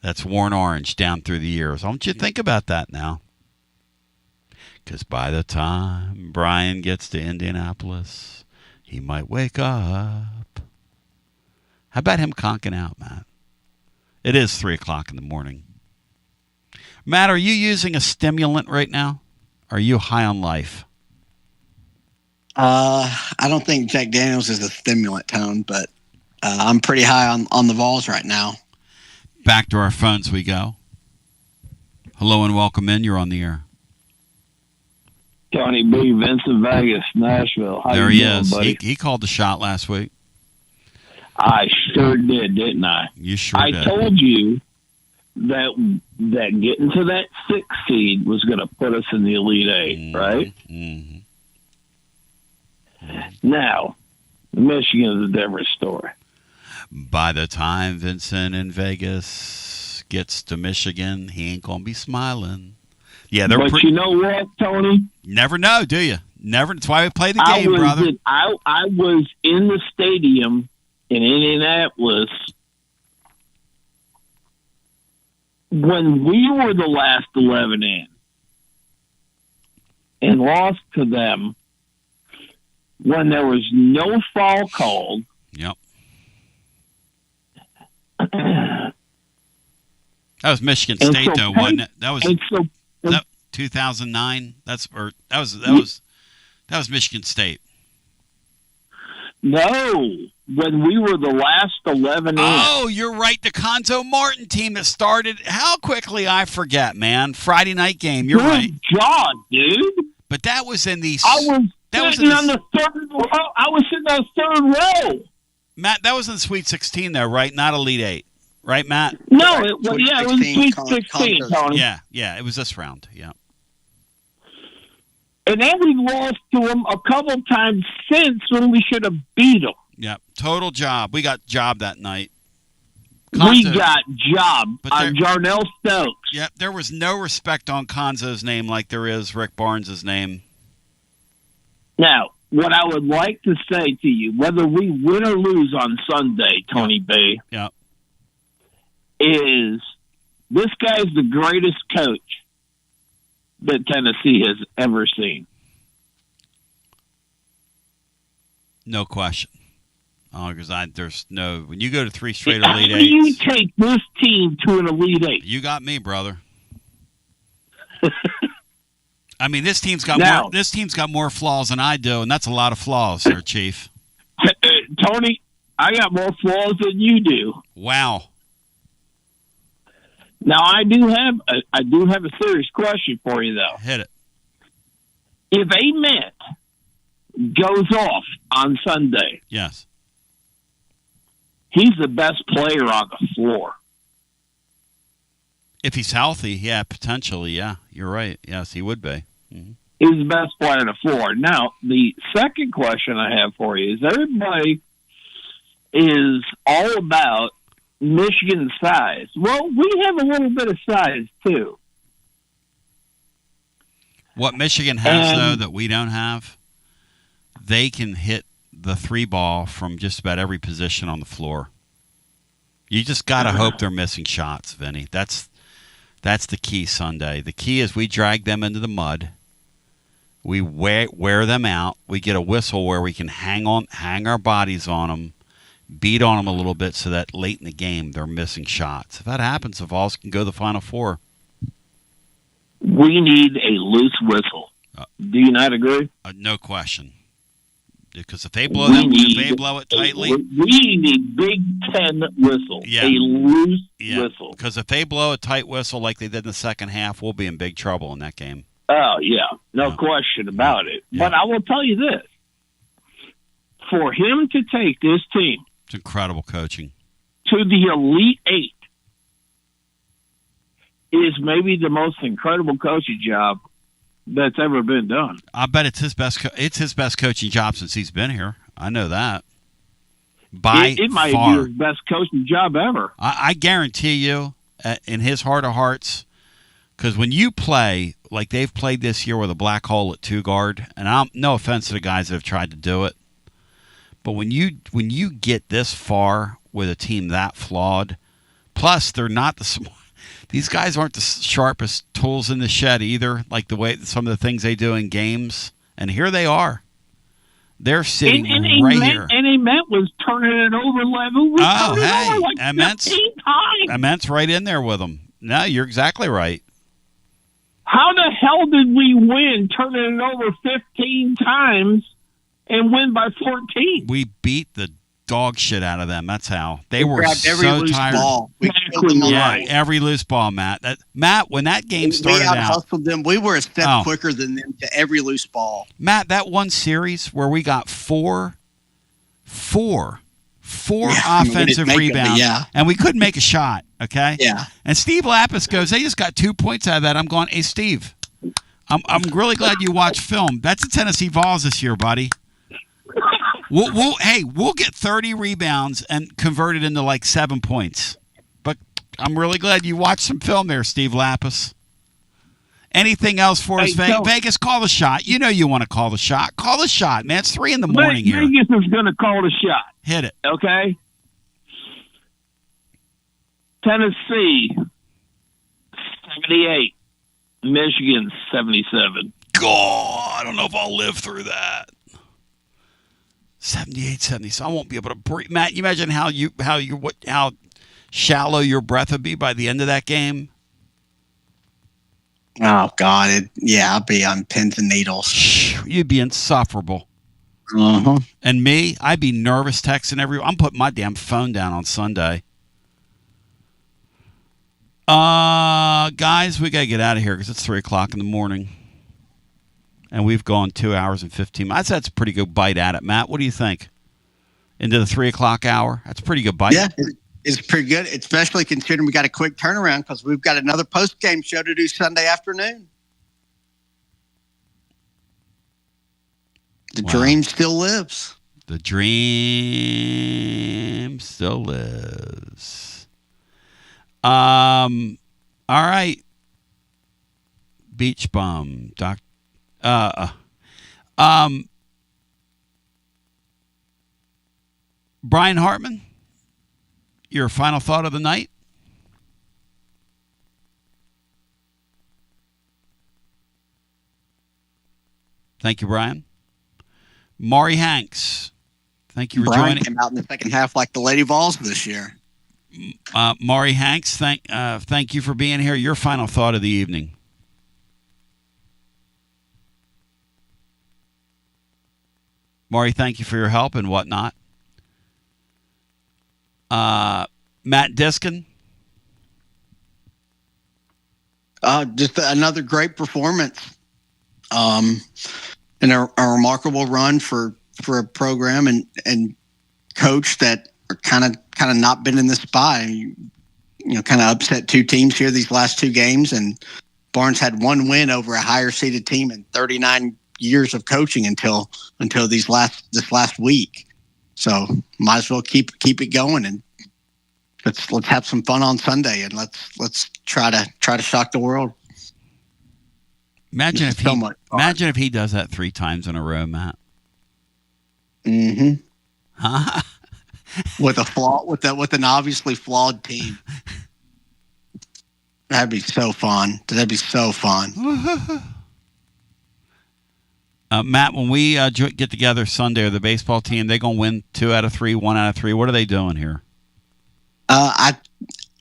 that's worn orange down through the years. I want you to think about that now. Because by the time Brian gets to Indianapolis, he might wake up. How about him conking out, Matt? It is 3 o'clock in the morning. Matt, are you using a stimulant right now? Are you high on life? I don't think Jack Daniels is a stimulant, Tone, but I'm pretty high on the Vols right now. Back to our phones we go. Hello and welcome in. You're on the air. Tony B, Vincent Vegas, Nashville. How there you he doing, is. Buddy? He called the shot last week. I sure did, didn't I? You sure did. I told you that getting to that 6th seed was going to put us in the Elite 8, right? Mm-hmm. Now, Michigan is a different story. By the time Vincent in Vegas gets to Michigan, he ain't going to be smiling. Yeah, But you know what, Tony? Never know, do you? Never. That's why we play the game, brother. I was in the stadium in Indianapolis when we were the last 11 in and lost to them when there was no foul called. Yep. That was Michigan State, though, wasn't it? That was 2009. That was Michigan State. No, when we were the last 11 in. Oh, you're right. The Conzo Martin team that started. How quickly I forget, man. Friday night game. You're right. Good job, dude. But that was in the. I was sitting on the third row. I was sitting on the 3rd row. Matt, that was in Sweet 16, though, right? Not Elite 8. Right, Matt? No, it was Sweet 16, Tony. Yeah, it was this round. Yeah. And then we lost to them a couple times since when we should have beat them. Yeah, total job. We got job that night. We got job on Jarnell Stokes. Yeah, there was no respect on Konzo's name like there is Rick Barnes' name. Now, what I would like to say to you, whether we win or lose on Sunday, Tony B, is this guy's the greatest coach that Tennessee has ever seen. No question. Because when you go to 3 straight Elite Eights. How do you Eights, take this team to an Elite Eight? You got me, brother. I mean, this team's got more flaws than I do, and that's a lot of flaws, sir, Chief. Tony, I got more flaws than you do. Wow. Now I do have a serious question for you, though. Hit it. If Ament goes off on Sunday, yes, he's the best player on the floor. If he's healthy, yeah, potentially, yeah. You're right. Yes, he would be. Mm-hmm. He's the best player on the floor. Now, the second question I have for you is everybody is all about Michigan's size. Well, we have a little bit of size, too. What Michigan has, though, that we don't have, they can hit the 3 ball from just about every position on the floor. You just got to hope they're missing shots, Vinny. That's the key Sunday. The key is we drag them into the mud. We wear them out. We get a whistle where we can hang our bodies on them, beat on them a little bit so that late in the game they're missing shots. If that happens, the Vols can go to the Final Four. We need a loose whistle. Do you not agree? No question. Because if they blow it tightly, we need Big Ten whistle. Yeah. A loose whistle. Because if they blow a tight whistle like they did in the second half, we'll be in big trouble in that game. Oh yeah, no question about it. Yeah. But I will tell you this: for him to take this team, it's incredible coaching, to the Elite Eight is maybe the most incredible coaching job that's ever been done. I bet it's his best. It's his best coaching job since he's been here. I know that. It might be his best coaching job ever. I guarantee you, in his heart of hearts, because when you play like they've played this year with a black hole at 2 guard, and no offense to the guys that have tried to do it, but when you get this far with a team that flawed, plus they're not the smart. These guys aren't the sharpest tools in the shed either, like the way some of the things they do in games. And here they are. They're sitting right here. And Ament was turning it over level. Ament's right in there with them. No, you're exactly right. How the hell did we win turning it over 15 times and win by 14? We beat the dog shit out of them. That's how they were every so loose tired. Ball. We every loose ball, Matt. Matt, when that game started out, hustled them. We were a step quicker than them to every loose ball. Matt, that one series where we got four offensive rebounds, and we couldn't make a shot. Okay, and Steve Lapis goes, "They just got 2 points out of that." I'm going, "Hey, Steve, I'm really glad you watched film. That's the Tennessee Vols this year, buddy." We'll get 30 rebounds and convert it into like 7 points. But I'm really glad you watched some film there, Steve Lapis. Anything else for us, Vegas? Call the shot. You know you want to call the shot. Call the shot, man. It's 3 in the morning here. Vegas is going to call the shot. Hit it. Okay? Tennessee, 78. Michigan, 77. God, I don't know if I'll live through that. 78-70. So I won't be able to breathe. Matt, you imagine how shallow your breath would be by the end of that game? Oh God, I'd be on pins and needles. You'd be insufferable. And me, I'd be nervous texting everyone. I'm putting my damn phone down on Sunday. Guys, we gotta get out of here because it's 3:00 in the morning. And we've gone 2 hours and 15 minutes. That's a pretty good bite at it, Matt. What do you think? Into the 3:00 hour? That's a pretty good bite. Yeah, it's pretty good, especially considering we got a quick turnaround because we've got another post-game show to do Sunday afternoon. The dream still lives. The dream still lives. All right. Beach bum. Brian Hartman, your final thought of the night? Thank you, Brian. Maury Hanks, thank you for Brian joining. came out in the second half like the Lady Vols this year. Maury Hanks, thank you for being here. Your final thought of the evening. Maury, thank you for your help and whatnot. Matt Diskin. Just another great performance. And a remarkable run for a program and coach that are kind of not been in the spot. Kind of upset two teams here these last two games, and Barnes had one win over a higher seeded team in 39 years of coaching until this last week. So might as well keep it going, and let's have some fun on Sunday, and let's try to shock the world. Imagine if he does that 3 times in a row, Matt. Mm-hmm. Huh? with an obviously flawed team. That'd be so fun. Matt, when we get together Sunday, the baseball team, they gonna win 2 out of 3, 1 out of 3. What are they doing here?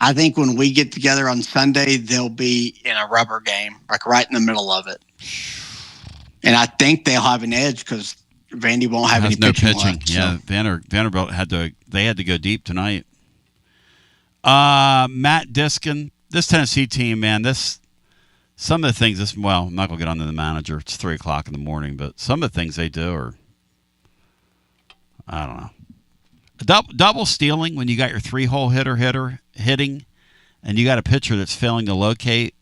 I think when we get together on Sunday, they'll be in a rubber game, like right in the middle of it. And I think they'll have an edge because Vandy won't have any pitching left. Yeah, so. Vanderbilt had to go deep tonight. Matt Diskin, this Tennessee team, man, some of the things. I'm not gonna get onto the manager. It's 3:00 in the morning, but some of the things they do are, I don't know. Double stealing when you got your 3-hole hitter hitting, and you got a pitcher that's failing to locate.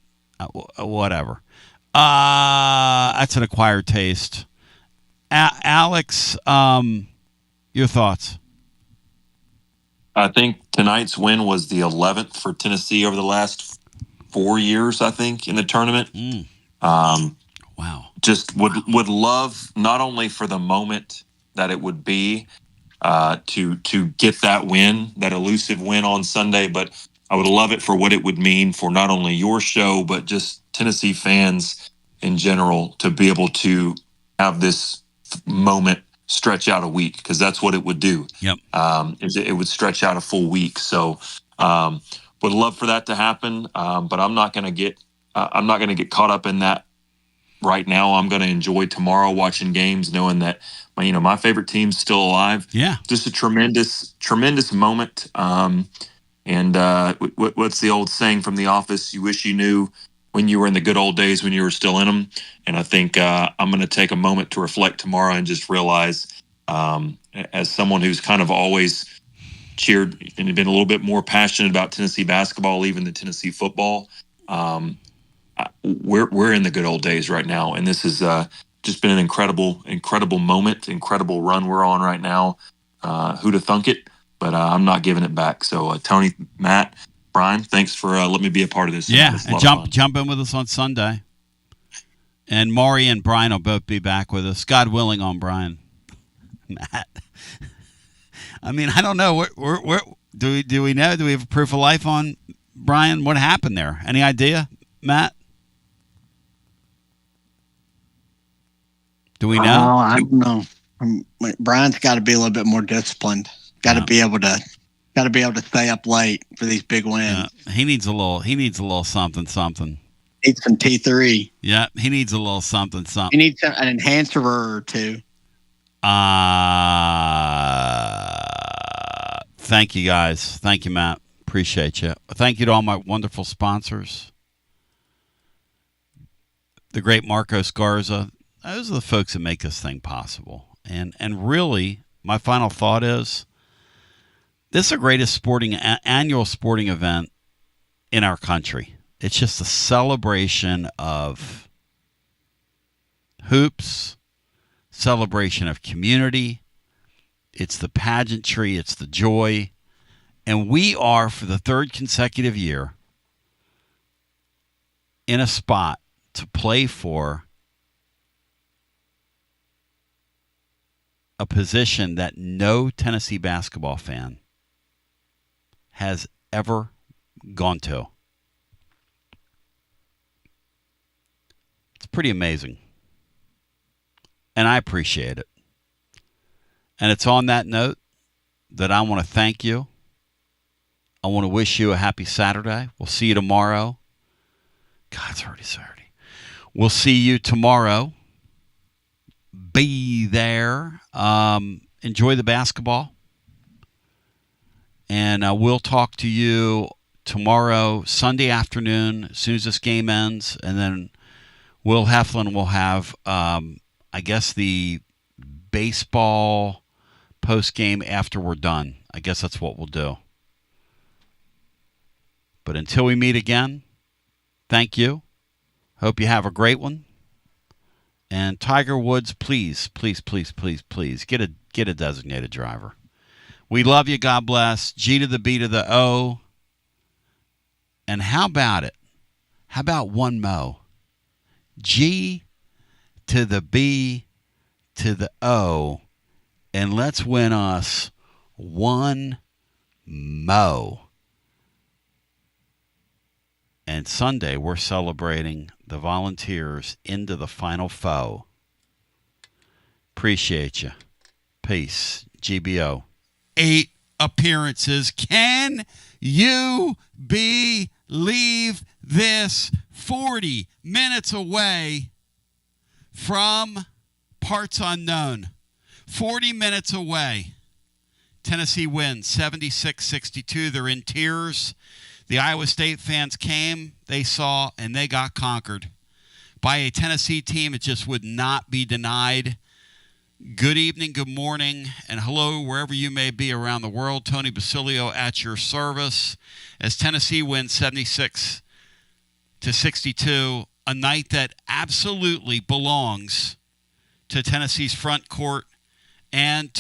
Whatever. That's an acquired taste. Alex, your thoughts? I think tonight's win was the 11th for Tennessee over the last 4 years, I think, in the tournament. Wow. Just would love, not only for the moment that it would be to get that win, that elusive win on Sunday, but I would love it for what it would mean for not only your show, but just Tennessee fans in general to be able to have this moment stretch out a week, because that's what it would do. Yep. It would stretch out a full week. So would love for that to happen, but I'm not going to get caught up in that right now. I'm going to enjoy tomorrow watching games, knowing that my favorite team's still alive. Yeah. Just a tremendous moment. And what's the old saying from The Office? You wish you knew when you were in the good old days when you were still in them. And I think I'm going to take a moment to reflect tomorrow and just realize, as someone who's kind of always cheered and been a little bit more passionate about Tennessee basketball, even than Tennessee football, we're in the good old days right now. And this has just been an incredible moment, incredible run we're on right now. Who'd have thunk it? But I'm not giving it back. So Tony, Matt, Brian, thanks for letting me be a part of this. Yeah, and jump in with us on Sunday. And Maury and Brian will both be back with us, God willing, on Brian. Matt. I mean, I don't know. Do we know? Do we have a proof of life on Brian? What happened there? Any idea, Matt? Do we know? Oh, I don't know. Brian's got to be a little bit more disciplined. Got to be able to stay up late for these big wins. He needs a little something. Needs some T3. Yeah, he needs a little something. He needs an enhancer or two. Thank you, guys. Thank you, Matt. Appreciate you. Thank you to all my wonderful sponsors. The great Marcos Garza. Those are the folks that make this thing possible. And really, my final thought is, this is the greatest annual sporting event in our country. It's just a celebration of hoops, celebration of community. It's the pageantry. It's the joy. And we are, for the third consecutive year, in a spot to play for a position that no Tennessee basketball fan has ever gone to. It's pretty amazing. And I appreciate it. And it's on that note that I want to thank you. I want to wish you a happy Saturday. We'll see you tomorrow. God, it's already Saturday. We'll see you tomorrow. Be there. Enjoy the basketball. And we'll talk to you tomorrow, Sunday afternoon, as soon as this game ends. And then Will Heflin will have, I guess, the baseball post-game after we're done. I guess that's what we'll do. But until we meet again, thank you. Hope you have a great one. And Tiger Woods, please, please, please, please, please, get a designated driver. We love you. God bless. G to the B to the O. And how about it? How about one mo? G to the B to the O. And let's win us one mo. And Sunday, we're celebrating the Volunteers into the Final Four. Appreciate you. Peace. GBO. 8 appearances. Can you believe this? 40 minutes away from parts unknown. 40 minutes away. Tennessee wins 76-62. They're in tears. The Iowa State fans came, they saw, and they got conquered by a Tennessee team. It just would not be denied. Good evening, good morning, and hello wherever you may be around the world. Tony Basilio at your service as Tennessee wins 76-62, a night that absolutely belongs to Tennessee's front court and to